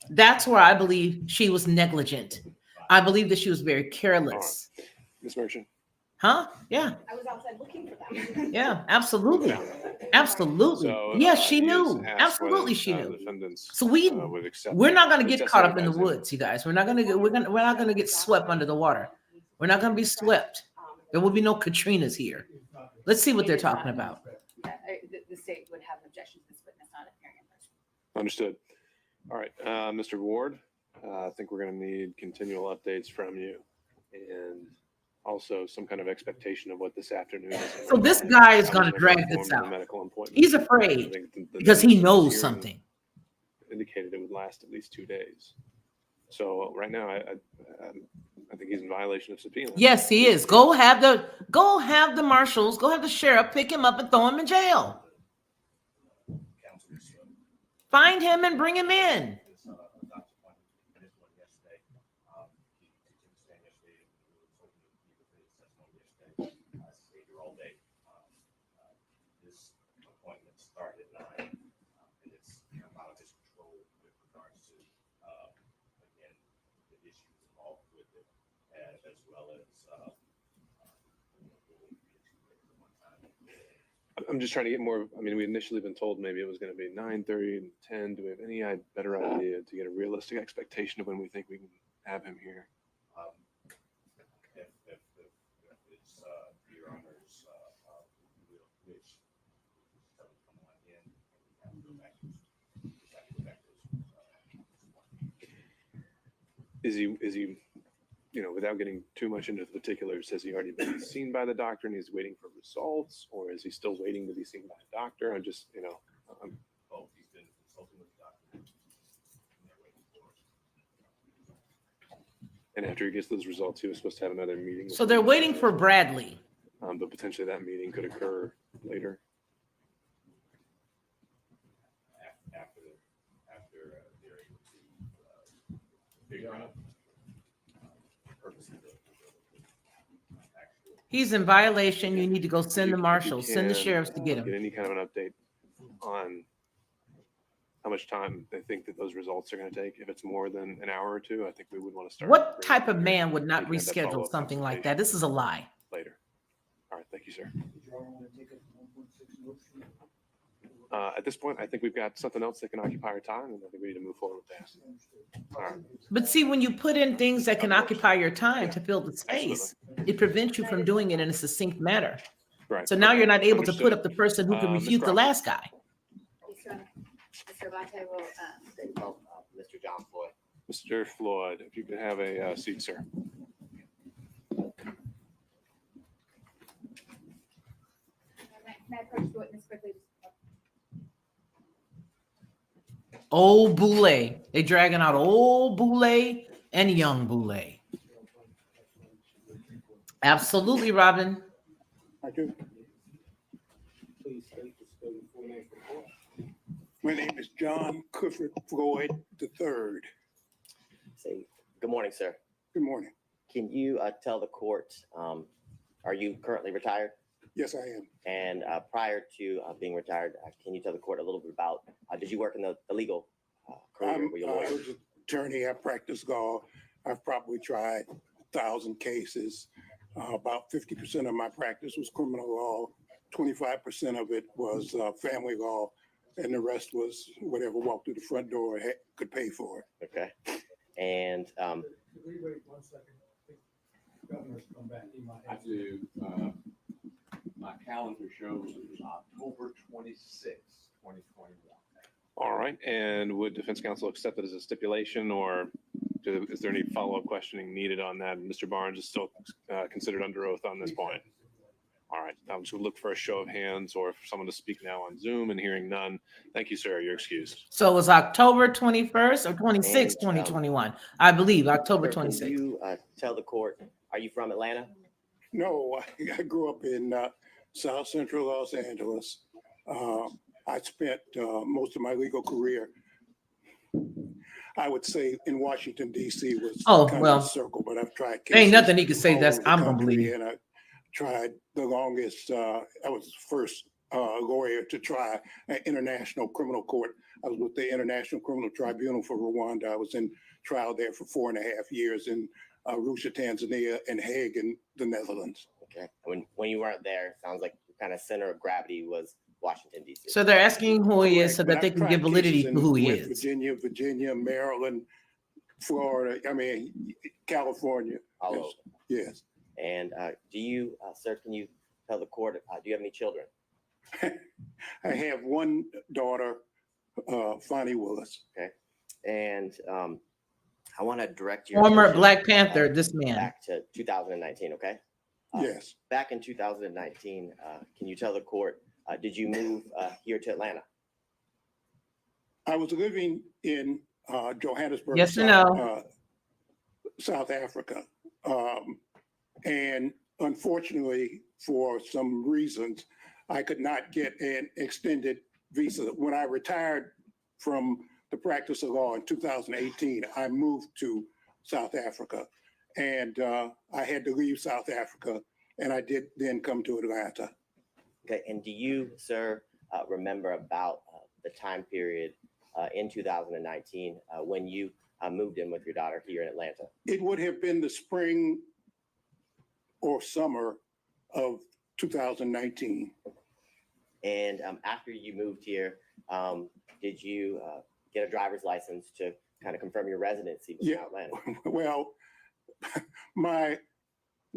That's where I believe she was negligent. I believe that she was very careless. Ms. Merchant. Huh? Yeah. I was outside looking for them. Yeah, absolutely. Absolutely. So, yes, she he has knew. asked Absolutely, whether, she knew. defendants, So would accept we're not the going to get caught up in the testimony by Zoom. woods, you guys. We're not going to get swept under the water. We're not going to be swept. There will be no Katrinas here. Let's see what they're talking about. The state would have an objection to this witness not appearing in person. Understood. All right, Mr. Ward, I think we're going to need continual updates from you, and also some kind of expectation of what this afternoon is. So this guy is going to drag this out. He's afraid because he knows something. Indicated it would last at least 2 days. So right now, I think he's in violation of subpoena. Yes, he is. Go have the marshals, go have the sheriff pick him up and throw him in jail. Find him and bring him in. I'm just trying to get more. I mean, we initially been told maybe it was going to be 9:30 and 10. Do we have any better idea to get a realistic expectation of when we think we can have him here? If it's your honor's wish, come on in and go back to Is he, without getting too much into the particulars, has he already been seen by the doctor and he's waiting for results, or is he still waiting to be seen by a doctor? I'm just, he's been consulting with the doctor. And after he gets those results, he was supposed to have another meeting. So they're waiting for Bradley. But potentially that meeting could occur later. After they're able to figure out He's in violation. You need to go send the marshals, send the sheriffs to get him. Get any kind of an update on how much time they think that those results are going to take. If it's more than an hour or two, I think we would want to start. What type of man would not reschedule something like that? This is a lie. Later. All right. Thank you, sir. At this point, I think we've got something else that can occupy our time, and I think we need to move forward with that. All right. But see, when you put in things that can occupy your time to fill the space, it prevents you from doing it in a succinct manner. Right. So now you're not able to put up the person who can refute the last guy. Mr. Lante will, Mr. John Floyd. Mr. Floyd, if you could have a seat, sir. Can I approach the witness quickly? Old Boulay. They dragging out old Boulay and young Boulay. Absolutely, Robin. I do. Please state the spelling full name for the court. My name is John Clifford Floyd III. Say, good morning, sir. Good morning. Can you tell the court, are you currently retired? Yes, I am. And prior to being retired, can you tell the court a little bit about, did you work in the legal career? Were you a I lawyer? was an attorney. I practiced law. I've probably tried 1,000 cases. About 50% of my practice was criminal law. 25% of it was family law. And the rest was whatever walked through the front door could pay for it. Okay. And Could we wait 1 second? Governor's come back. He might I do. My calendar shows it was October 26th, 2021. All right. And would defense counsel accept it as a stipulation, or is there any follow-up questioning needed on that? Mr. Barnes is still considered under oath on this point. All right. I'm just going to look for a show of hands or for someone to speak now on Zoom, and hearing none. Thank you, sir. You're excused. So it was October 21st or 26th, 2021. I believe October sir, 26th. Can you tell the court, are you from Atlanta? No, I grew up in South Central Los Angeles. I spent most of my legal career, I would say, in Washington, D.C. was kind of a circle, but I've tried cases. Ain't nothing he could say all that's over the I'm going to country, believe. And I tried the longest, I was the first lawyer to try an international criminal court. I was with the International Criminal Tribunal for Rwanda. I was in trial there for 4.5 years in Arusha, Tanzania, and Hague in the Netherlands. Okay. When you weren't there, sounds like your kind of center of gravity was Washington, D.C. So they're asking who he is so that they can give validity to who he is. Virginia, Maryland, Florida, California. All over. Yes. And do you, sir, can you tell the court, do you have any children? I have one daughter, Fani Willis. Okay. And I want to direct your Former attention, Black Panther, this man. back to 2019, okay? Yes. Back in 2019, can you tell the court, did you move here to Atlanta? I was living in Johannesburg, Yes or no? South Africa. And unfortunately, for some reasons, I could not get an extended visa. When I retired from the practice of law in 2018, I moved to South Africa. And I had to leave South Africa, and I did then come to Atlanta. Okay, and do you, sir, remember about the time period in 2019 when you moved in with your daughter here in Atlanta? It would have been the spring or summer of 2019. And after you moved here, did you get a driver's license to kind of confirm your residency in Atlanta? Well, my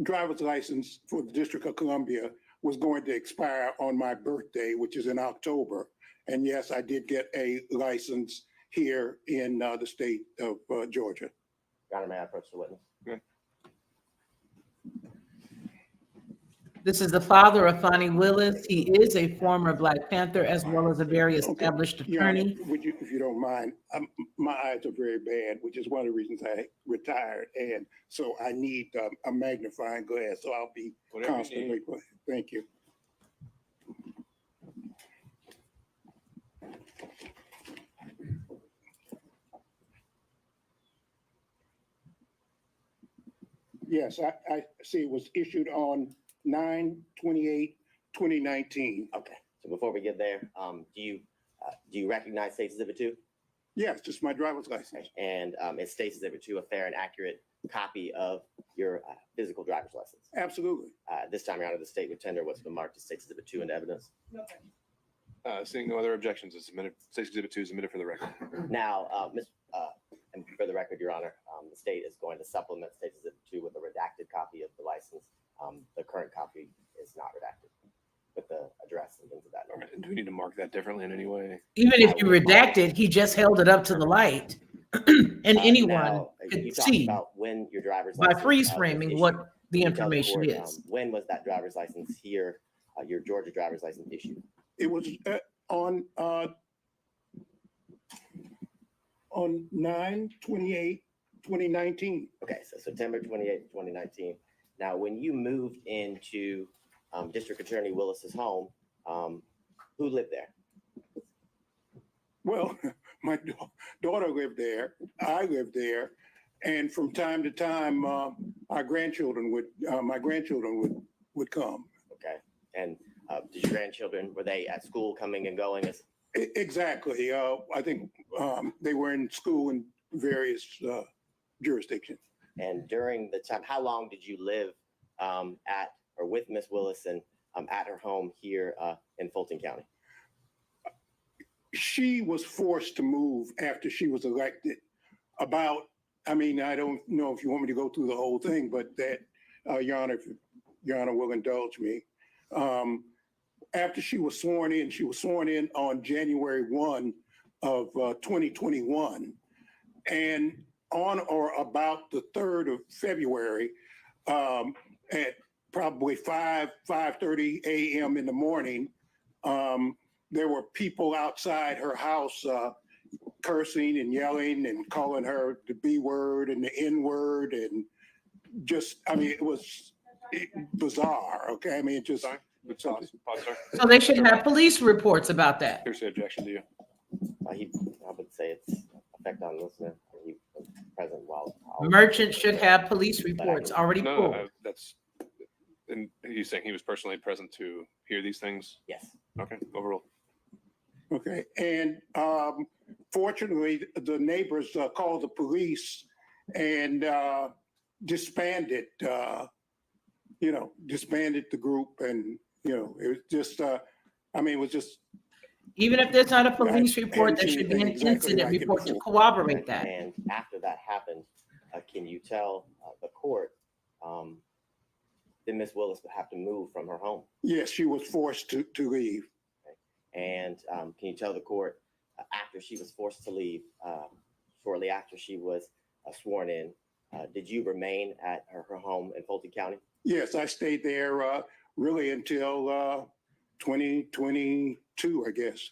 driver's license for the District of Columbia was going to expire on my birthday, which is in October. And yes, I did get a license here in the state of Georgia. Your Honor, may I approach the witness? Okay. This is the father of Fani Willis. He is a former Black Panther as well as a very established attorney. Yeah, would you, if you don't mind, my eyes are very bad, which is one of the reasons I retired. And so I need a magnifying glass. So I'll be constantly, thank you. Yes, I see it was issued on 9/28/2019. Okay, so before we get there, do you recognize State's Exhibit 2? Yes, just my driver's license. And is State's Exhibit 2 a fair and accurate copy of your physical driver's license? Absolutely. This time, Your Honor, the state would tender what's been marked as State's Exhibit 2 into evidence. Seeing no other objections, it's submitted. State's Exhibit 2 is submitted for the record. Now, and for the record, Your Honor, the state is going to supplement State's Exhibit 2 with a redacted copy of the license. The current copy is not redacted with the address and things of that nature. Do we need to mark that differently in any way? Even if you redact it, he just held it up to the light, and anyone could see about when your driver's by license freeze was framing issued. what the Can you tell the information court, is. when was that driver's license here your Georgia driver's license issued? It was on 9/28/2019. Okay, so September 28th, 2019. Now, when you moved into District Attorney Willis's home, who lived there? Well, my daughter lived there. I lived there, and from time to time, my grandchildren would come. Okay, and did your grandchildren, were they at school coming and going? Exactly. I think they were in school in various jurisdictions. And during the time, how long did you live at or with Miss Willis and at her home here in Fulton County? She was forced to move after she was elected. I don't know if you want me to go through the whole thing, but that, Your Honor, if Your Honor will indulge me. After she was sworn in on January 1 of 2021. And on or about the 3rd of February, at probably 5:30 a.m. in the morning, there were people outside her house cursing and yelling and calling her the B word and the N word. And it was bizarre. Okay. Pause, sir. So they should have police reports about that. Here's the objection to you. I would say it's effect on listener. He was present while Merchant should have police reports already pulled. And he's saying he was personally present to hear these things? Yes. Okay, overruled. Okay, and fortunately, the neighbors called the police and disbanded the group, and it was just, it was just. Even if there's not a police report, there should be an incident like report to corroborate that. And after that happened, can you tell the court that Miss Willis would have to move from her home? Yes, she was forced to leave. And can you tell the court after she was forced to leave, shortly after she was sworn in, did you remain at her home in Fulton County? Yes, I stayed there really until 2022, I guess.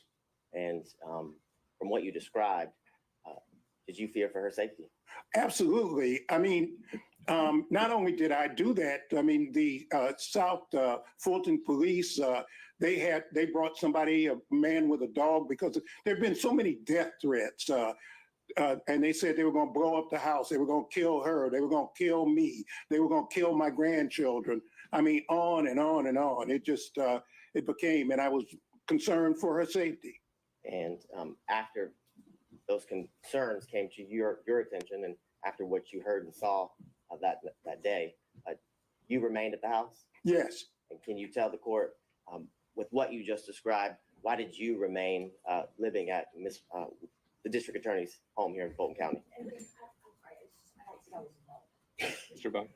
And from what you described, did you fear for her safety? Absolutely. Not only did I do that, the South Fulton police, they brought somebody, a man with a dog, because there have been so many death threats. And they said they were going to blow up the house. They were going to kill her. They were going to kill me. They were going to kill my grandchildren. On and on and on. It just, it became, and I was concerned for her safety. And after those concerns came to your attention, and after what you heard and saw that day, you remained at the house? Yes. And can you tell the court, with what you just described, why did you remain living at the district attorney's home here in Fulton County? Mr. Bond?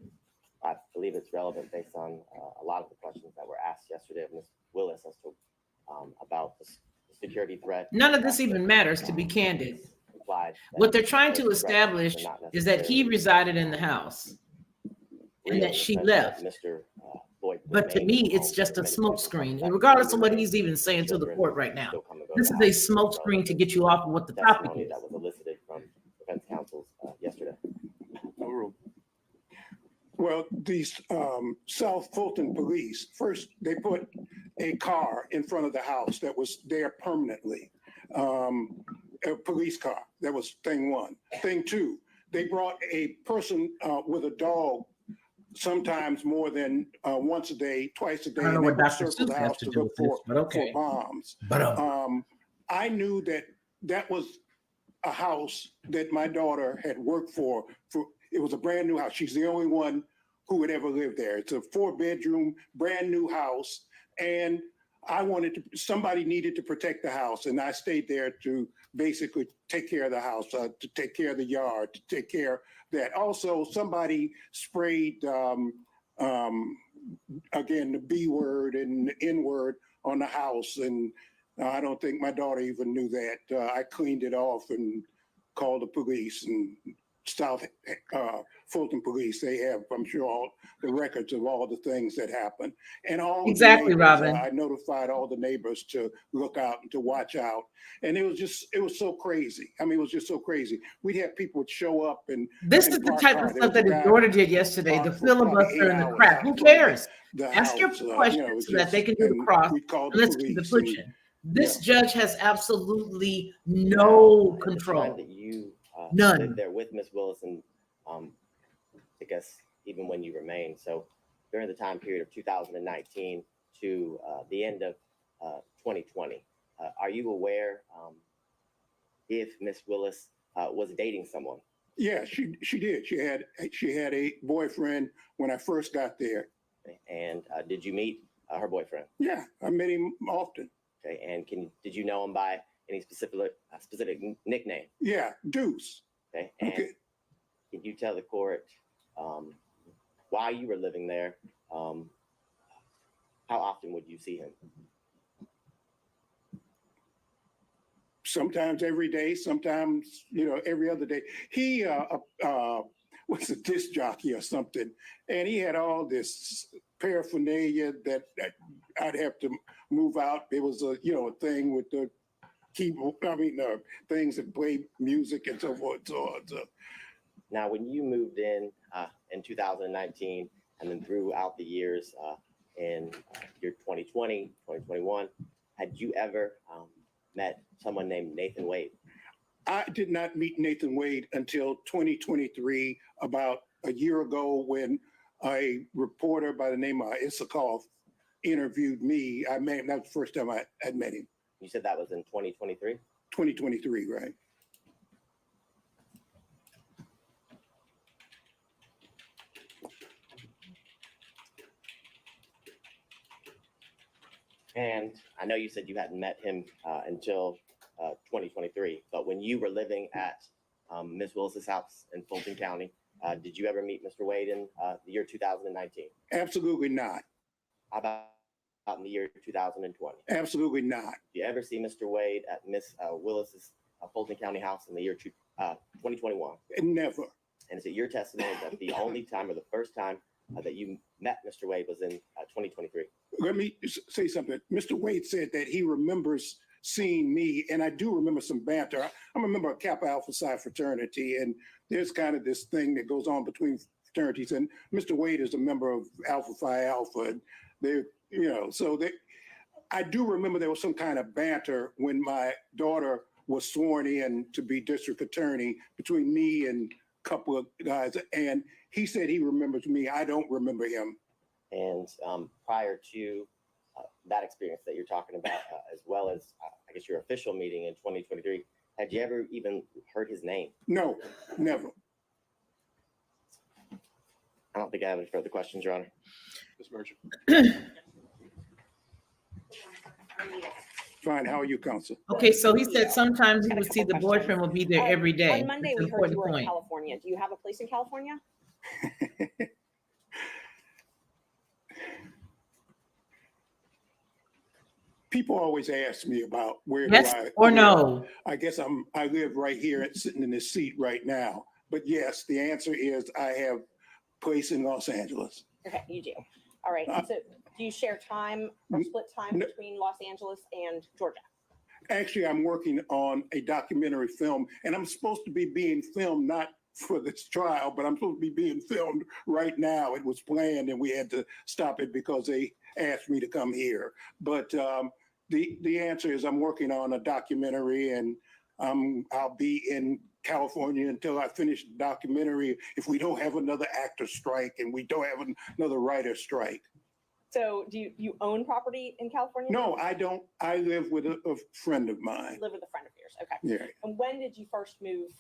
I believe it's relevant based on a lot of the questions that were asked yesterday of Ms. Willis as to about the security threat. None of this even matters, to be candid. What they're trying to establish is that he resided in the house and that she left. But to me, it's just a smokescreen, and regardless of what he's even saying to the court right now. This is a smokescreen to get you off of what the topic is. That was elicited from defense counsels yesterday. Overruled. Well, these South Fulton police, first, they put a car in front of the house that was there permanently, a police car. That was thing one. Thing two, they brought a person with a dog, sometimes more than once a day, twice a day. I don't know what Dr. Seuss has to do with this, but okay. For bombs. But I knew that was a house that my daughter had worked for. It was a brand new house. She's the only one who would ever live there. It's a 4-bedroom, brand new house. And somebody needed to protect the house. And I stayed there to basically take care of the house, to take care of the yard, to take care of that. Also, somebody sprayed, again, the B word and the N word on the house. And I don't think my daughter even knew that. I cleaned it off and called the police and South Fulton Police. They have, I'm sure, all the records of all the things that happened. And all Exactly, the neighbors, Robin. I notified all the neighbors to look out and to watch out. And it was so crazy. I mean, it was just so crazy. We'd have people show up and This and is the park type car. of There stuff was a that his guy daughter did yesterday, the parked for probably filibuster 8 and the hours crap. out Who in front of cares? the Ask your house. questions so that they can do the and cross. we called And the let's keep the police. And, pushing. This judge has absolutely Now, no at the time control. that you None. lived there with Miss Willis, and I guess even when you remained, so during the time period of 2019 to the end of 2020, are you aware if Miss Willis was dating someone? yeah, she did. She had a boyfriend when I first got there. And did you meet her boyfriend? Yeah, I met him often. Okay, and did you know him by any specific nickname? Yeah, Deuce. Okay, and can you tell the court why you were living there? How often would you see him? Sometimes every day, sometimes, every other day. He was a disc jockey or something, and he had all this paraphernalia that I'd have to move out. It was a thing with the keyboard, things that play music and so forth. So now, when you moved in 2019, and then throughout the years in year 2020, 2021, had you ever met someone named Nathan Wade? I did not meet Nathan Wade until 2023, about a year ago, when a reporter by the name of Issakoff interviewed me. I met him. That was the first time I had met him. You said that was in 2023? 2023, right. And I know you said you hadn't met him until 2023, but when you were living at Ms. Willis's house in Fulton County, did you ever meet Mr. Wade in the year 2019? Absolutely not. How about in the year 2020? Absolutely not. Did you ever see Mr. Wade at Ms. Willis's Fulton County house in the year 2021? Never. And is it your testimony that the only time or the first time that you met Mr. Wade was in 2023? Let me say something. Mr. Wade said that he remembers seeing me, and I do remember some banter. I'm a member of Kappa Alpha Psi fraternity, and there's kind of this thing that goes on between fraternities. And Mr. Wade is a member of Alpha Phi Alpha. And they, I do remember there was some kind of banter when my daughter was sworn in to be district attorney between me and a couple of guys, and he said he remembers me. I don't remember him. And prior to that experience that you're talking about, as well as, I guess, your official meeting in 2023, had you ever even heard his name? No, never. I don't think I have any further questions, Your Honor. Ms. Merchant. Fine. How are you, counsel? Okay, so he said sometimes he would see the boyfriend would be there every day. On Monday, That's we an heard you important were in point. California. Do you have a place in California? People always ask me about where Yes do I or live. no? I guess I live right here, sitting in this seat right now. But yes, the answer is I have a place in Los Angeles. Okay, you do. All right. So do you share time or split time between Los Angeles and Georgia? Actually, I'm working on a documentary film, and I'm supposed to be being filmed not for this trial, but I'm supposed to be being filmed right now. It was planned, and we had to stop it because they asked me to come here. But the answer is I'm working on a documentary, and I'll be in California until I finish the documentary, if we don't have another actor strike and we don't have another writer strike. So do you own property in California? No, I don't. I live with a friend of mine. Live with a friend of yours. Okay. Yeah. And when did you first move?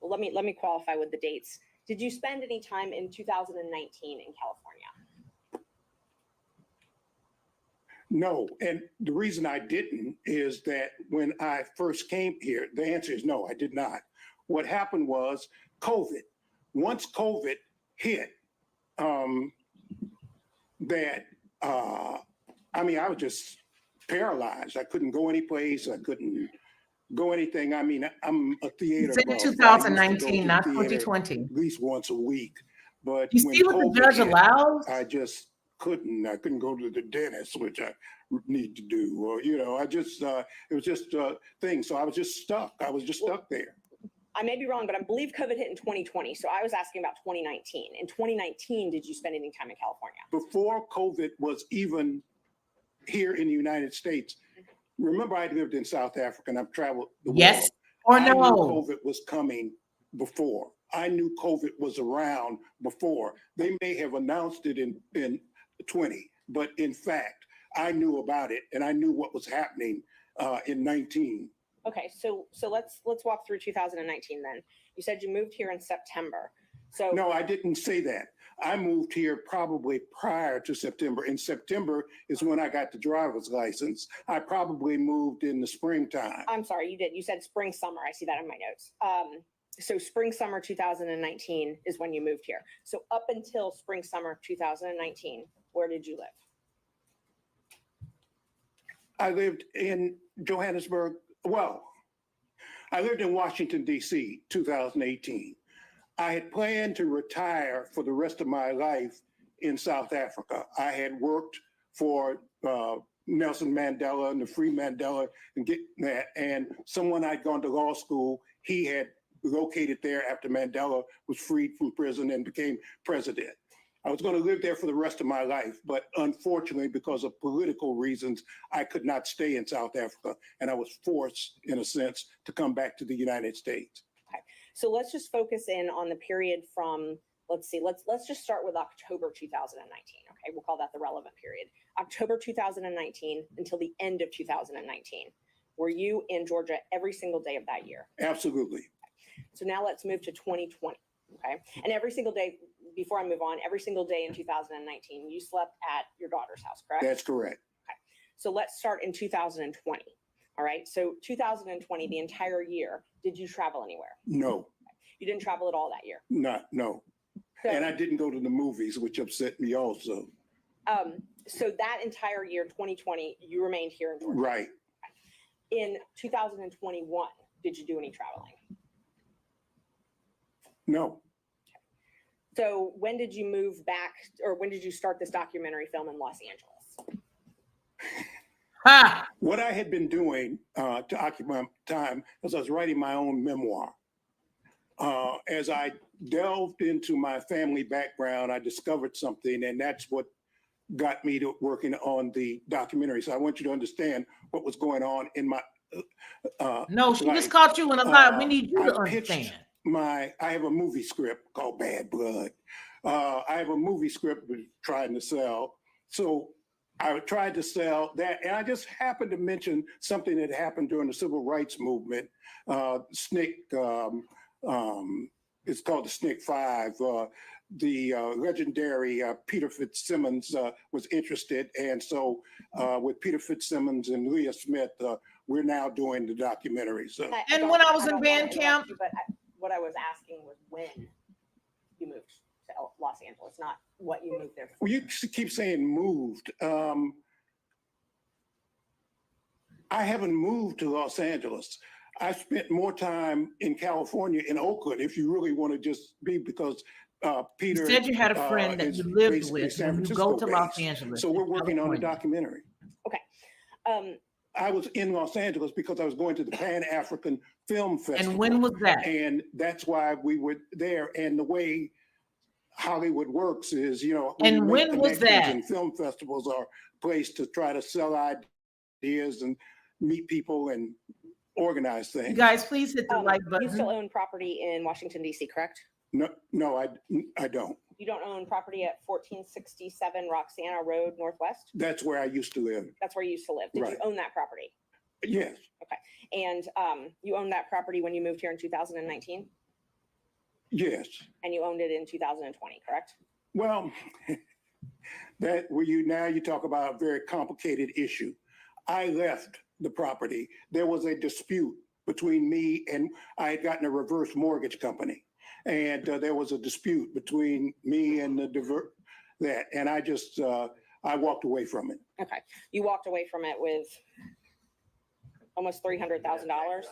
Well, let me qualify with the dates. Did you spend any time in 2019 in California? No, and the reason I didn't is that when I first came here, the answer is no, I did not. What happened was COVID. Once COVID hit, I was just paralyzed. I couldn't go anyplace. I couldn't go anything. I mean, I'm a theater said buff. 2019, not I used to go to the theater 2020. at least once a week. But You when see what the COVID judge hit, allows? I just couldn't. I couldn't go to the dentist, which I need to do. Or, you know, I just, it was just a thing. So I was just stuck. I was just stuck there. I may be wrong, but I believe COVID hit in 2020. So I was asking about 2019. In 2019, did you spend any time in California? Before COVID was even here in the United States, remember I lived in South Africa and I've traveled the Yes world. or I knew no? COVID was coming before. I knew COVID was around before. They may have announced it in 20, but in fact, I knew about it and I knew what was happening in 19. Okay, so let's walk through 2019 then. You said you moved here in September. So No, I didn't say that. I moved here probably prior to September. In September is when I got the driver's license. I probably moved in the springtime. I'm sorry, you did. You said spring, summer. I see that in my notes. So spring, summer 2019 is when you moved here. So up until spring, summer 2019, where did you live? I lived in Johannesburg. Well, I lived in Washington, D.C., 2018. I had planned to retire for the rest of my life in South Africa. I had worked for Nelson Mandela and the Free Mandela and get that. And someone I'd gone to law school, he had located there after Mandela was freed from prison and became president. I was going to live there for the rest of my life, but unfortunately, because of political reasons, I could not stay in South Africa. And I was forced, in a sense, to come back to the United States. Okay, so let's just focus in on the period from, let's just start with October 2019. Okay, we'll call that the relevant period. October 2019 until the end of 2019. Were you in Georgia every single day of that year? Absolutely. So now let's move to 2020. Okay, and every single day, before I move on, every single day in 2019, you slept at your daughter's house, correct? That's correct. Okay. So let's start in 2020. All right. So 2020, the entire year, did you travel anywhere? No. You didn't travel at all that year? No. So, and I didn't go to the movies, which upset me also. So that entire year, 2020, you remained here in Georgia? Right. Okay. In 2021, did you do any traveling? No. So when did you move back, or when did you start this documentary film in Los Angeles? What I had been doing to occupy time was I was writing my own memoir. As I delved into my family background, I discovered something, and that's what got me to working on the documentary. So I want you to understand what was going on in my No, she life. just caught you in a lie. We need you to understand. I have a movie script called Bad Blood. I have a movie script we're trying to sell. So I tried to sell that, and I just happened to mention something that happened during the civil rights movement. SNCC, it's called the SNCC 5. The legendary Peter Fitzsimmons was interested, and so with Peter Fitzsimmons and Leah Smith, we're now doing the documentary. So, and when I was in band camp, but what I was asking was when you moved to Los Angeles, not what you moved there for. Well, you keep saying moved. I haven't moved to Los Angeles. I spent more time in California, in Oakland, if you really want to just be, because Peter. You said you had a friend that you lived with when you go to Los based. Angeles. So we're working on a documentary. Okay. I was in Los Angeles because I was going to the Pan-African Film Festival. And when was that? And that's why we were there. And the way Hollywood works is, you know, and when was that? And film festivals are a place to try to sell ideas and meet people and organize things. You guys, please hit the like button. You still own property in Washington, D.C., correct? No, I don't. You don't own property at 1467 Roxana Road Northwest? That's where I used to live. That's where you used to live. Did Right. you own that property? Yes. Okay. And you owned that property when you moved here in 2019? Yes. And you owned it in 2020, correct? Well, you talk about a very complicated issue. I left the property. There was a dispute between me and I had gotten a reverse mortgage company. And there was a dispute between me and and I just, I walked away from it. Okay. You walked away from it with almost $300,000.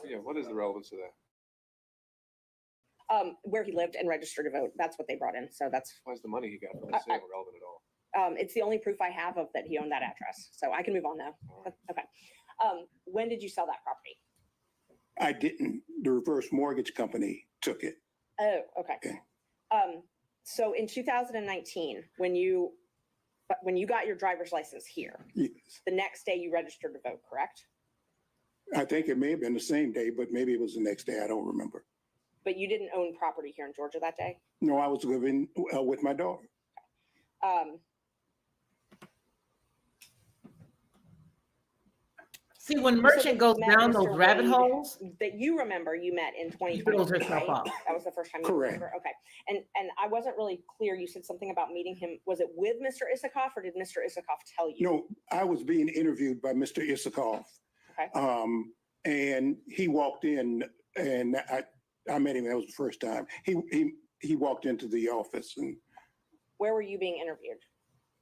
Yeah, what is the relevance of that? Where he lived and registered to vote. That's what they brought in. So that's Why is the money he got from the sale relevant at all? it's the only proof I have of that he owned that address. So I can move on now. Okay. When did you sell that property? I didn't. The reverse mortgage company took it. Oh, okay. So in 2019, when you got your driver's license here, Yes. the next day you registered to vote, correct? I think it may have been the same day, but maybe it was the next day. I don't remember. But you didn't own property here in Georgia that day? No, I was living with my daughter. See, when Merchant goes met down Mr. those rabbit Wade holes, that you remember you met in 2020, throws herself right? off. That was the first time you Correct. remember? Okay. And I wasn't really clear. You said something about meeting him. Was it with Mr. Isikoff or did Mr. Isikoff tell you? No, I was being interviewed by Mr. Isikoff. Okay. And he walked in and I met him. That was the first time. He walked into the office and Where were you being interviewed?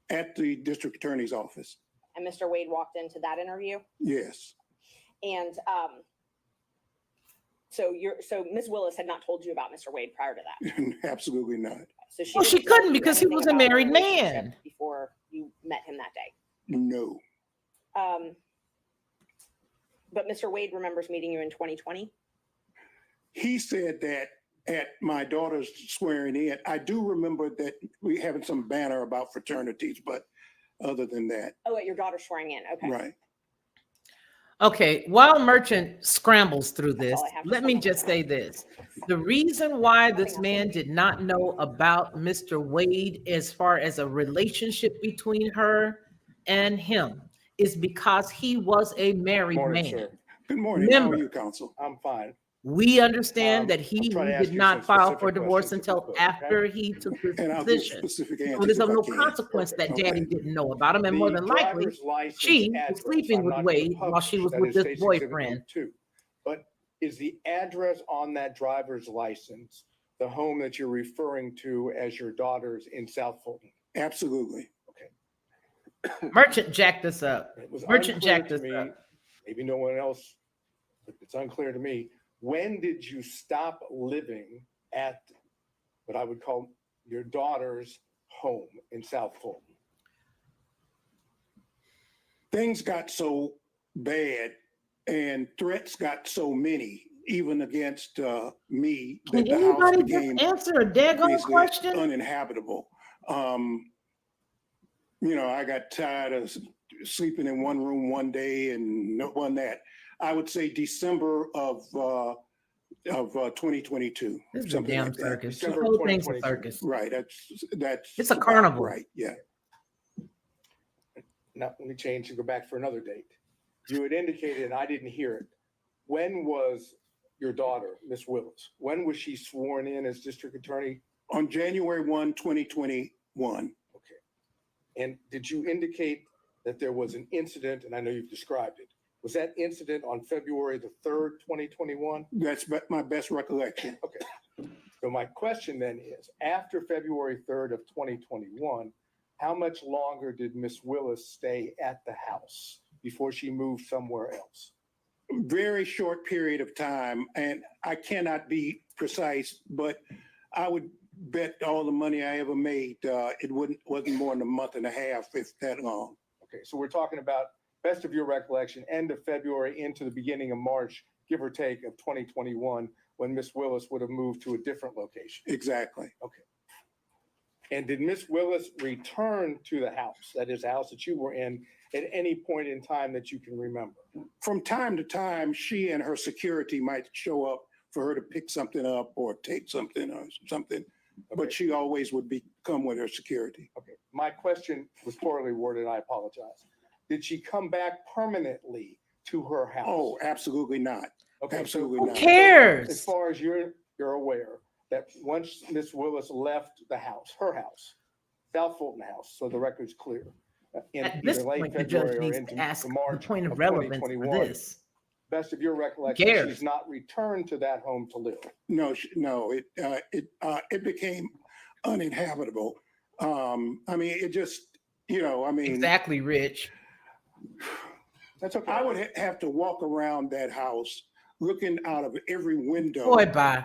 at the district attorney's office. And Mr. Wade walked into that interview? Yes. And so Ms. Willis had not told you about Mr. Wade prior to that. Absolutely not. So she well, she didn't tell couldn't you because he anything was a about their married relationship man. before you met him that day. No. But Mr. Wade remembers meeting you in 2020. He said that at my daughter's swearing in. I do remember that we having some banner about fraternities, but other than that. Oh, at your daughter's swearing in. Okay. Right. Okay, while Merchant scrambles through this, all I have to let say. me just say this. The reason why this man did not know about Mr. Wade as far as a relationship between her and him is because he was a married Morning, man. sir. Good morning. How Remember, are you, counsel? I'm fine. we understand that he I'll try to ask did you not some file specific for divorce questions if until we could, okay? after he took this And I'll give position. specific So answers there's if I no can. consequence that Okay. Daddy didn't know about him, and more The than likely, driver's license she was address, sleeping I'm with not gonna Wade while she publish, was that with is this State's Exhibit boyfriend. 2. But is the address on that driver's license the home that you're referring to as your daughter's in South Fulton? Absolutely. Merchant jacked this up. It was Merchant unclear jacked to this me, up. maybe no one else, but it's unclear to me. When did you stop living at what I would call your daughter's home in South Fulton? Things got so bad and threats got so many, even against me, Can that the house anybody became just answer a daggone basically question? uninhabitable. I got tired of sleeping in one room one day and no one that. I would say December of 2022. This is a something damn like that. circus. This December whole thing's a 2022. circus. Right. That's It's a about carnival. Right. Yeah. Now, let me change and go back for another date. You had indicated, and I didn't hear it. When was your daughter, Miss Willis, when was she sworn in as district attorney? On January 1, 2021. Okay. And did you indicate that there was an incident, and I know you've described it, was that incident on February the 3rd, 2021? That's my best recollection. Okay. So my question then is, after February 3rd of 2021, how much longer did Miss Willis stay at the house before she moved somewhere else? Very short period of time, and I cannot be precise, but I would bet all the money I ever made, it wasn't more than a month and a half, if that long. Okay, so we're talking about, best of your recollection, end of February into the beginning of March, give or take, of 2021, when Miss Willis would have moved to a different location. Exactly. Okay. And did Miss Willis return to the house, that is, the house that you were in, at any point in time that you can remember? From time to time, she and her security might show up for her to pick something up or take something or something, but she always would come with her security. Okay, my question was poorly worded, I apologize. Did she come back permanently to her house? Oh, absolutely not. Okay, Absolutely Who not. cares? As far as you're aware, that once Miss Willis left the house, her house, South Fulton House, so the record's clear, in At this either late point, the February judge or needs into to ask the March point of of relevance for 2021, this. best of your recollection, cares? she's not returned to that home to live. No, it became uninhabitable. I mean, it just, Exactly, Rich. That's okay. I would have to walk around that house looking out of every window. Boy, bye.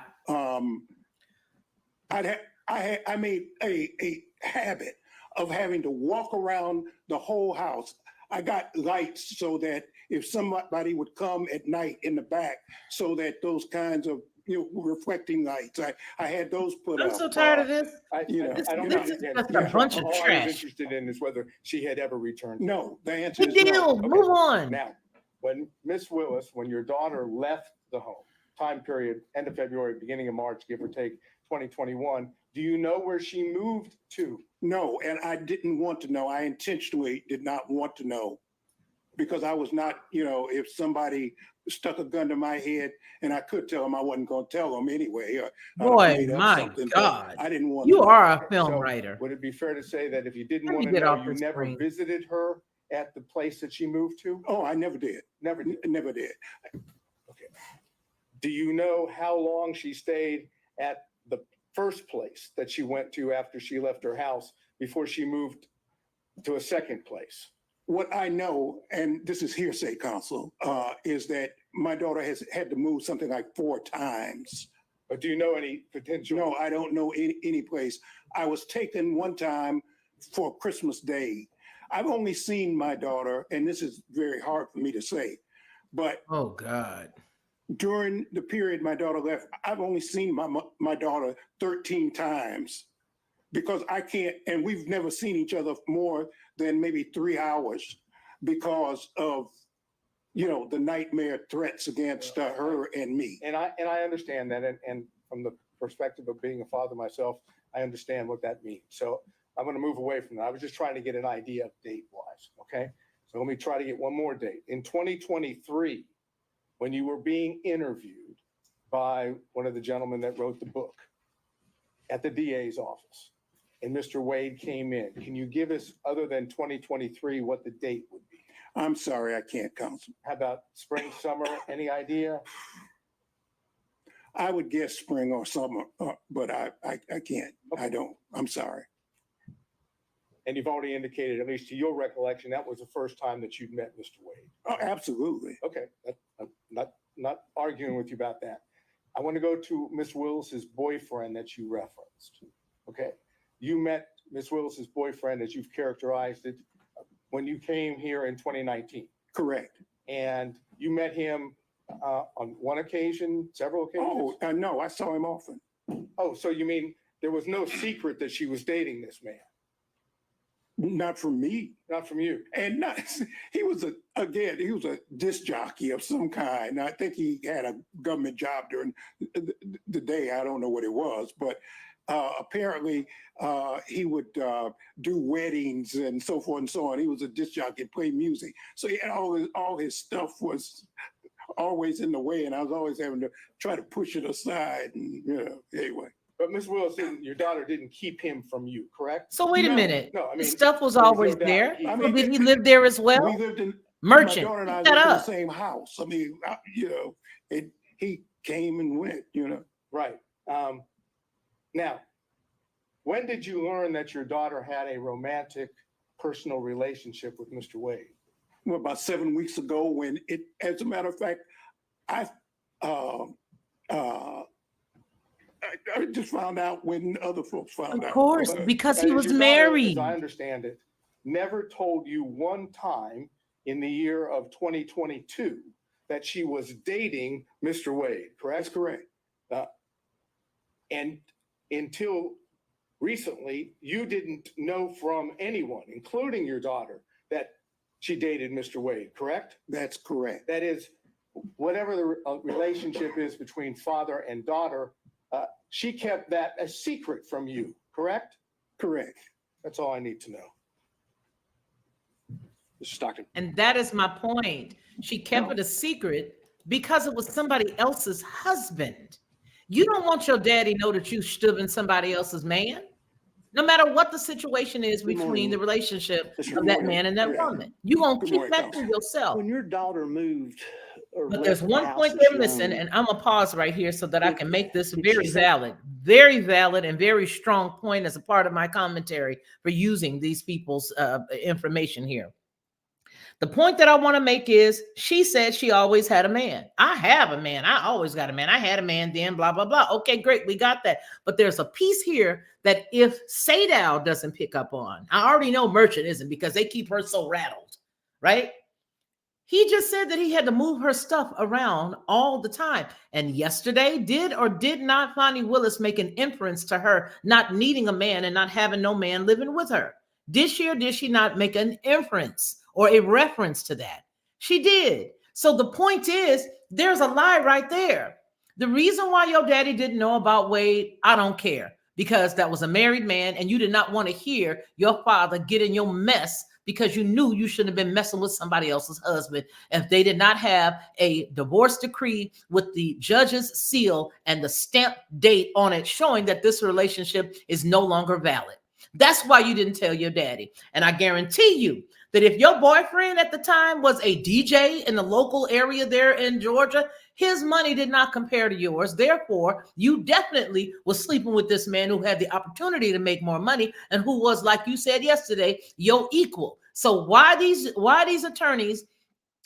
I made a habit of having to walk around the whole house. I got lights so that if somebody would come at night in the back, so that those kinds of reflecting lights, I had those put up. I'm so tired of this. I don't This is understand. just a bunch of All I was trash. interested in is whether she had ever returned. No, the answer is Good no. deal. Move on. Now, when Miss Willis, when your daughter left the home, time period, end of February, beginning of March, give or take, 2021, do you know where she moved to? No, and I didn't want to know. I intentionally did not want to know because I was not, if somebody stuck a gun to my head and I could tell them, I wasn't going to tell them anyway. Boy, my God. I didn't want You to know. are a film So, writer. Would it be fair to say that if you didn't Let me want to get know, off you this never screen. visited her at the place that she moved to? Oh, I never did. Never did. Never did. Okay. Do you know how long she stayed at the first place that she went to after she left her house before she moved to a second place? What I know, and this is hearsay, Counsel, is that my daughter has had to move something like 4 times. But do you know any potential? No, I don't know any place. I was taken one time for Christmas Day. I've only seen my daughter, and this is very hard for me to say, but oh God, during the period my daughter left, I've only seen my daughter 13 times because I can't, and we've never seen each other more than maybe 3 hours because of the nightmare threats against her and me. And I understand that, and from the perspective of being a father myself, I understand what that means. So I'm going to move away from that. I was just trying to get an idea of date-wise, okay? So let me try to get one more date. In 2023, when you were being interviewed by one of the gentlemen that wrote the book at the DA's office, and Mr. Wade came in, can you give us, other than 2023, what the date would be? I'm sorry, I can't, Counsel. How about spring, summer, any idea? I would guess spring or summer, but I can't. I don't. I'm sorry. And you've already indicated, at least to your recollection, that was the first time that you'd met Mr. Wade. Oh, absolutely. Okay, I'm not arguing with you about that. I want to go to Miss Willis's boyfriend that you referenced. Okay, you met Miss Willis's boyfriend, as you've characterized it, when you came here in 2019. Correct. And you met him on one occasion, several occasions? Oh, no, I saw him often. Oh, so you mean there was no secret that she was dating this man? Not from me. Not from you. And he was a disc jockey of some kind. I think he had a government job during the day. I don't know what it was, but apparently he would do weddings and so forth and so on. He was a disc jockey, play music. So he had all his stuff was always in the way, and I was always having to try to push it aside. And anyway. But Ms. Willis, your daughter didn't keep him from you, correct? So wait a minute. No, I mean, the stuff was there was always no doubt there. he- Or did he live there as well? We lived in Merchant. My daughter and I Shut lived in the up. same house. I mean, he came and went. Right. Now, when did you learn that your daughter had a romantic, personal relationship with Mr. Wade? Well, about 7 weeks ago, when as a matter of fact, I just found out when other folks found out. Of course, But- because And he was your daughter, married. as I understand it, never told you one time in the year of 2022 that she was dating Mr. Wade, correct? That's correct. And until recently, you didn't know from anyone, including your daughter, that she dated Mr. Wade, correct? That's correct. That is, whatever the relationship is between father and daughter, she kept that a secret from you, correct? Correct. That's all I need to know. Mr. Stockton. And that is my point. She kept it a secret because it was somebody else's husband. You don't want your daddy to know that you stood in somebody else's man, no matter what the situation is between the relationship of that man and that woman. You're going to keep that to yourself. When your daughter moved, But there's one point they're missing, and I'm gonna pause right here so that I can make this very valid and very strong point as a part of my commentary for using these people's information here. The point that I want to make is she said she always had a man. I have a man. I always got a man. I had a man then, blah, blah, blah. Okay, great. We got that. But there's a piece here that if Sadal doesn't pick up on, I already know Merchant isn't because they keep her so rattled, right? He just said that he had to move her stuff around all the time. And yesterday, did or did not Fani Willis make an inference to her not needing a man and not having no man living with her? Did she or did she not make an inference or a reference to that? She did. So the point is, there's a lie right there. The reason why your daddy didn't know about Wade, I don't care, because that was a married man and you did not want to hear your father get in your mess because you knew you shouldn't have been messing with somebody else's husband if they did not have a divorce decree with the judge's seal and the stamp date on it showing that this relationship is no longer valid. That's why you didn't tell your daddy. And I guarantee you that if your boyfriend at the time was a DJ in the local area there in Georgia, his money did not compare to yours. Therefore, you definitely was sleeping with this man who had the opportunity to make more money and who was, like you said yesterday, your equal. So why these attorneys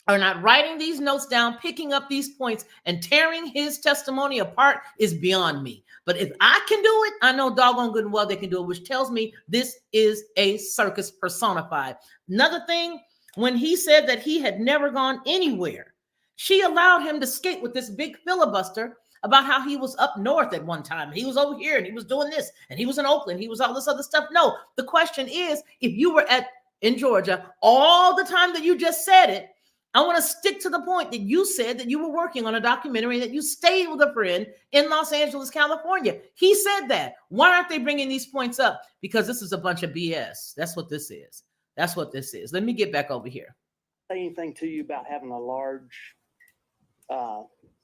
are not writing these notes down, picking up these points and tearing his testimony apart is beyond me. But if I can do it, I know doggone good and well they can do it, which tells me this is a circus personified. Another thing, when he said that he had never gone anywhere, she allowed him to skate with this big filibuster about how he was up north at one time. He was over here and he was doing this and he was in Oakland. He was all this other stuff. No, the question is, if you were in Georgia all the time that you just said it, I want to stick to the point that you said that you were working on a documentary that you stayed with a friend in Los Angeles, California. He said that. Why aren't they bringing these points up? Because this is a bunch of BS. That's what this is. That's what this is. Let me get back over here. Say anything to you about having a large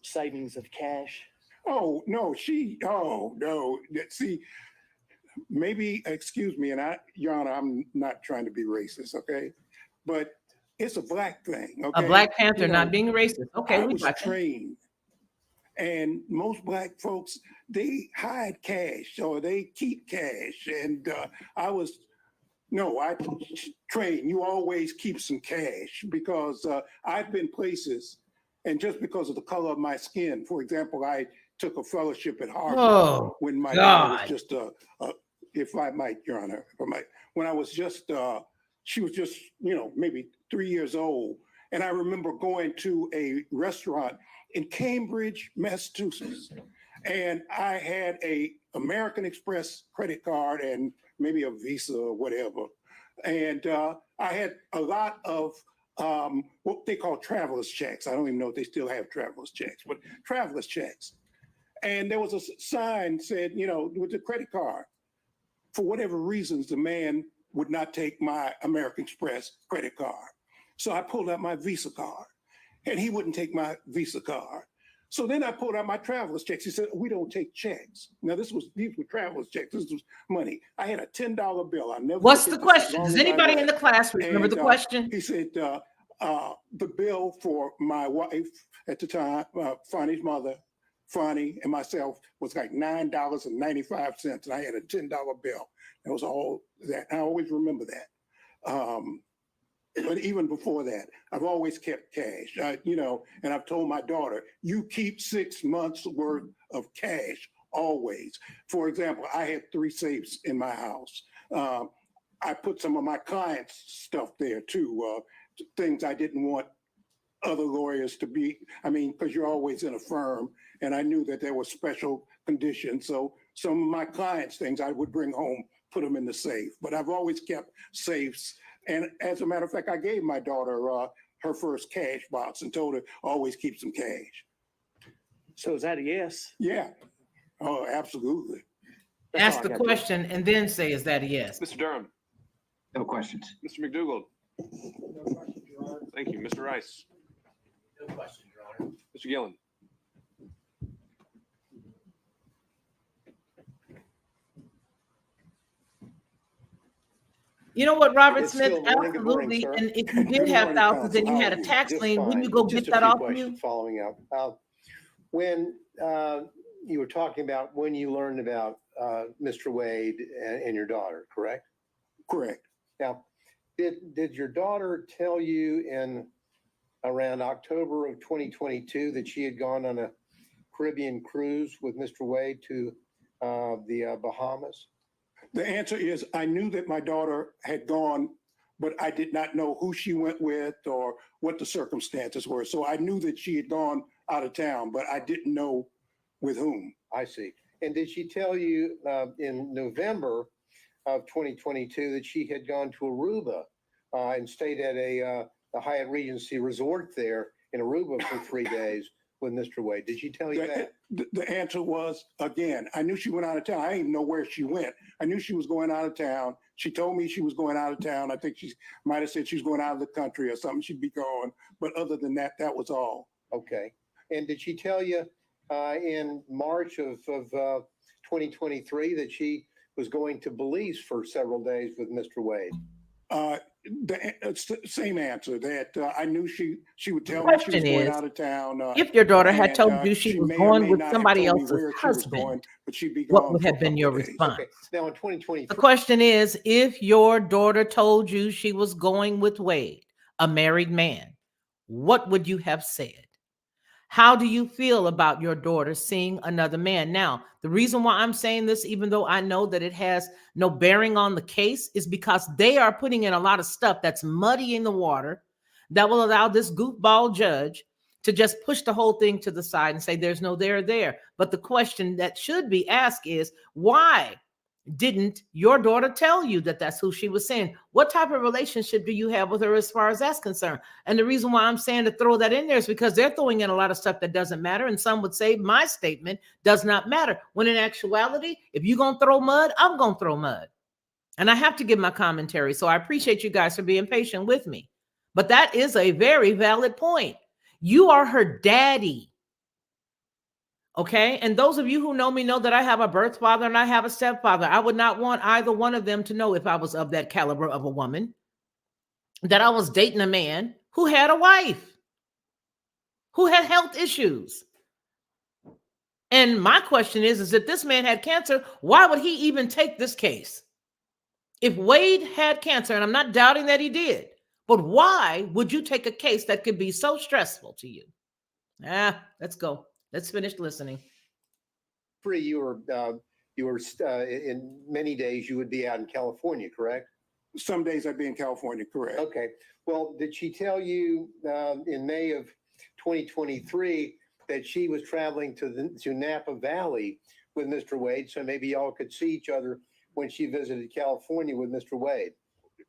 savings of cash? Oh, no, no. See, maybe, excuse me, and Your Honor, I'm not trying to be racist, okay? But it's a black thing, okay? A Black Panther not being racist. Okay, I was trained. And most black folks, they hide cash or they keep cash. And I trained, you always keep some cash because I've been places, and just because of the color of my skin, for example, I took a fellowship at Harvard when my daughter was just, if I might, Your Honor, when I was just, she was just, maybe 3 years old. And I remember going to a restaurant in Cambridge, Massachusetts. And I had a American Express credit card and maybe a Visa or whatever. And I had a lot of what they call traveler's checks. I don't even know if they still have traveler's checks, but traveler's checks. And there was a sign said, with the credit card. For whatever reasons, the man would not take my American Express credit card. So I pulled out my Visa card and he wouldn't take my Visa card. So then I pulled out my traveler's checks. He said, we don't take checks. Now these were traveler's checks. This was money. I had a $10 bill. I never. What's the question? Does anybody in the class remember the question? He said, the bill for my wife at the time, Fani's mother, Fani and myself was like $9.95. And I had a $10 bill. That was all that. I always remember that. But even before that, I've always kept cash, and I've told my daughter, you keep 6 months worth of cash always. For example, I had 3 safes in my house. I put some of my clients' stuff there too, things I didn't want other lawyers to be, because you're always in a firm, and I knew that there were special conditions. So some of my clients' things I would bring home, put them in the safe, but I've always kept safes. And as a matter of fact, I gave my daughter her first cash box and told her always keep some cash. So is that a yes? Yeah. Oh, absolutely. Ask the question and then say, is that a yes? Mr. Durham. No questions. Mr. McDougald. Thank you. Mr. Rice. No questions, Your Honor. Mr. Gillen. You know what, Robert It's Smith? still morning. Good Absolutely. morning, sir. And if you did have thousands and you had a tax lien, wouldn't you go get that off of you? Following up. When you were talking about when you learned about Mr. Wade and your daughter, correct? Correct. Now, Did your daughter tell you in around October of 2022 that she had gone on a Caribbean cruise with Mr. Wade to the Bahamas? The answer is I knew that my daughter had gone, but I did not know who she went with or what the circumstances were. So I knew that she had gone out of town, but I didn't know with whom. I see. And did she tell you in November of 2022 that she had gone to Aruba and stayed at a Hyatt Regency resort there in Aruba for 3 days with Mr. Wade? Did she tell you that? The answer was, again, I knew she went out of town. I didn't even know where she went. I knew she was going out of town. She told me she was going out of town. I think she might have said she was going out of the country or something. She'd be going. But other than that, that was all. Okay. And did she tell you in March of 2023 that she was going to Belize for several days with Mr. Wade? The same answer, that I knew she would tell me she was going out of town. If your daughter had told you she was going with somebody else's husband, but she'd be what gone would for a have been couple your of days. response? Okay. Now in 2023. The question is, if your daughter told you she was going with Wade, a married man, what would you have said? How do you feel about your daughter seeing another man? Now, the reason why I'm saying this, even though I know that it has no bearing on the case, is because they are putting in a lot of stuff that's muddying the water that will allow this goofball judge to just push the whole thing to the side and say there's no there. But the question that should be asked is, why didn't your daughter tell you that that's who she was saying? What type of relationship do you have with her as far as that's concerned? And the reason why I'm saying to throw that in there is because they're throwing in a lot of stuff that doesn't matter. And some would say my statement does not matter. When in actuality, if you're going to throw mud, I'm going to throw mud. And I have to give my commentary. So I appreciate you guys for being patient with me. But that is a very valid point. You are her daddy. Okay. And those of you who know me know that I have a birth father and I have a stepfather. I would not want either one of them to know, if I was of that caliber of a woman, that I was dating a man who had a wife, who had health issues. And my question is if this man had cancer, why would he even take this case? If Wade had cancer, and I'm not doubting that he did, but why would you take a case that could be so stressful to you? Let's go. Let's finish listening. You were in many days you would be out in California, correct? Some days I'd be in California, correct. Okay. Well, did she tell you in May of 2023 that she was traveling to Napa Valley with Mr. Wade, so maybe y'all could see each other when she visited California with Mr. Wade?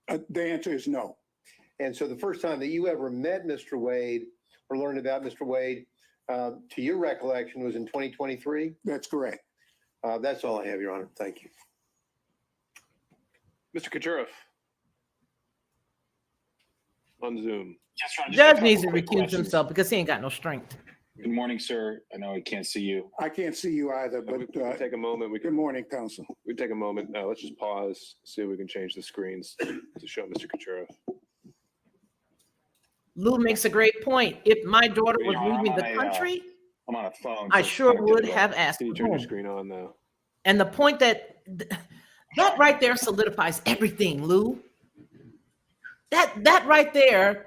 The answer is no. And so the first time that you ever met Mr. Wade or learned about Mr. Wade, to your recollection, was in 2023? That's correct. That's all I have, Your Honor. Thank you. Mr. Kachuroff on Zoom. Judge needs to recuse himself because he ain't got no strength. Good morning, sir. I know I can't see you. I can't see you either, but we can take a moment. Good morning, counsel. We take a moment. Let's just pause, see if we can change the screens to show Mr. Kachuroff. Lou makes a great point. If my daughter was leaving the country, I'm on a phone. I sure would have asked. Can you turn your screen on now? And the point that right there solidifies everything, Lou. That right there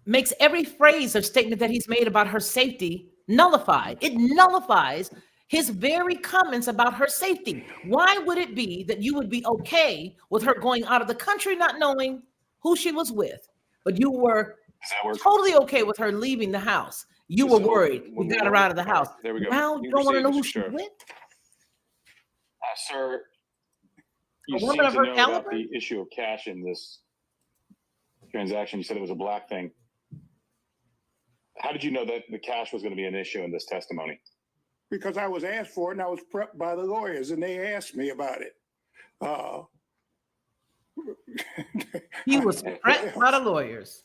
makes every phrase or statement that he's made about her safety nullified. It nullifies his very comments about her safety. Why would it be that you would be okay with her going out of the country not knowing who she was with, but you were totally okay with her leaving the house? You were worried. We got her out of the house. There we go. Now you don't want to know who she's with? Sir, you A seem woman to of her know caliber? about the issue of cash in this transaction. You said it was a black thing. How did you know that the cash was going to be an issue in this testimony? Because I was asked for it and I was prepped by the lawyers and they asked me about it. He was prepped by the lawyers.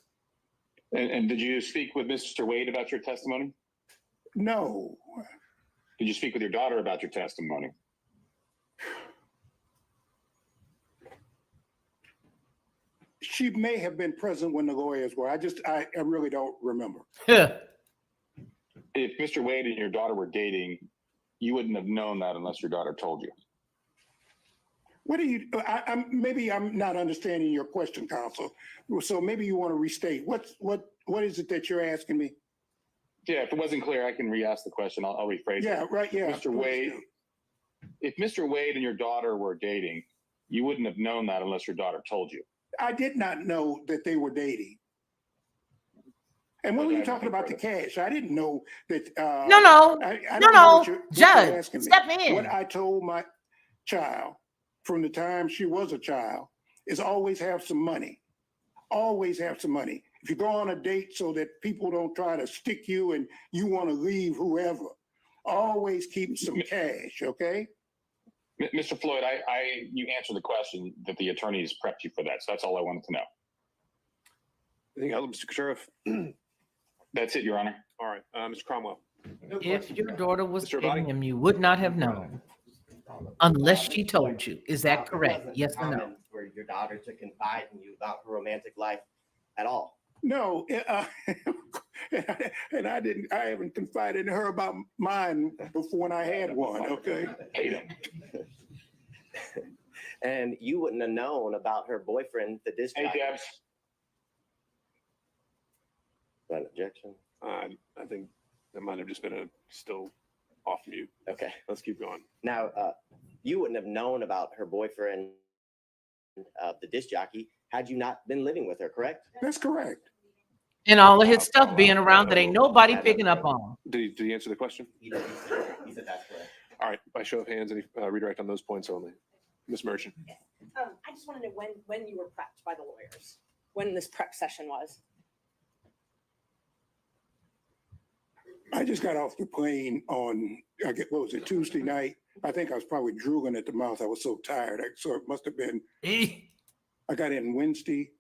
And did you speak with Mr. Wade about your testimony? No. Did you speak with your daughter about your testimony? She may have been present when the lawyers were. I really don't remember. Yeah. If Mr. Wade and your daughter were dating, you wouldn't have known that unless your daughter told you. What do you, maybe I'm not understanding your question, counsel. So maybe you want to restate. What is it that you're asking me? Yeah, if it wasn't clear, I can re-ask the question. I'll rephrase it. Yeah, right, yeah. Mr. Wade, if Mr. Wade and your daughter were dating, you wouldn't have known that unless your daughter told you. I did not know that they were dating. And when were you talking about the cash? I didn't know that. No, I don't know what you're Judge, asking me. step in. What I told my child from the time she was a child is always have some money. Always have some money. If you go on a date so that people don't try to stick you and you want to leave whoever, always keep some cash, okay? Mr. Floyd, you answered the question that the attorneys prepped you for that. So that's all I wanted to know. Anything else, Mr. Sheriff? That's it, Your Honor. All right, Mr. Cromwell. If your daughter was Mr. dating him, you would not have known unless she told you. Is that correct? Yes or no? For your daughter to confide in you about her romantic life at all? No, and I haven't confided in her about mine before when I had one, okay? And you wouldn't have known about her boyfriend, the disc jockey. Hey, Debs. An objection? I think that might have just been still off mute. Okay. Let's keep going. Now, you wouldn't have known about her boyfriend, the disc jockey, had you not been living with her, correct? That's correct. And all of his stuff being around that ain't nobody picking up on. Did he answer the question? He said that's correct. All right, by show of hands, any redirect on those points only. Ms. Merchant. I just want to know when you were prepped by the lawyers, when this prep session was. I just got off the plane on, what was it, Tuesday night? I think I was probably drooling at the mouth. I was so tired. So it must have been, I got in Wednesday.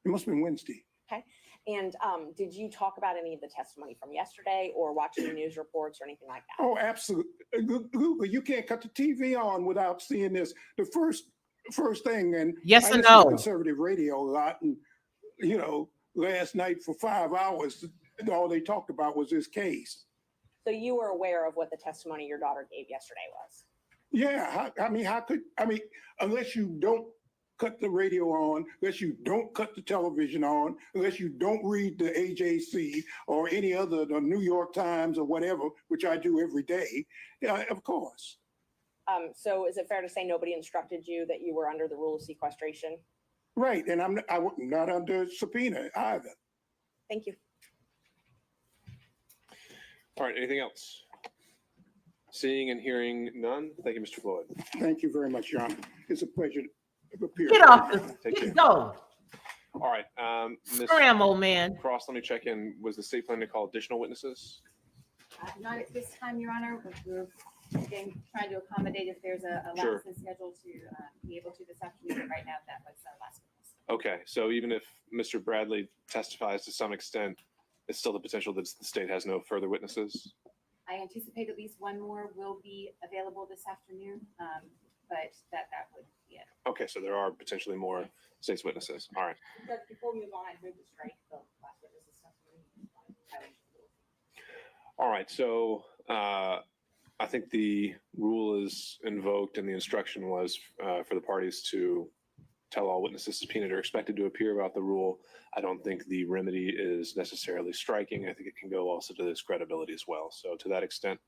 It must have been Wednesday. Okay. And did you talk about any of the testimony from yesterday or watching the news reports or anything like that? Oh, absolutely. You can't cut the TV on without seeing this. The first thing, and yes I or listen to no? conservative radio a lot, and last night for 5 hours, all they talked about was this case. So you were aware of what the testimony your daughter gave yesterday was? Yeah, unless you don't cut the radio on, unless you don't cut the television on, unless you don't read the AJC or any other, the New York Times or whatever, which I do every day, of course. So is it fair to say nobody instructed you that you were under the rule of sequestration? Right, and I'm not under subpoena either. Thank you. All right, anything else? Seeing and hearing none, thank you, Mr. Floyd. Thank you very much, Your Honor. It's a pleasure to appear. Get off the Take care. go. All right, Ms. Scram, old man. Cross, let me check in. Was the state planning to call additional witnesses? Not at this time, Your Honor, but we're again trying to accommodate if there's a Sure. lapse in schedule to be able to this afternoon. But right now, that was the last witness. Okay, so even if Mr. Bradley testifies to some extent, it's still the potential that the state has no further witnesses? I anticipate at least one more will be available this afternoon, but that would be it. Okay, so there are potentially more state's witnesses. All right. Judge, before we move on, I'd move to strike the last witness's testimony. All right, so I think the rule is invoked and the instruction was for the parties to tell all witnesses subpoenaed or expected to appear about the rule. I don't think the remedy is necessarily striking. I think it can go also to this credibility as well. So to that extent,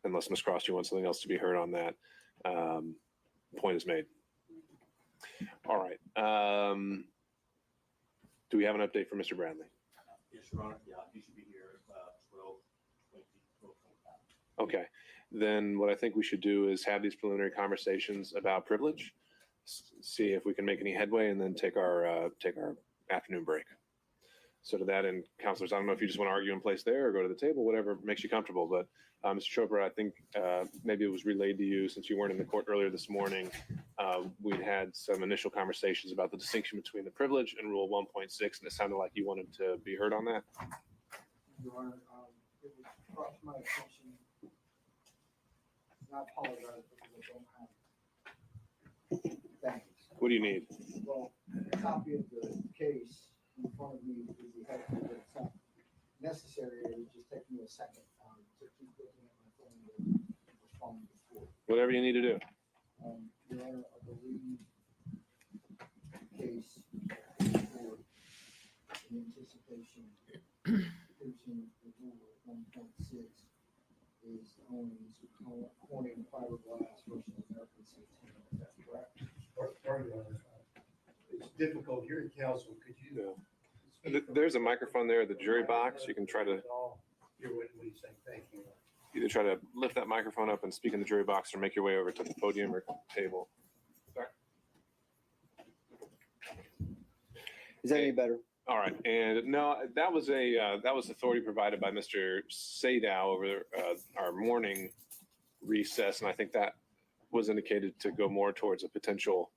unless Ms. Cross, you want something else to be heard on that, point is made. All right. Do we have an update for Mr. Bradley? Yes, Your Honor. Yeah, he should be here at 12:20, 12:25. Okay, then what I think we should do is have these preliminary conversations about privilege, see if we can make any headway, and then take our afternoon break. So to that end, counselors, I don't know if you just want to argue in place there or go to the table, whatever makes you comfortable. But Mr. Chopra, I think maybe it was relayed to you since you weren't in the court earlier this morning. We'd had some initial conversations about the distinction between the privilege and Rule 1.6, and it sounded like you wanted to be heard on that. Your Honor, it was brought to my attention. I apologize because I don't have things. What do you need? Well, a copy of the case in front of me would be helpful, but it's not necessary. It would just take me a second to keep looking at my phone and responding before. Whatever you need to do. is owning Corning fiberglass versus American Centennial. Is that correct? It's difficult here in council. Could you? There's a microphone there, the jury box. You can try to Hear what he's saying. Thank you. either try to lift that microphone up and speak in the jury box, or make your way over to the podium or table. Sorry. Is that any better? All right, and no, that was authority provided by Mr. Sadow over our morning recess, and I think that was indicated to go more towards a potential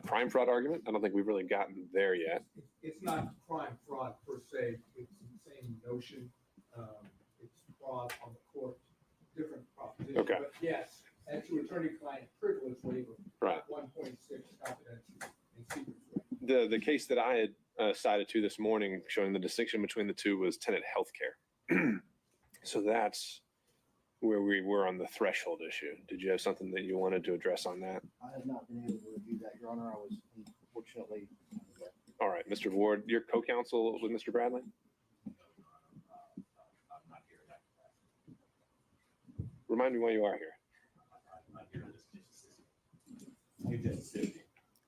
crime fraud argument. I don't think we've really gotten there yet. It's not crime fraud per se. It's the same notion. It's fraud on the court, different proposition. Okay. But yes, as to attorney-client privilege waiver, Right. 1.6 confidential and secret. The case that I had cited to this morning, showing the distinction between the two, was tenant healthcare. So that's where we were on the threshold issue. Did you have something that you wanted to address on that? I have not been able to review that, Your Honor. I was unfortunately. All right, Mr. Ward, your co-counsel with Mr. Bradley? Remind me why you are here.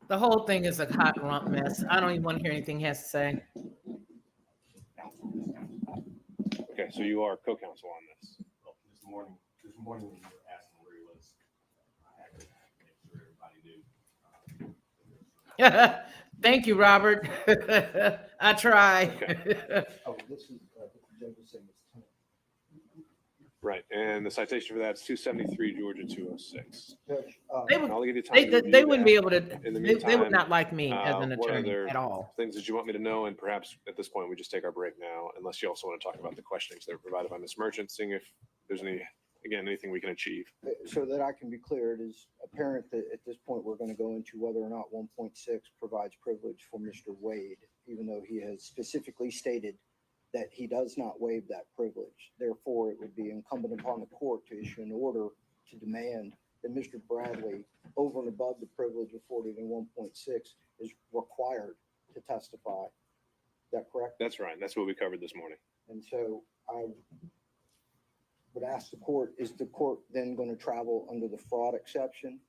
The whole thing is a hot rump mess. I don't even want to hear anything he has to say. Okay, so you are co-counsel on this. This morning when you were asking where he was, I had to make sure everybody knew. Thank you, Robert. I try. Oh, this is, Judge was saying it's 10. Right, and the citation for that is 273 Georgia 206. Judge, They would, I'll give you time to review they wouldn't that. be able to, In the they meantime, would not like me as an what attorney other at all. things that you want me to know, and perhaps at this point we just take our break now, unless you also want to talk about the questionings that were provided by Ms. Merchant, seeing if there's anything we can achieve. So that I can be clear, it is apparent that at this point, we're going to go into whether or not 1.6 provides privilege for Mr. Wade, even though he has specifically stated that he does not waive that privilege. Therefore, it would be incumbent upon the court to issue an order to demand that Mr. Bradley, over and above the privilege afforded in 1.6, is required to testify. Is that correct? That's right. That's what we covered this morning. And so I would ask the court, is the court then going to travel under the fraud exception?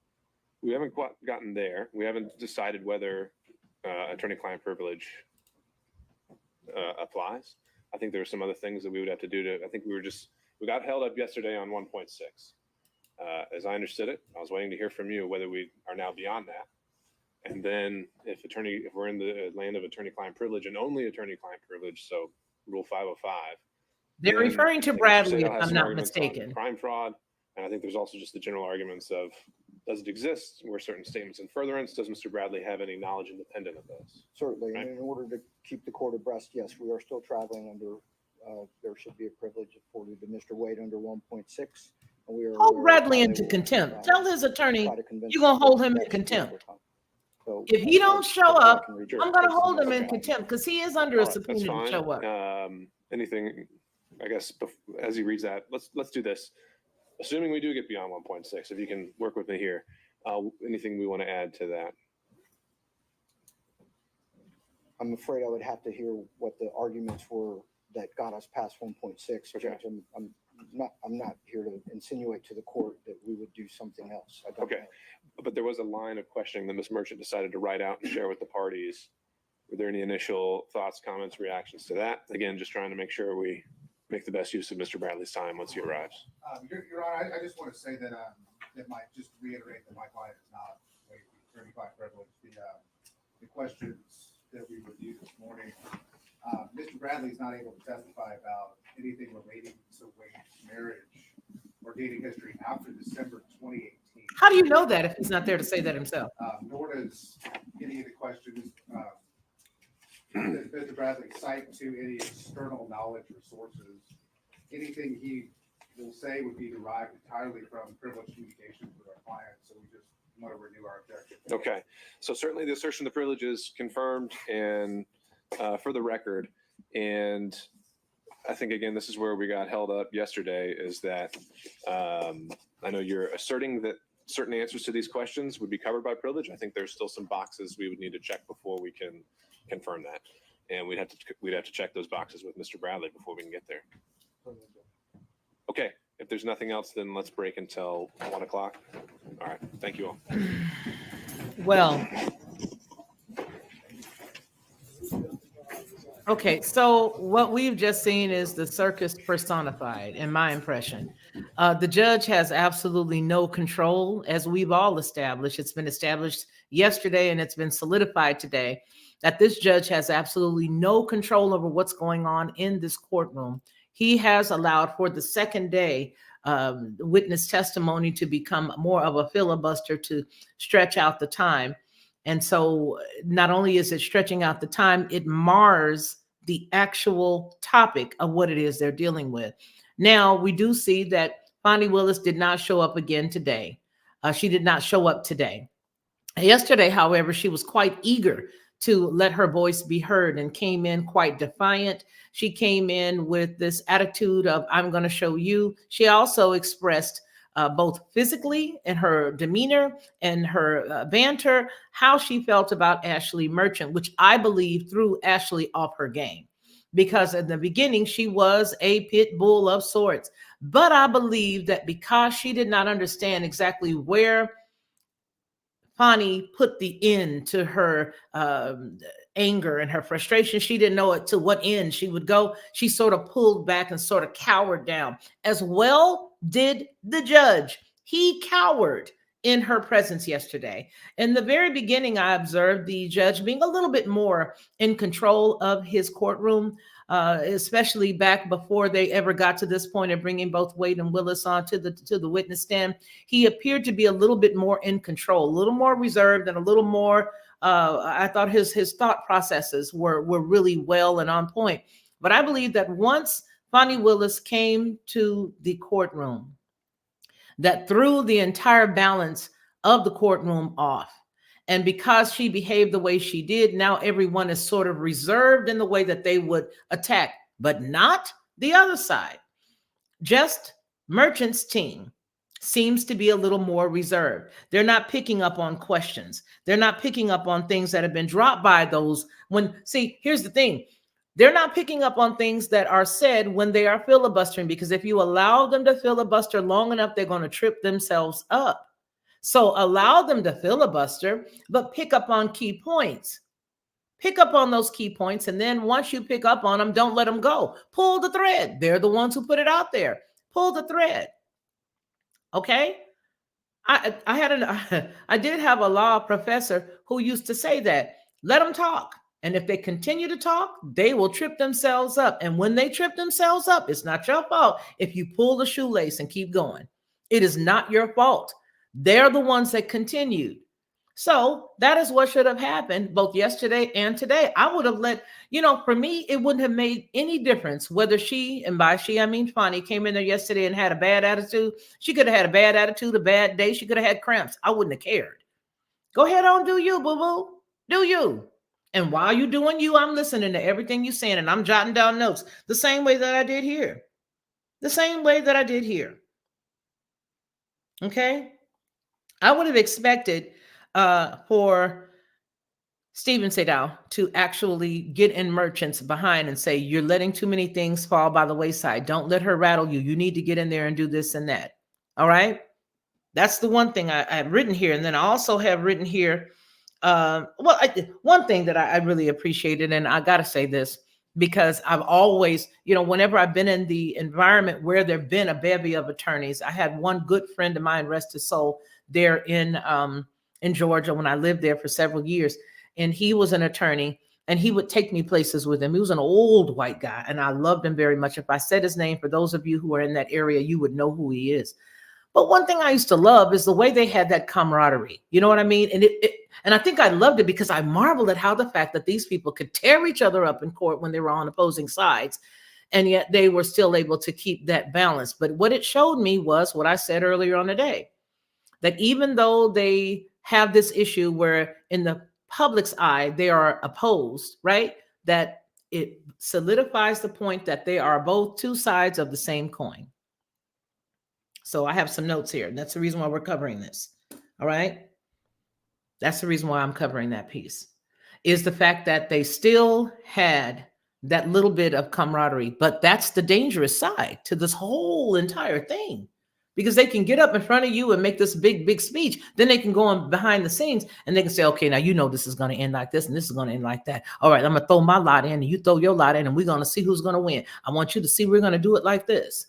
We haven't quite gotten there. We haven't decided whether attorney-client privilege applies. I think there are some other things that we would have to do to, I think we got held up yesterday on 1.6. As I understood it, I was waiting to hear from you whether we are now beyond that. And then if we're in the land of attorney-client privilege and only attorney-client privilege, so Rule 505. They're referring to I think Mr. Bradley, Sadow if has I'm some not arguments on mistaken. crime fraud. And I think there's also just the general arguments of, does it exist? Were certain statements in furtherance? Does Mr. Bradley have any knowledge independent of those? Certainly, Right. and in order to keep the court abreast, yes, we are still traveling under, there should be a privilege afforded to Mr. Wade under 1.6. And we are Hold aware of Bradley how they into will, contempt. Tell his attorney try to convince you're going to the hold court him that in should be contempt. overcome. So, If he don't show up, can I'm reach going to out. hold him in contempt because he is under a All right, that's subpoena to fine. show up. Anything, I guess, as he reads that, let's do this. Assuming we do get beyond 1.6, if you can work with me here, anything we want to add to that? I'm afraid I would have to hear what the arguments were that got us past 1.6. Okay. Judge, I'm not here to insinuate to the court that we would do something else. I don't Okay. know. But there was a line of questioning that Ms. Merchant decided to write out and share with the parties. Were there any initial thoughts, comments, reactions to that? Again, just trying to make sure we make the best use of Mr. Bradley's time once he arrives. Your Honor, I just want to say that that might just reiterate that my client is not waived the attorney-client privilege. The questions that we reviewed this morning, Mr. Bradley is not able to testify about anything relating to Wade's marriage or dating history after December 2018. How do you know that if he's not there to say that himself? Nor does any of the questions does Mr. Bradley cite to any external knowledge or sources. Anything he will say would be derived entirely from privileged communications with our client. So we just want to renew our objection. Okay, so certainly the assertion of the privilege is confirmed and for the record. And I think, again, this is where we got held up yesterday, is that I know you're asserting that certain answers to these questions would be covered by privilege. I think there's still some boxes we would need to check before we can confirm that. And we'd have to check those boxes with Mr. Bradley before we can get there. Okay, If there's nothing else, then let's break until 1 o'clock. All right. Thank you all. Well, okay, so what we've just seen is the circus personified, in my impression. The judge has absolutely no control, as we've all established. It's been established yesterday and it's been solidified today that this judge has absolutely no control over what's going on in this courtroom. He has allowed for the second day witness testimony to become more of a filibuster to stretch out the time. And so not only is it stretching out the time, it mars the actual topic of what it is they're dealing with. Now, we do see that Fani Willis did not show up again today. She did not show up today. Yesterday, however, she was quite eager to let her voice be heard and came in quite defiant. She came in with this attitude of, I'm going to show you. She also expressed both physically in her demeanor and her banter, how she felt about Ashley Merchant, which I believe threw Ashley off her game. Because in the beginning, she was a pit bull of sorts. But I believe that because she did not understand exactly where Fani put the end to her anger and her frustration, she didn't know it to what end she would go. She sort of pulled back and sort of cowered down. As well did the judge. He cowered in her presence yesterday. In the very beginning, I observed the judge being a little bit more in control of his courtroom, especially back before they ever got to this point of bringing both Wade and Willis on to the witness stand. He appeared to be a little bit more in control, a little more reserved, and a little more. I thought his thought processes were really well and on point. But I believe that once Fani Willis came to the courtroom, that threw the entire balance of the courtroom off. And because she behaved the way she did, now everyone is sort of reserved in the way that they would attack, but not the other side. Just Merchant's team seems to be a little more reserved. They're not picking up on questions. They're not picking up on things that have been dropped by those see, here's the thing. They're not picking up on things that are said when they are filibustering, because if you allow them to filibuster long enough, they're going to trip themselves up. So allow them to filibuster, but pick up on key points. Pick up on those key points. And then once you pick up on them, don't let them go. Pull the thread. They're the ones who put it out there. Pull the thread. Okay? I did have a law professor who used to say that. Let them talk. And if they continue to talk, they will trip themselves up. And when they trip themselves up, it's not your fault if you pull the shoelace and keep going. It is not your fault. They're the ones that continued. So that is what should have happened both yesterday and today. I would have for me, it wouldn't have made any difference whether she, and by she, I mean Fani, came in there yesterday and had a bad attitude. She could have had a bad attitude, a bad day. She could have had cramps. I wouldn't have cared. Go ahead on, do you, boo-boo. Do you. And while you're doing you, I'm listening to everything you're saying and I'm jotting down notes the same way that I did here. The same way that I did here. Okay? I would have expected for Stephen Sadow to actually get in Merchant's behind and say, you're letting too many things fall by the wayside. Don't let her rattle you. You need to get in there and do this and that. All right? That's the one thing I have written here. And then I also have written here, one thing that I really appreciated, and I got to say this, because I've always, whenever I've been in the environment where there've been a bevy of attorneys, I had one good friend of mine, rest his soul, there in Georgia when I lived there for several years. And he was an attorney and he would take me places with him. He was an old white guy and I loved him very much. If I said his name, for those of you who are in that area, you would know who he is. But one thing I used to love is the way they had that camaraderie. You know what I mean? And I think I loved it because I marveled at how the fact that these people could tear each other up in court when they were on opposing sides, and yet they were still able to keep that balance. But what it showed me was what I said earlier on the day, that even though they have this issue where in the public's eye, they are opposed, right? That it solidifies the point that they are both two sides of the same coin. So I have some notes here. And that's the reason why we're covering this. All right. That's the reason why I'm covering that piece, is the fact that they still had that little bit of camaraderie. But that's the dangerous side to this whole entire thing, because they can get up in front of you and make this big speech. Then they can go on behind the scenes and they can say, okay, now you know this is going to end like this and this is going to end like that. All right, I'm going to throw my lot in and you throw your lot in and we're going to see who's going to win. I want you to see we're going to do it like this.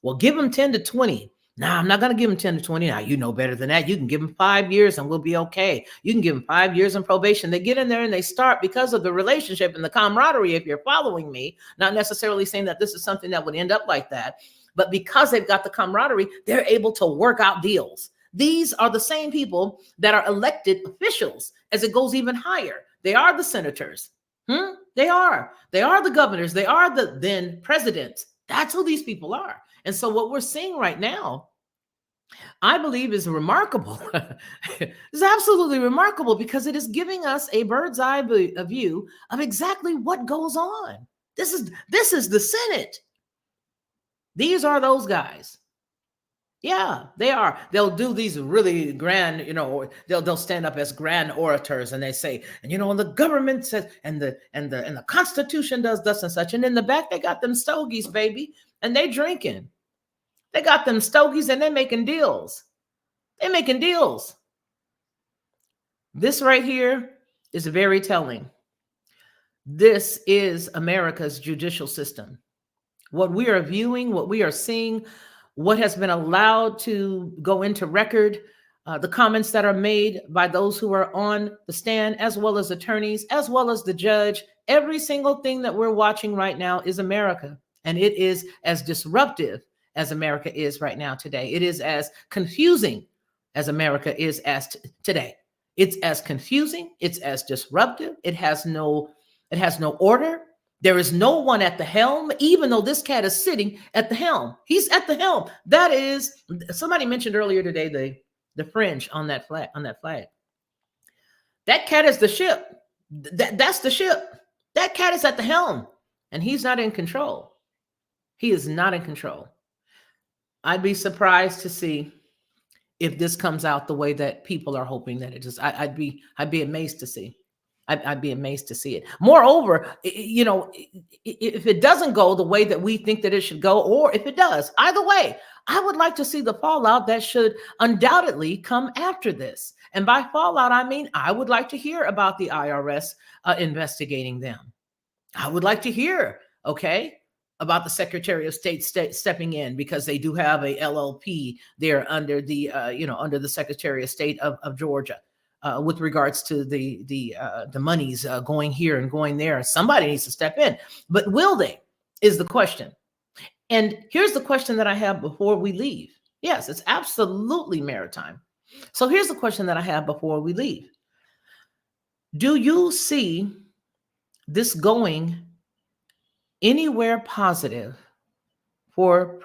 Well, give them 10 to 20. Nah, I'm not going to give them 10 to 20. Now, you know better than that. You can give them 5 years and we'll be okay. You can give them 5 years in probation. They get in there and they start, because of the relationship and the camaraderie, if you're following me, not necessarily saying that this is something that would end up like that, but because they've got the camaraderie, they're able to work out deals. These are the same people that are elected officials as it goes even higher. They are the senators. They are the governors. They are the then presidents. That's who these people are. And so what we're seeing right now, I believe, is remarkable. It's absolutely remarkable, because it is giving us a bird's eye view of exactly what goes on. This is the Senate. These are those guys. Yeah, they are. They'll do these really grand, they'll stand up as grand orators and they say, and and the government says, and the Constitution does thus and such. And in the back, they got them stogies, baby, and they drinking. They got them stogies and they're making deals. They're making deals. This right here is very telling. This is America's judicial system. What we are viewing, what we are seeing, what has been allowed to go into record, the comments that are made by those who are on the stand, as well as attorneys, as well as the judge, every single thing that we're watching right now is America. And it is as disruptive as America is right now today. It is as confusing as America is as today. It's as confusing. It's as disruptive. It has no order. There is no one at the helm, even though this cat is sitting at the helm. He's at the helm. That is, somebody mentioned earlier today the fringe on that flag. That cat is the ship. That's the ship. That cat is at the helm, and he's not in control. He is not in control. I'd be surprised to see if this comes out the way that people are hoping that it is. I'd be amazed to see. I'd be amazed to see it. Moreover, if it doesn't go the way that we think that it should go, or if it does, either way, I would like to see the fallout that should undoubtedly come after this. And by fallout, I mean, I would like to hear about the IRS investigating them. I would like to hear, about the Secretary of State stepping in, because they do have a LLP there under the, under the Secretary of State of Georgia. With regards to the monies going here and going there. Somebody needs to step in. But will they, is the question. And here's the question that I have before we leave. Yes, it's absolutely maritime. So here's the question that I have before we leave. Do you see this going anywhere positive for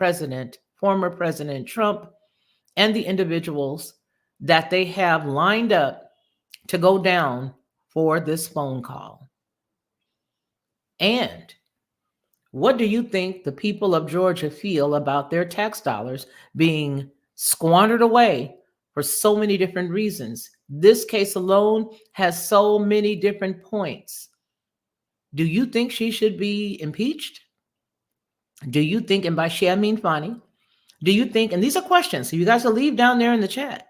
former President Trump and the individuals that they have lined up to go down for this phone call? And what do you think the people of Georgia feel about their tax dollars being squandered away for so many different reasons? This case alone has so many different points. Do you think she should be impeached? Do you think, and by she I mean Fani, do you think, and these are questions, so you guys will leave down there in the chat.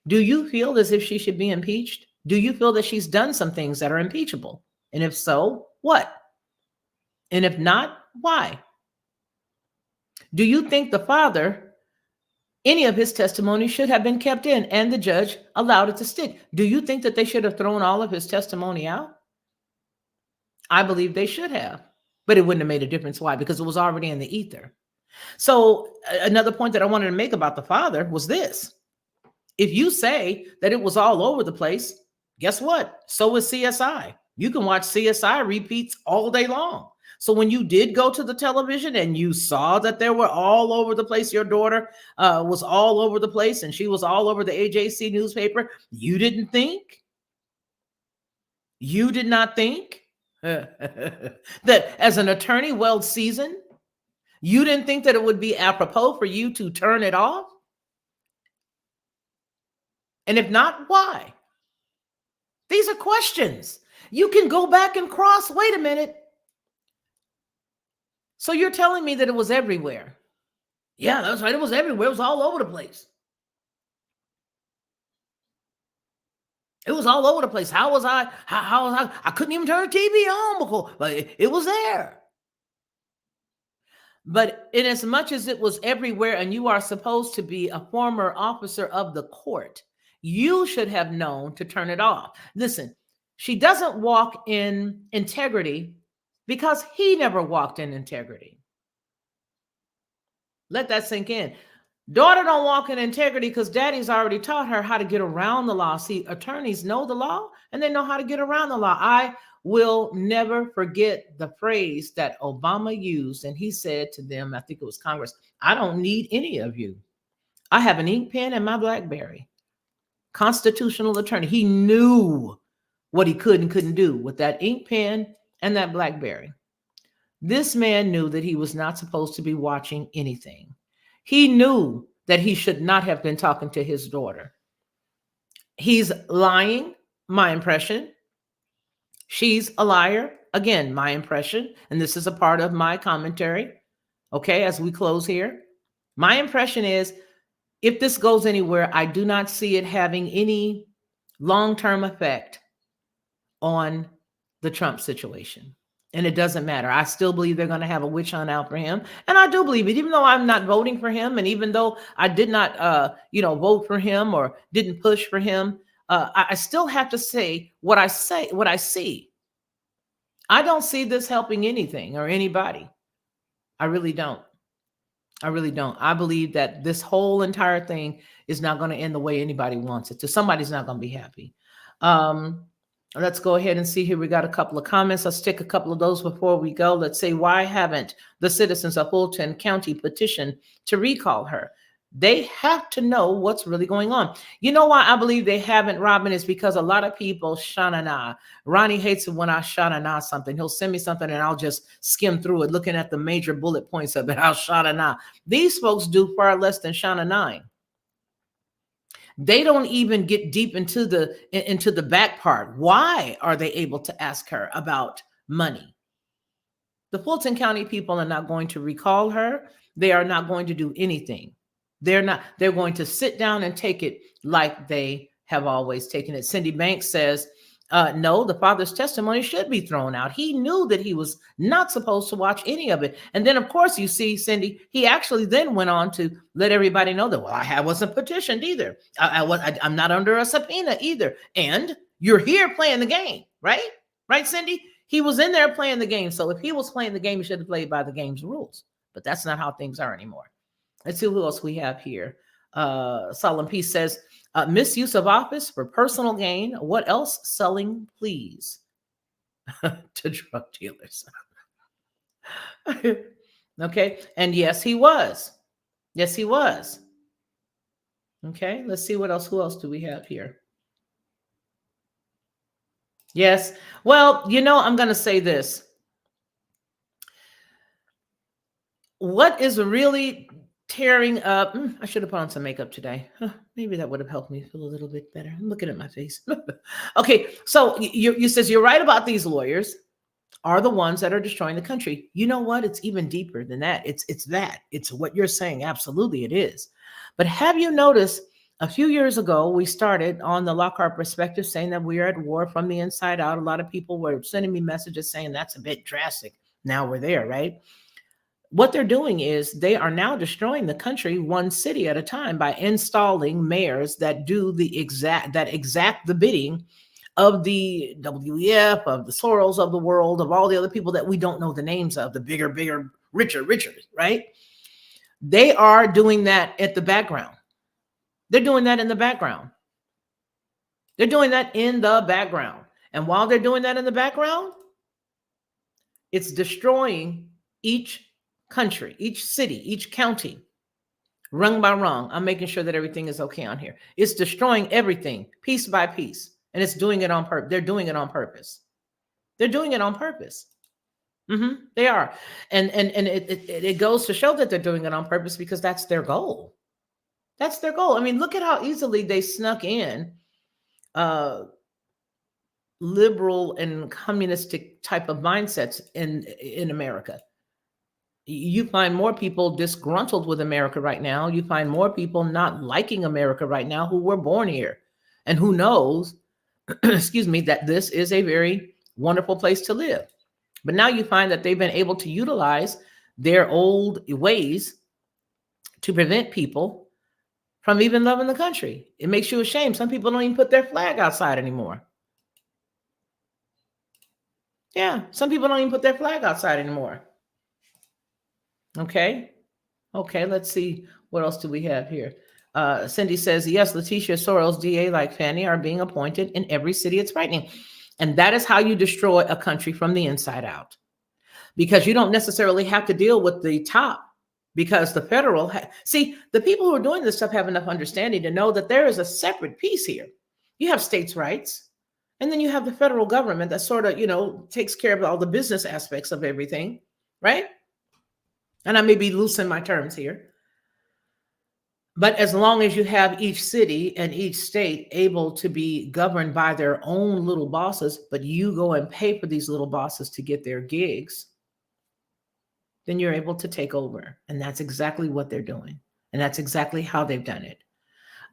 Do you feel as if she should be impeached? Do you feel that she's done some things that are impeachable? And if so, what? And if not, why? Do you think the father, any of his testimony should have been kept in and the judge allowed it to stick? Do you think that they should have thrown all of his testimony out? I believe they should have, but it wouldn't have made a difference. Why? Because it was already in the ether. So another point that I wanted to make about the father was this. If you say that it was all over the place, guess what? So is CSI. You can watch CSI repeats all day long. So when you did go to the television and you saw that they were all over the place, your daughter was all over the place and she was all over the AJC newspaper, you did not think that as an attorney well seasoned, you didn't think that it would be apropos for you to turn it off? And if not, why? These are questions. You can go back and cross. Wait a minute. So you're telling me that it was everywhere? Yeah, that's right. It was everywhere. It was all over the place. It was all over the place. How was I? How was I? I couldn't even turn the TV on before, but it was there. But in as much as it was everywhere, and you are supposed to be a former officer of the court, you should have known to turn it off. Listen, she doesn't walk in integrity because he never walked in integrity. Let that sink in. Daughter don't walk in integrity because daddy's already taught her how to get around the law. See, attorneys know the law and they know how to get around the law. I will never forget the phrase that Obama used, and he said to them, I think it was Congress, I don't need any of you. I have an ink pen and my BlackBerry. Constitutional attorney. He knew what he could and couldn't do with that ink pen and that BlackBerry. This man knew that he was not supposed to be watching anything. He knew that he should not have been talking to his daughter. He's lying, my impression. She's a liar, again, my impression. And this is a part of my commentary, okay, as we close here. My impression is, if this goes anywhere, I do not see it having any long-term effect on the Trump situation. And it doesn't matter. I still believe they're going to have a witch hunt out for him. And I do believe it, even though I'm not voting for him. And even though I did not, vote for him or didn't push for him, I still have to say what I see. I don't see this helping anything or anybody. I really don't. I really don't. I believe that this whole entire thing is not going to end the way anybody wants it to. Somebody's not going to be happy. Let's go ahead and see here. We got a couple of comments. Let's take a couple of those before we go. Let's say, why haven't the citizens of Fulton County petitioned to recall her? They have to know what's really going on. You know why I believe they haven't, Robin, is because a lot of people sha-na-na. Ronnie hates it when I sha-na-na something. He'll send me something and I'll just skim through it, looking at the major bullet points of it. I'll sha-na-na. These folks do far less than sha-na-na. They don't even get deep into the back part. Why are they able to ask her about money? The Fulton County people are not going to recall her. They are not going to do anything. They're going to sit down and take it like they have always taken it. Cindy Banks says, no, the father's testimony should be thrown out. He knew that he was not supposed to watch any of it. And then, of course, you see, Cindy, he actually then went on to let everybody know that, well, I wasn't petitioned either. I'm not under a subpoena either. And you're here playing the game, right? Right, Cindy? He was in there playing the game. So if he was playing the game, he should have played by the game's rules. But that's not how things are anymore. Let's see who else we have here. Solemn Peace says, misuse of office for personal gain. What else? Selling, please, to drug dealers. Okay. And yes, he was. Yes, he was. Okay. Let's see what else. Who else do we have here? Yes. Well, I'm going to say this. What is really tearing up? I should have put on some makeup today. Maybe that would have helped me feel a little bit better. I'm looking at my face. Okay, so you says you're right about these lawyers are the ones that are destroying the country. You know what? It's even deeper than that. It's what you're saying. Absolutely, it is. But have you noticed? A few years ago, we started on the Lockhart Perspective saying that we are at war from the inside out. A lot of people were sending me messages saying that's a bit drastic. Now we're there, right? What they're doing is they are now destroying the country one city at a time by installing mayors that do exact the bidding of the WEF, of the Soros of the world, of all the other people that we don't know the names of, the bigger, richer, right? They are doing that at the background. They're doing that in the background. They're doing that in the background. And while they're doing that in the background, it's destroying each country, each city, each county, rung by rung. I'm making sure that everything is okay on here. It's destroying everything piece by piece, and it's doing it on purpose. They're doing it on purpose. They're doing it on purpose. They are, and it goes to show that they're doing it on purpose because that's their goal. That's their goal. I mean, look at how easily they snuck in liberal and communistic type of mindsets in America. You find more people disgruntled with America right now. You find more people not liking America right now who were born here and who knows, excuse me, that this is a very wonderful place to live. But now you find that they've been able to utilize their old ways to prevent people from even loving the country. It makes you ashamed. Some people don't even put their flag outside anymore. Yeah, some people don't even put their flag outside anymore. Okay. Okay, let's see. What else do we have here? Cindy says, yes, Letitia Soros, DA like Fannie, are being appointed in every city. It's frightening. And that is how you destroy a country from the inside out. Because you don't necessarily have to deal with the top, because the federal, see, the people who are doing this stuff have enough understanding to know that there is a separate piece here. You have states' rights, and then you have the federal government that sort of, you know, takes care of all the business aspects of everything, right? And I may be loose in my terms here. But as long as you have each city and each state able to be governed by their own little bosses, but you go and pay for these little bosses to get their gigs, then you're able to take over. And that's exactly what they're doing. And that's exactly how they've done it.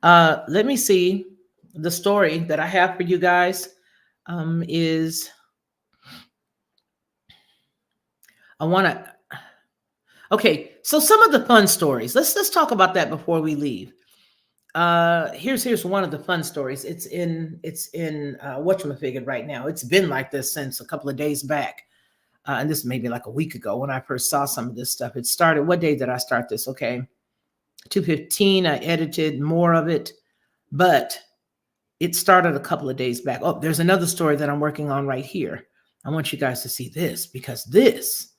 Let me see. The story that I have for you guys is, okay, so some of the fun stories. Let's talk about that before we leave. Here's one of the fun stories. It's in whatchamafigure right now. It's been like this since a couple of days back. And this may be like a week ago when I first saw some of this stuff. It started, what day did I start this? Okay, 2:15. I edited more of it, but it started a couple of days back. Oh, there's another story that I'm working on right here. I want you guys to see this, because this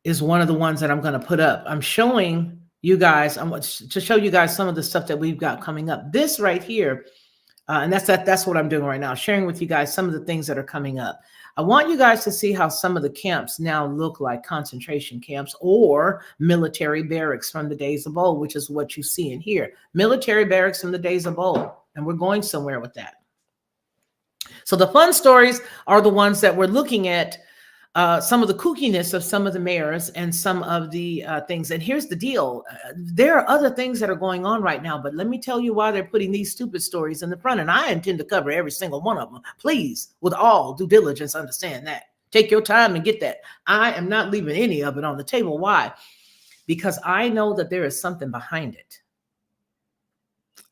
is one of the ones that I'm going to put up. I'm showing you guys, I want to show you guys some of the stuff that we've got coming up. This right here, and that's what I'm doing right now, sharing with you guys some of the things that are coming up. I want you guys to see how some of the camps now look like concentration camps or military barracks from the days of old, which is what you see in here. Military barracks from the days of old. And we're going somewhere with that. So the fun stories are the ones that we're looking at, some of the kookiness of some of the mayors and some of the things. And here's the deal. There are other things that are going on right now, but let me tell you why they're putting these stupid stories in the front. And I intend to cover every single one of them. Please, with all due diligence, understand that. Take your time and get that. I am not leaving any of it on the table. Why? Because I know that there is something behind it.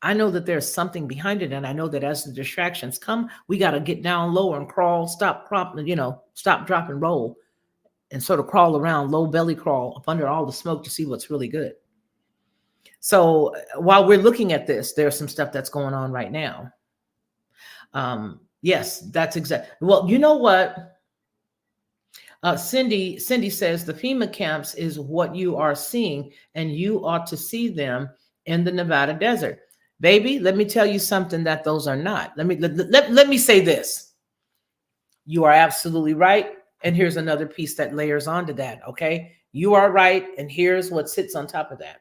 I know that there's something behind it. And I know that as the distractions come, we got to get down low and crawl, stop, drop, and roll, and sort of crawl around, low belly crawl up under all the smoke to see what's really good. So while we're looking at this, there's some stuff that's going on right now. Yes, that's exactly. Well, you know what? Cindy says the FEMA camps is what you are seeing, and you ought to see them in the Nevada desert. Baby, let me tell you something that those are not. Let me say this. You are absolutely right. And here's another piece that layers onto that, okay? You are right, and here's what sits on top of that.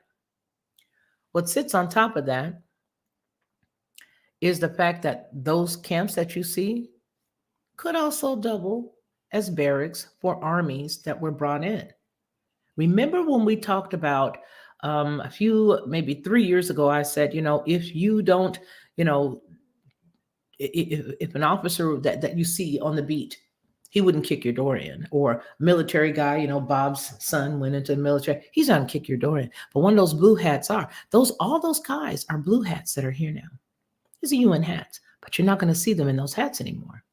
What sits on top of that is the fact that those camps that you see could also double as barracks for armies that were brought in. Remember when we talked about a few, maybe 3 years ago, I said, if you don't, if an officer that you see on the beat, he wouldn't kick your door in, or military guy, Bob's son went into the military, he's not gonna kick your door in. But one of those blue hats all those guys are blue hats that are here now. These are UN hats, but you're not gonna see them in those hats anymore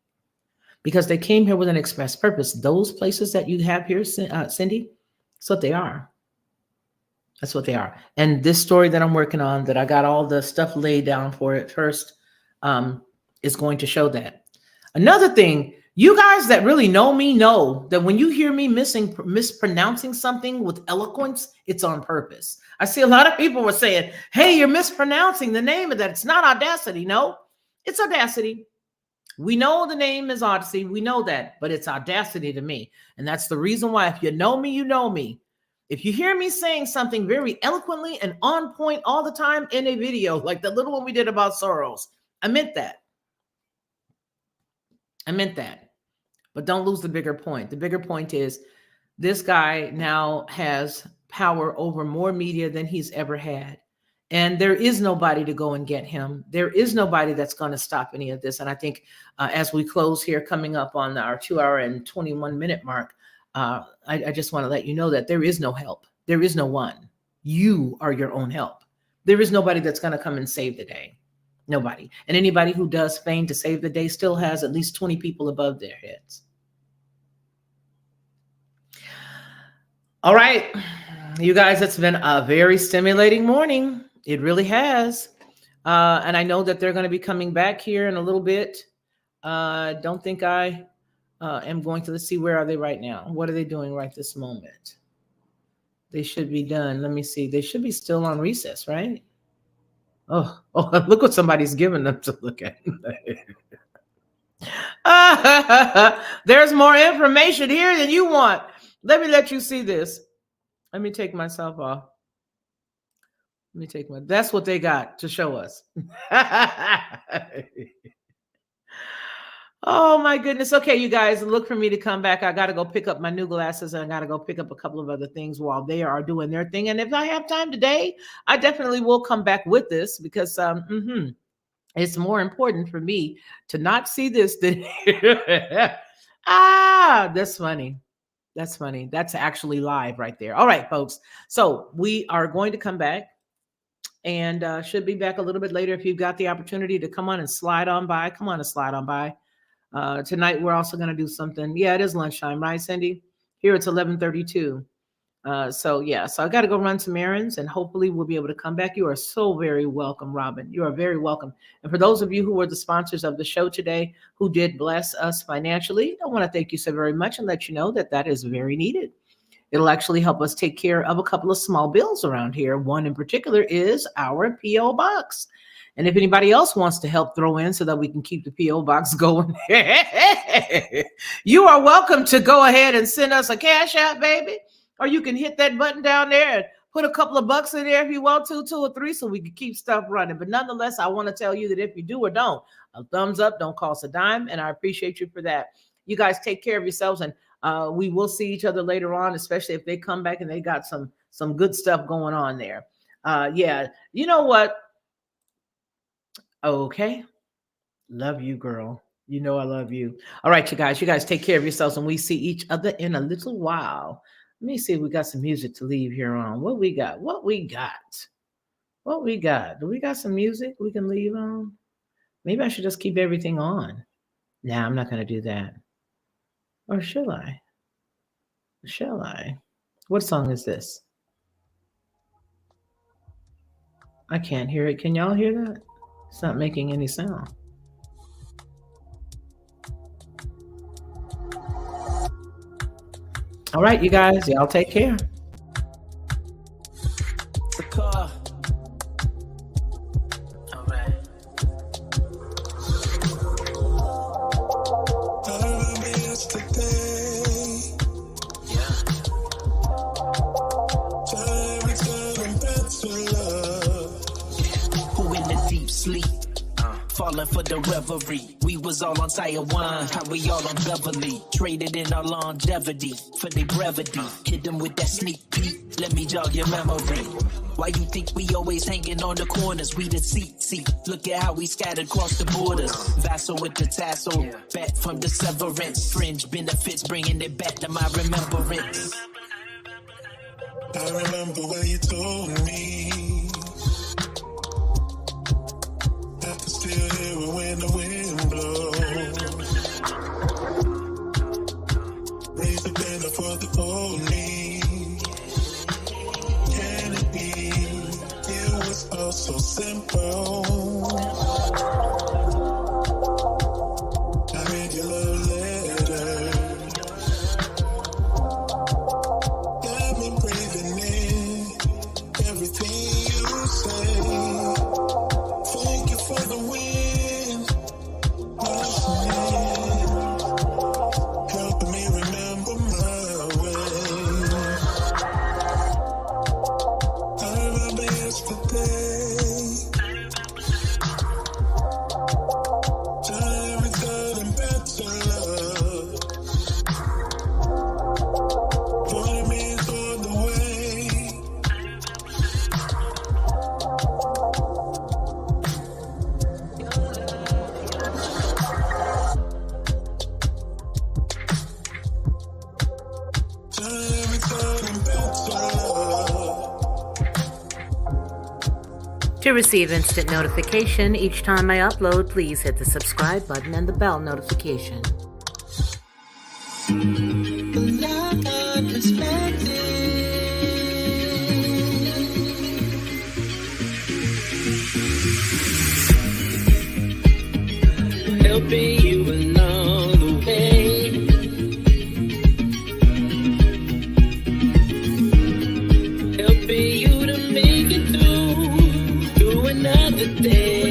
because they came here with an express purpose. Those places that you have here, Cindy, that's what they are. That's what they are. And this story that I'm working on, that I got all the stuff laid down for it first, is going to show that. Another thing, you guys that really know me know that when you hear me mispronouncing something with eloquence, it's on purpose. I see a lot of people were saying, hey, you're mispronouncing the name of that. It's not Audacity. No, it's Audacity. We know the name is Odyssey. We know that, but it's Audacity to me. And that's the reason why, if you know me, you know me. If you hear me saying something very eloquently and on point all the time in a video, like the little one we did about Soros, I meant that. I meant that. But don't lose the bigger point. The bigger point is This guy now has power over more media than he's ever had. And there is nobody to go and get him. There is nobody that's going to stop any of this. And I think as we close here, coming up on our 2 hour and 21 minute mark, I just want to let you know that there is no help. There is no one. You are your own help. There is nobody that's going to come and save the day. Nobody. And anybody who does feign to save the day still has at least 20 people above their heads. All right, you guys, it's been a very stimulating morning. It really has. And I know that they're going to be coming back here in a little bit. Don't think I am going to, let's see, where are they right now? What are they doing right this moment? They should be done. Let me see. They should be still on recess, right? Oh, look what somebody's giving them to look at. There's more information here than you want. Let me let you see this. Let me take myself off. That's what they got to show us. Oh my goodness. Okay, you guys, look for me to come back. I got to go pick up my new glasses and I got to go pick up a couple of other things while they are doing their thing. And if I have time today, I definitely will come back with this because it's more important for me to not see this than that's funny. That's funny. That's actually live right there. All right, folks. So we are going to come back and should be back a little bit later. If you've got the opportunity to come on and slide on by, come on and slide on by. Tonight, we're also going to do something. Yeah, it is lunchtime, right, Cindy? Here it's 11:32. So I got to go run some errands and hopefully we'll be able to come back. You are so very welcome, Robin. You are very welcome. And for those of you who were the sponsors of the show today, who did bless us financially, I want to thank you so very much and let you know that that is very needed. It'll actually help us take care of a couple of small bills around here. One in particular is our P.O. Box. And if anybody else wants to help throw in so that we can keep the P.O. Box going, you are welcome to go ahead and send us a Cash App, baby. Or you can hit that button down there and put a couple of bucks in there if you want to, 2 or 3, so we can keep stuff running. But nonetheless, I want to tell you that if you do or don't, a thumbs up don't cost a dime, and I appreciate you for that. You guys take care of yourselves, and we will see each other later on, especially if they come back and they got some good stuff going on there. Yeah, you know what? Okay. Love you, girl. You know I love you. All right, you guys take care of yourselves, and we see each other in a little while. Let me see if we got some music to leave here on. What we got? Do we got some music we can leave on? Maybe I should just keep everything on. Nah, I'm not going to do that. Or shall I? What song is this? I can't hear it. Can y'all hear that? It's not making any sound. All right, you guys, y'all take care. The car. All right. I remember yesterday. Yeah. Time returning back to love. Who in the deep sleep? Falling for the reverie. We was all on Taiwan, how we all on Beverly. Traded in our longevity for the brevity. Hit them with that sneak peek, let me jog your memory. Why you think we always hanging on the corners? We the seat. Look at how we scattered across the borders. Vassal with the tassel, back from the severance. Fringe benefits, bringing it back to my remembrance. I remember when you told me I can still hear it when the wind blows. Raise the banner for the pony. Can it be? It was all so simple. I read your love letter. Got me breathing in everything you say. Thank you for the wind, helping me remember my way. I remember yesterday. To receive instant notification each time I upload, please hit the subscribe button and the bell notification. Helping you along the way. Helping you to make it through another day.